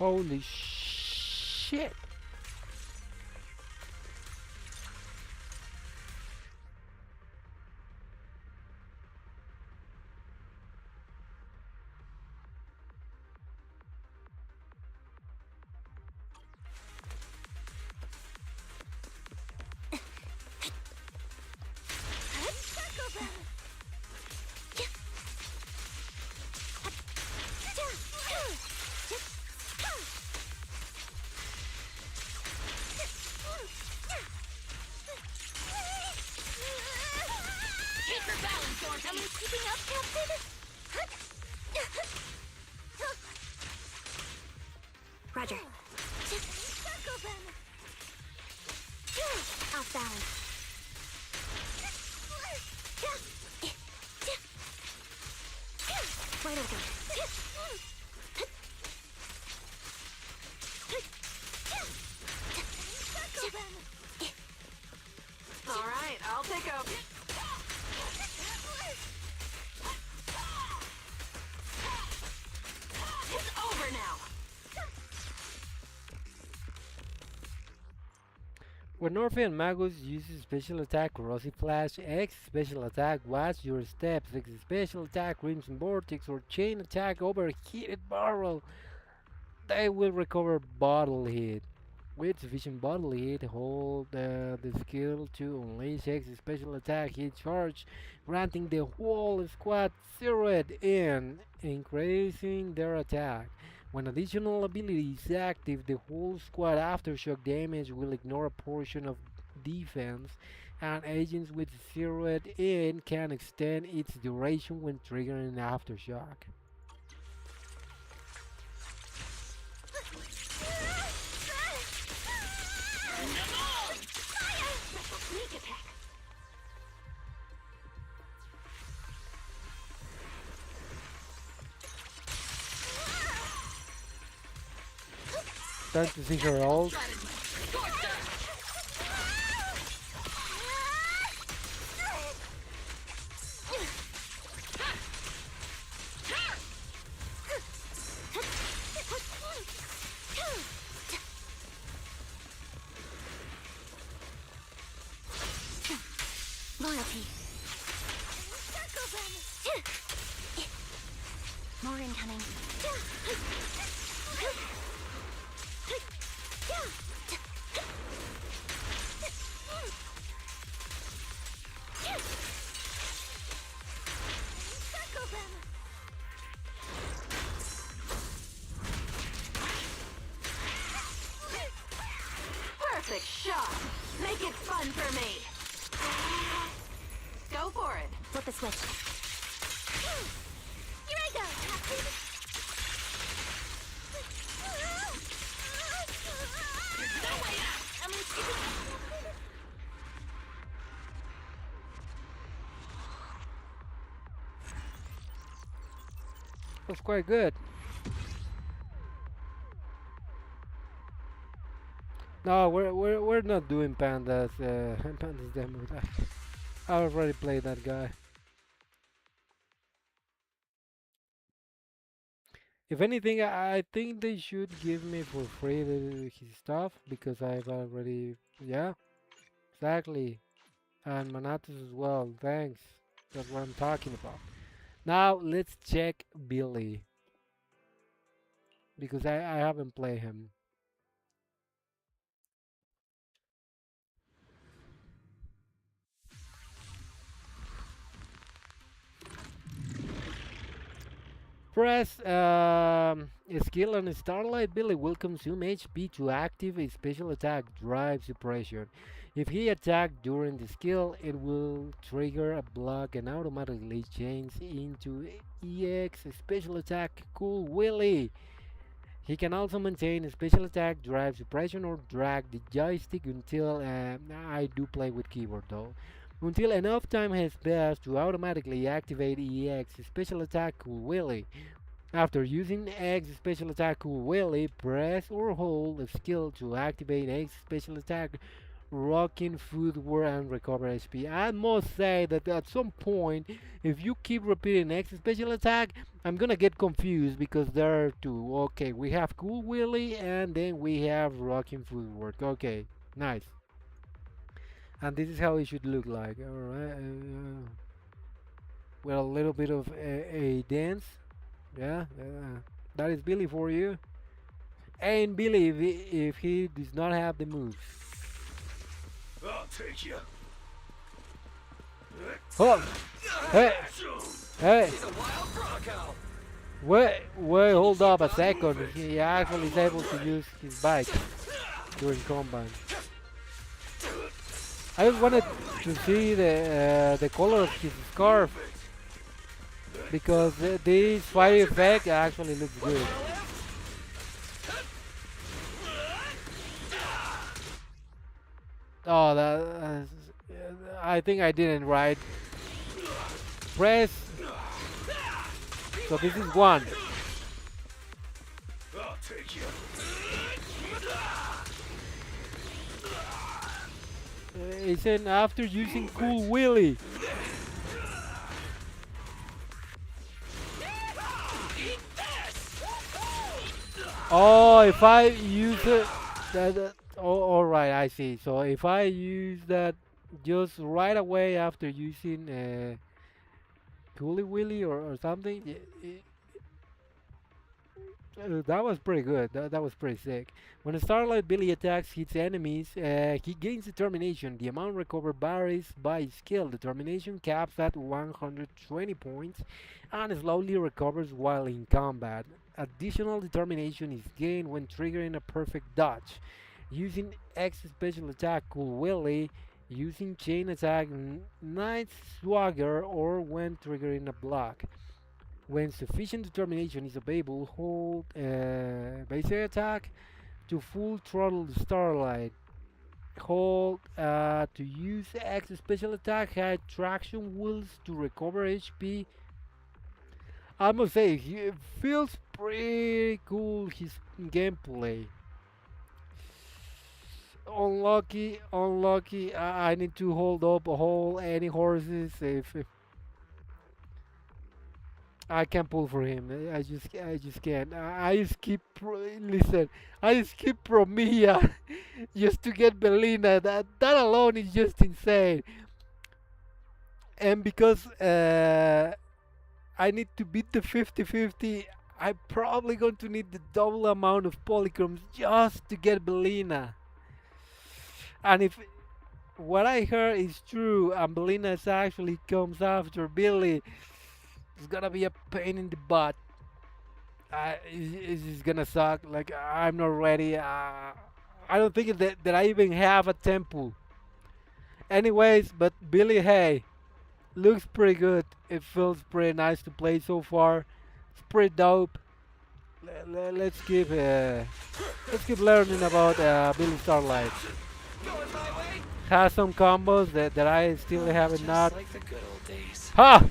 S1: Holy shit!
S6: Keep your balance, Dorothy! Am I keeping up, Captain? Roger. Circle them! Off balance. Wide open. Circle them!
S2: All right, I'll take over. It's over now.
S1: When Orphan Magus uses special attack Corrosive Flash, X special attack Watch Your Steps, X special attack Crimson Vortex, or Chain attack Overheated Barrel, they will recover Bottle Hit. With sufficient Bottle Hit, hold the skill to unleash X special attack Hit Charge, granting the whole squad zeroed in, increasing their attack. When additional ability is active, the whole squad aftershock damage will ignore a portion of defense, and agents with zeroed in can extend its duration when triggering aftershock.
S6: Sneak attack!
S1: Time to see her ult.
S6: Loyalty. More incoming.
S2: Perfect shot. Make it fun for me. Go for it.
S6: Flip the switch. Here I go, Captain. There's no way out. Am I keeping up?
S1: That's quite good. No, we're not doing pandas. Pandas demo. I already played that guy. If anything, I think they should give me for free his stuff because I've already, yeah, exactly, and Manatus as well. Thanks. That's what I'm talking about. Now let's check Billy because I haven't played him. Press skill on Starlight. Billy will consume HP to active a special attack, Drive Suppression. If he attacks during the skill, it will trigger a block and automatically change into EX special attack, Cool Willy. He can also maintain a special attack, Drive Suppression, or drag the joystick until, I do play with keyboard though, until enough time has passed to automatically activate EX special attack Cool Willy. After using X special attack Cool Willy, press or hold a skill to activate X special attack rocking footwork and recover HP. I must say that at some point, if you keep repeating X special attack, I'm gonna get confused because there are two. Okay, we have Cool Willy and then we have rocking footwork. Okay, nice. And this is how it should look like. Alright, with a little bit of a dance. Yeah, that is Billy for you. And Billy, if he does not have the moves.
S10: I'll take you.
S1: Oh, hey, hey. Wait, hold up a second. He actually is able to use his bike during combat. I just wanted to see the color of his scarf because this fire effect actually looks good. Oh, I think I didn't right. Press. So this is one.
S10: I'll take you.
S1: It's an after using Cool Willy. Oh, if I use it, oh, all right, I see. So if I use that just right away after using Cooly Willy or something, that was pretty good. That was pretty sick. When a Starlight Billy attacks hits enemies, he gains determination. The amount recovered varies by skill. Determination caps at 120 points and slowly recovers while in combat. Additional determination is gained when triggering a perfect dodge. Using X special attack Cool Willy, using chain attack Night Swagger, or when triggering a block. When sufficient determination is available, hold basic attack to full throttle the Starlight. Hold to use X special attack, had traction wheels to recover HP. I must say, it feels pretty cool, his gameplay. Unlucky. I need to hold up any horses if I can't pull for him. I just can't. I just keep listen. I just keep Promia just to get Belina. That alone is just insane. And because I need to beat the 50-50, I'm probably going to need the double amount of polychromes just to get Belina. And if what I heard is true, and Belina actually comes after Billy, it's gonna be a pain in the butt. It's just gonna suck. Like, I'm not ready. I don't think that I even have a temple. Anyways, but Billy, hey, looks pretty good. It feels pretty nice to play so far. It's pretty dope. Let's keep learning about Billy Starlight. Has some combos that I still haven't not.
S7: Like the good old days.
S1: Ha!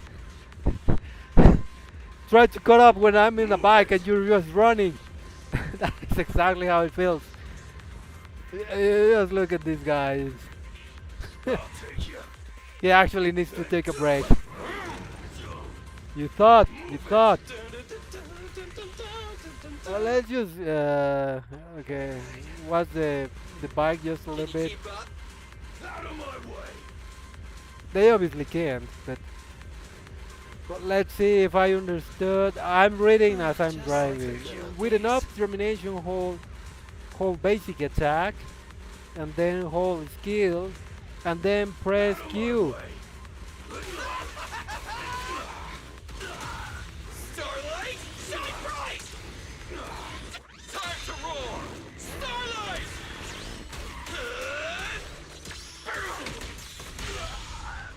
S1: Try to cut up when I'm in the bike and you're just running. That's exactly how it feels. Just look at this guy. He actually needs to take a break. You thought. Well, let's just okay. What's the bike just a little bit? They obviously can't, but let's see if I understood. I'm reading as I'm driving. With enough determination, hold basic attack, and then hold skill, and then press Q.
S10: Starlight, shine bright! Time to roar! Starlight!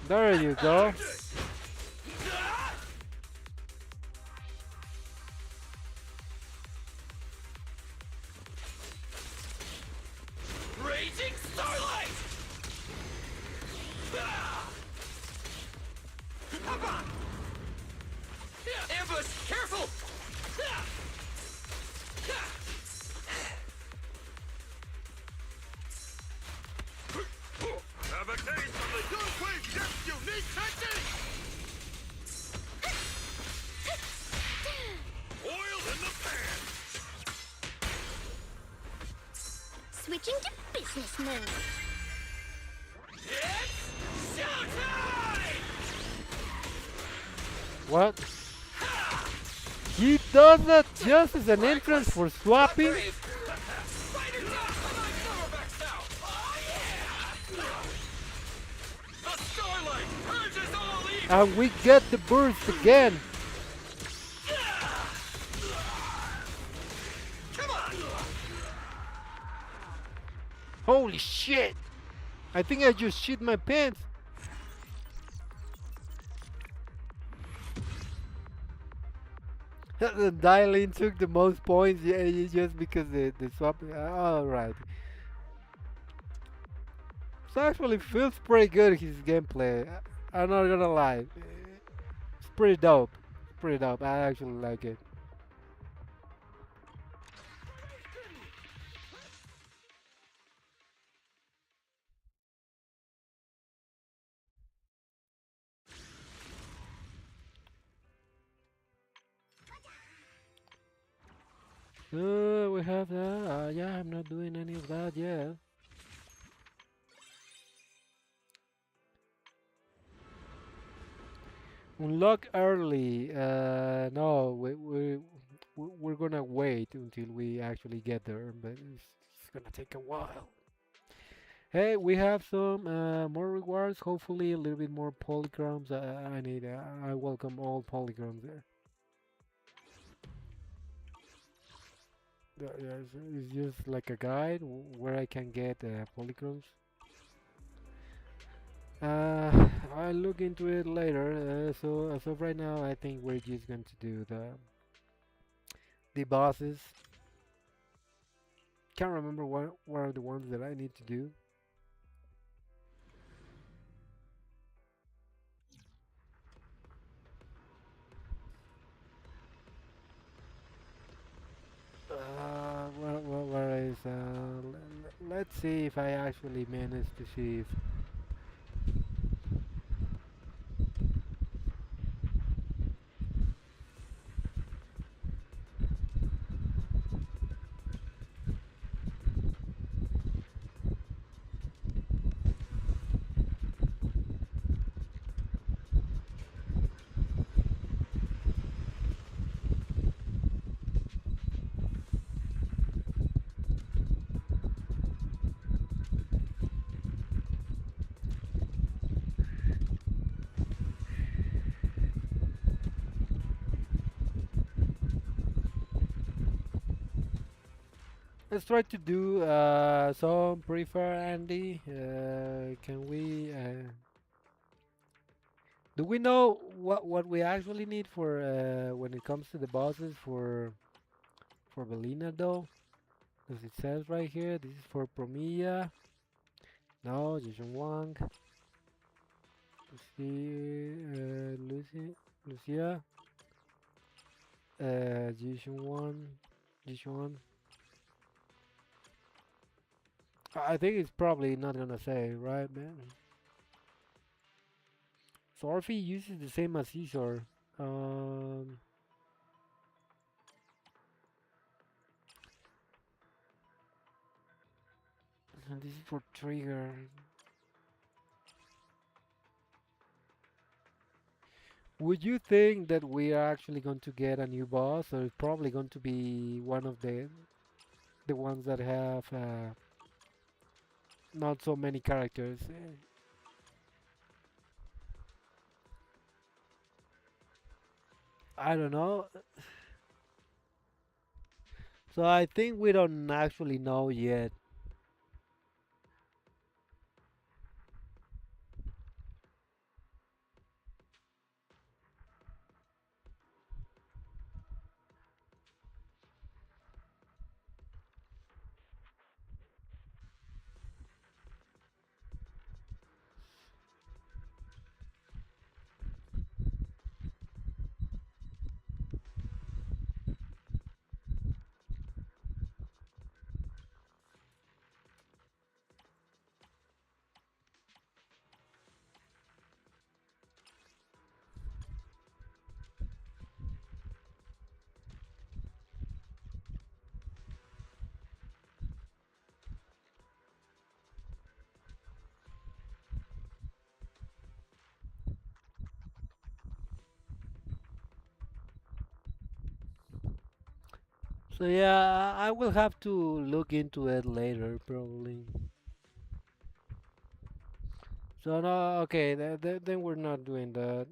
S1: There you go.
S10: Raging Starlight! Ambush! Careful!
S6: Switching to business mode.
S1: What? He does that just as an entrance for swapping? And we get the burst again. Holy shit! I think I just shit my pants. The dialing took the most points, yeah, just because the swap. Alright. So actually feels pretty good, his gameplay. I'm not gonna lie. It's pretty dope. It's pretty dope. I actually like it. We have that. Yeah, I'm not doing any of that yet. Unlock early. No, we're gonna wait until we actually get there, but it's gonna take a while. Hey, we have some more rewards. Hopefully, a little bit more polychromes. I need. I welcome all polychromes there. Yeah, it's just like a guide where I can get polychromes. I'll look into it later. So as of right now, I think we're just going to do the bosses. Can't remember what are the ones that I need to do. Where is? Let's see if I actually managed to see if. Let's try to do some prefer Andy. Can we? Do we know what we actually need for when it comes to the bosses for Belina though? As it says right here, this is for Promia. No, Jason Wang. Lucia. Jason Wang. Jason. I think it's probably not gonna say, right, man? So Orphe uses the same as Caesar. Um, and this is for Trigger. Would you think that we are actually going to get a new boss, or it's probably going to be one of the ones that have not so many characters? I don't know. So I think we don't actually know yet. So yeah, I will have to look into it later, probably. So no, okay, then we're not doing that.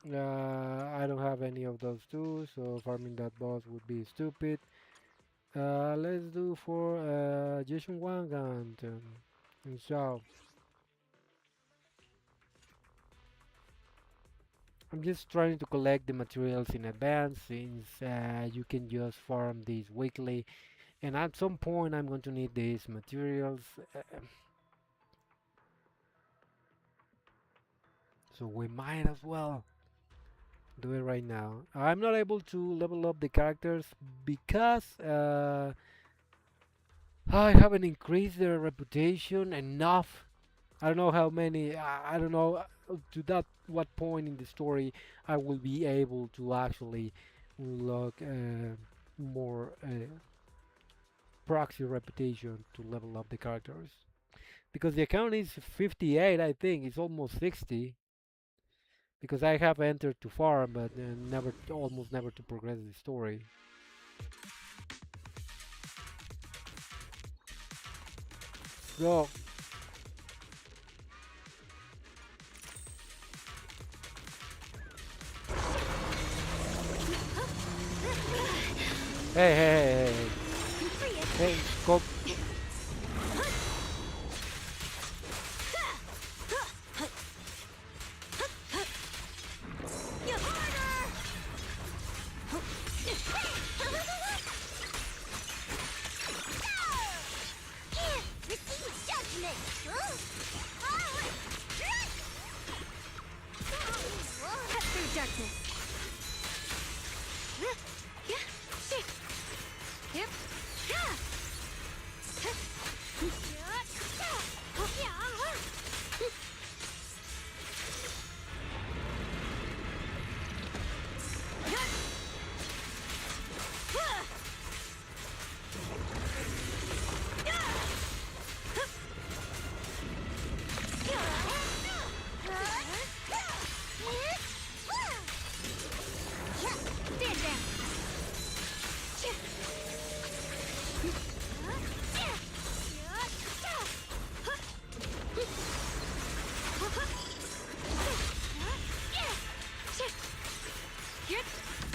S1: I don't have any of those two, so farming that boss would be stupid. Let's do for Jason Wang and so I'm just trying to collect the materials in advance since you can just farm these weekly, and at some point I'm going to need these materials, so we might as well do it right now. I'm not able to level up the characters because I haven't increased their reputation enough. I don't know how many. I don't know to that what point in the story I will be able to actually unlock more proxy reputation to level up the characters. Because the account is 58, I think it's almost 60. Because I have entered to farm, but never, almost never to progress the story. So hey, scope.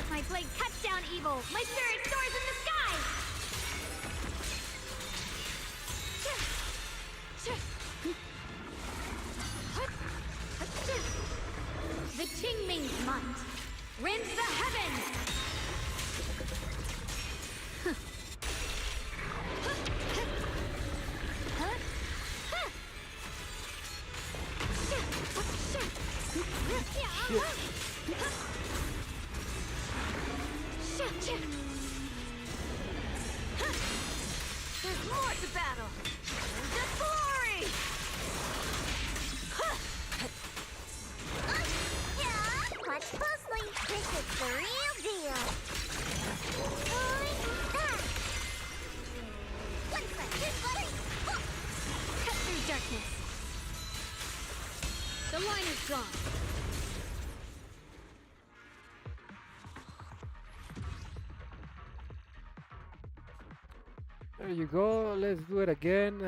S6: My blade cuts down evil. My spirit soars in the sky. The Qingming's might rends the heavens.
S11: There's more to battle. The glory.
S6: Watch closely. This is the real deal. One foot, two foot.
S11: Cut through darkness. The line is drawn.
S1: There you go. Let's do it again.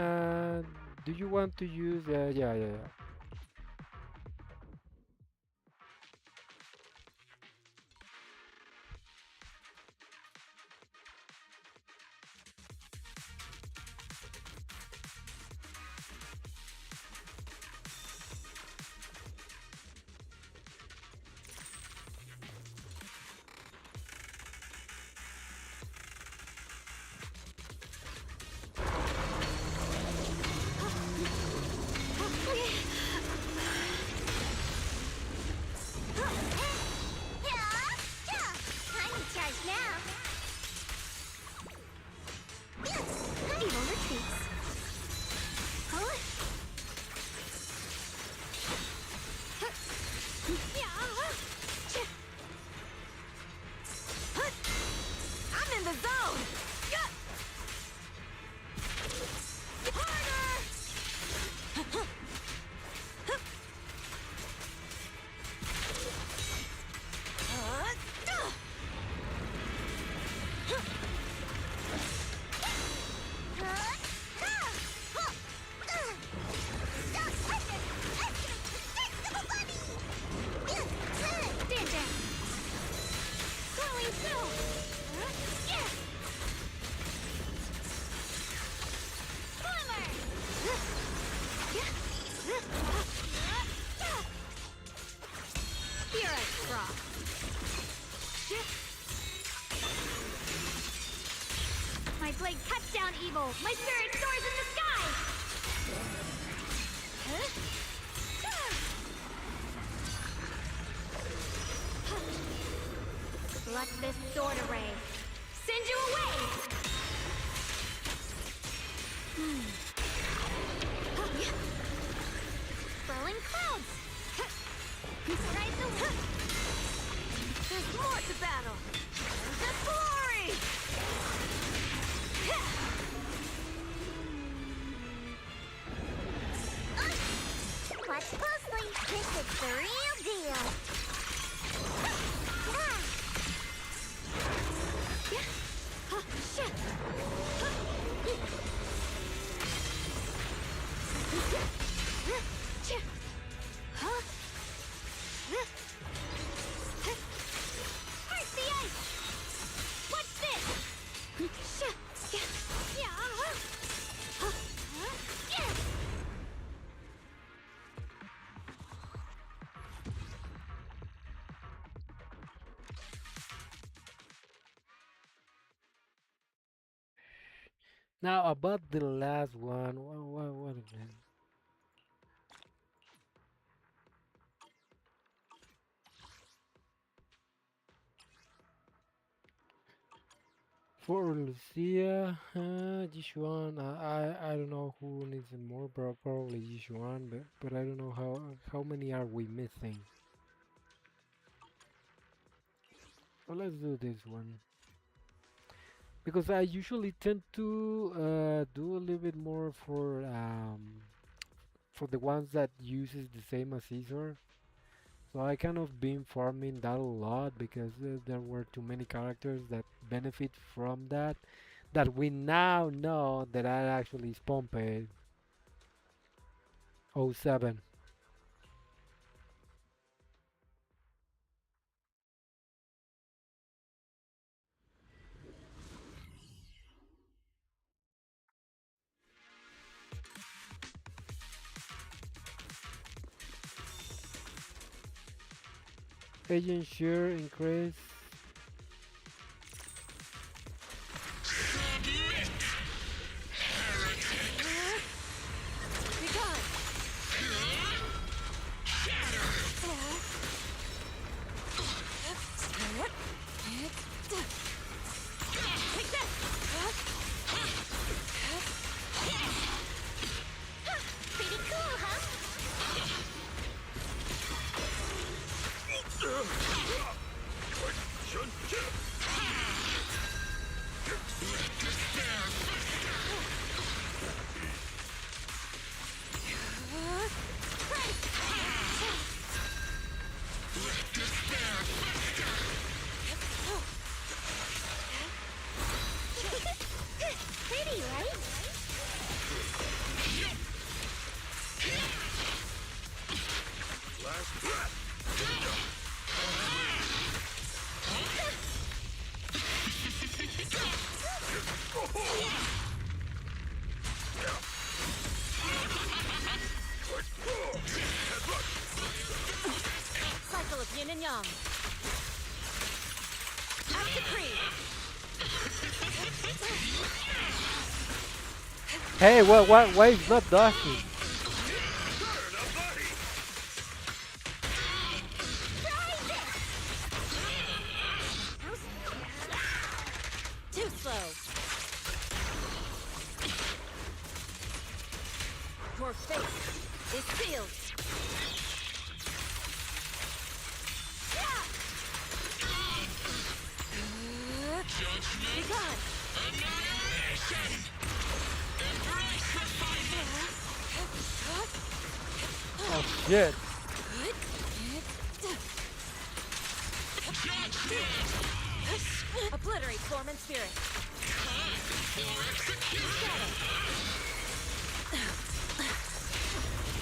S1: Do you want to use? Yeah.
S11: Behold, my spirit soars in the sky! Huh? Let this sword array send you away! Swirling clouds! Rise the There's more to battle! The glory!
S6: Watch closely. This is the real deal.
S11: Heart the ice! What's this?
S1: Now about the last one, what again? For Lucia, Jishuan, I don't know who needs it more, probably Jishuan, but I don't know how many are we missing. Well, let's do this one because I usually tend to do a little bit more for the ones that uses the same as Caesar. So I kind of been farming that a lot because there were too many characters that benefit from that we now know that are actually is Pompey 07. Agent share increase.
S11: Pretty cool, huh? Pretty, right?
S5: Last breath.
S14: Cycle of yin and yang. Out decree.
S1: Hey, why is not dashing?
S14: Too slow. Your fate is sealed. Be gone.
S1: Oh shit.
S14: Obliterate form and spirit.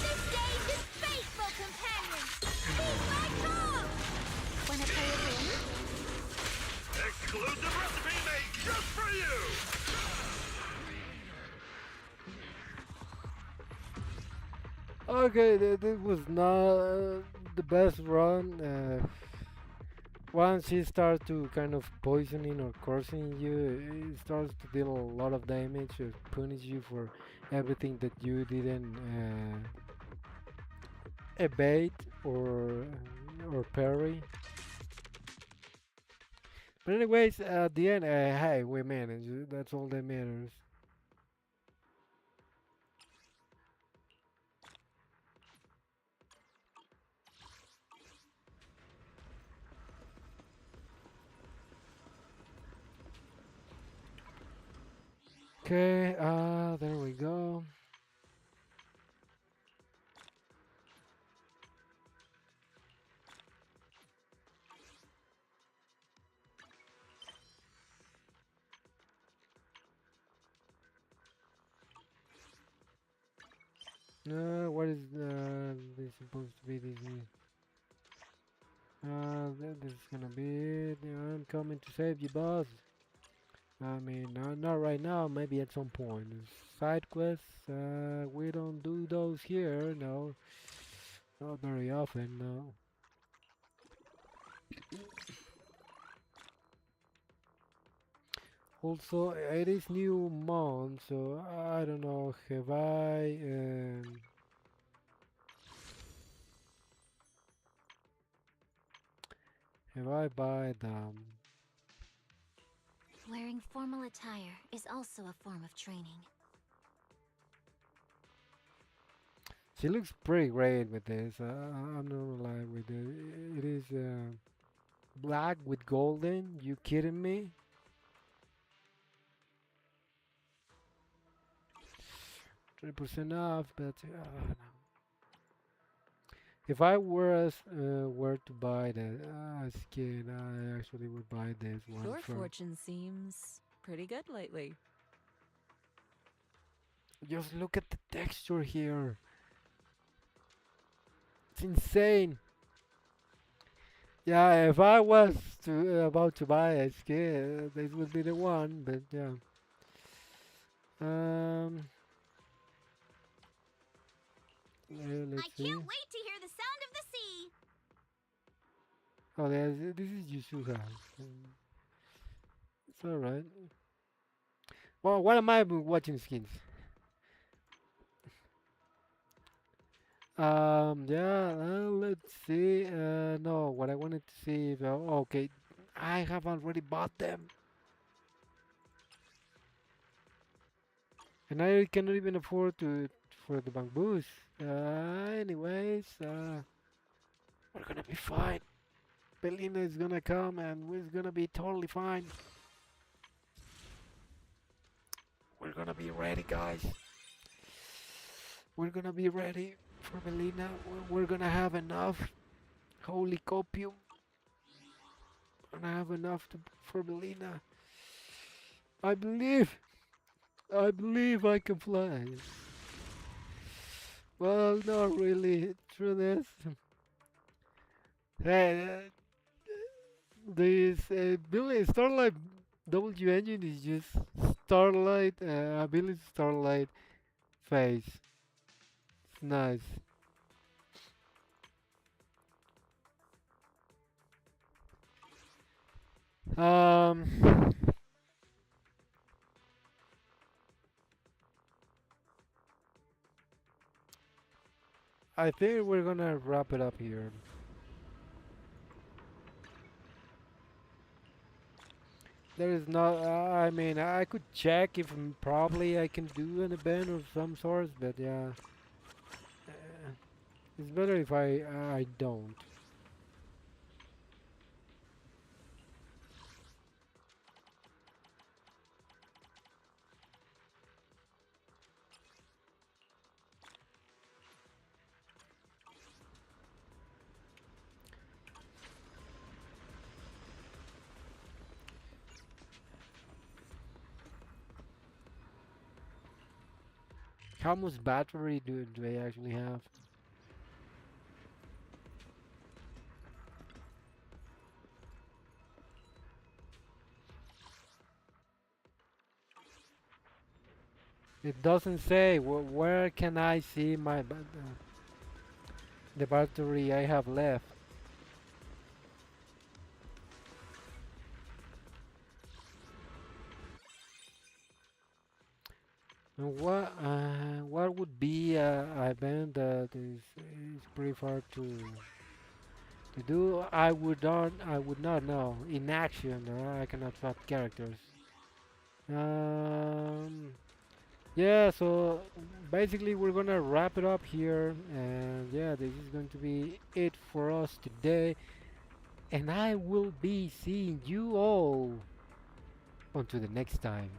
S11: This stage is faithful companions. He's my call. Wanna play a game?
S5: Exclusive recipe made just for you.
S1: Okay, this was not the best run. Once he starts to kind of poisoning or cursing you, it starts to deal a lot of damage or punish you for everything that you didn't evade or parry. But anyways, at the end, hey, we managed. That's all that matters. Okay, there we go. What is this supposed to be? This is, this is gonna be it. I'm coming to save you, boss. I mean, not right now. Maybe at some point. Side quests, we don't do those here. No, not very often. No. Also, it is new month, so I don't know. Have I buy them?
S9: Wearing formal attire is also a form of training.
S1: She looks pretty great with this. I'm not gonna lie with it. It is black with golden. You kidding me? 30% off, but if I were to buy the skin, I actually would buy this one
S16: Your
S1: from.
S16: fortune seems pretty good lately.
S1: Just look at the texture here. It's insane. Yeah, if I was about to buy a skin, this would be the one. But yeah. Um. Let's
S6: I
S1: see.
S6: can't wait to hear the sound of the sea.
S1: Oh, this is Yusuha. It's alright. Well, what am I watching skins? Yeah, let's see. No, what I wanted to see if, okay, I have already bought them. And I cannot even afford to for the bamboos. Anyways, we're gonna be fine. Belina is gonna come and we're gonna be totally fine. We're gonna be ready, guys. We're gonna be ready for Belina. We're gonna have enough holy copium. We're gonna have enough for Belina. I believe. I believe I can fly. Well, not really. Through this. Hey, this Starlight W engine is just Starlight ability Starlight face. It's nice. Um, I think we're gonna wrap it up here. There is not. I mean, I could check if probably I can do an event of some sort, but yeah, it's better if I don't. How much battery do I actually have? It doesn't say. Where can I see the battery I have left? And what would be a event that is pretty hard to do? I would not know. In action, I cannot swap characters. Um, yeah, so basically we're gonna wrap it up here, and yeah, this is going to be it for us today. And I will be seeing you all until the next time.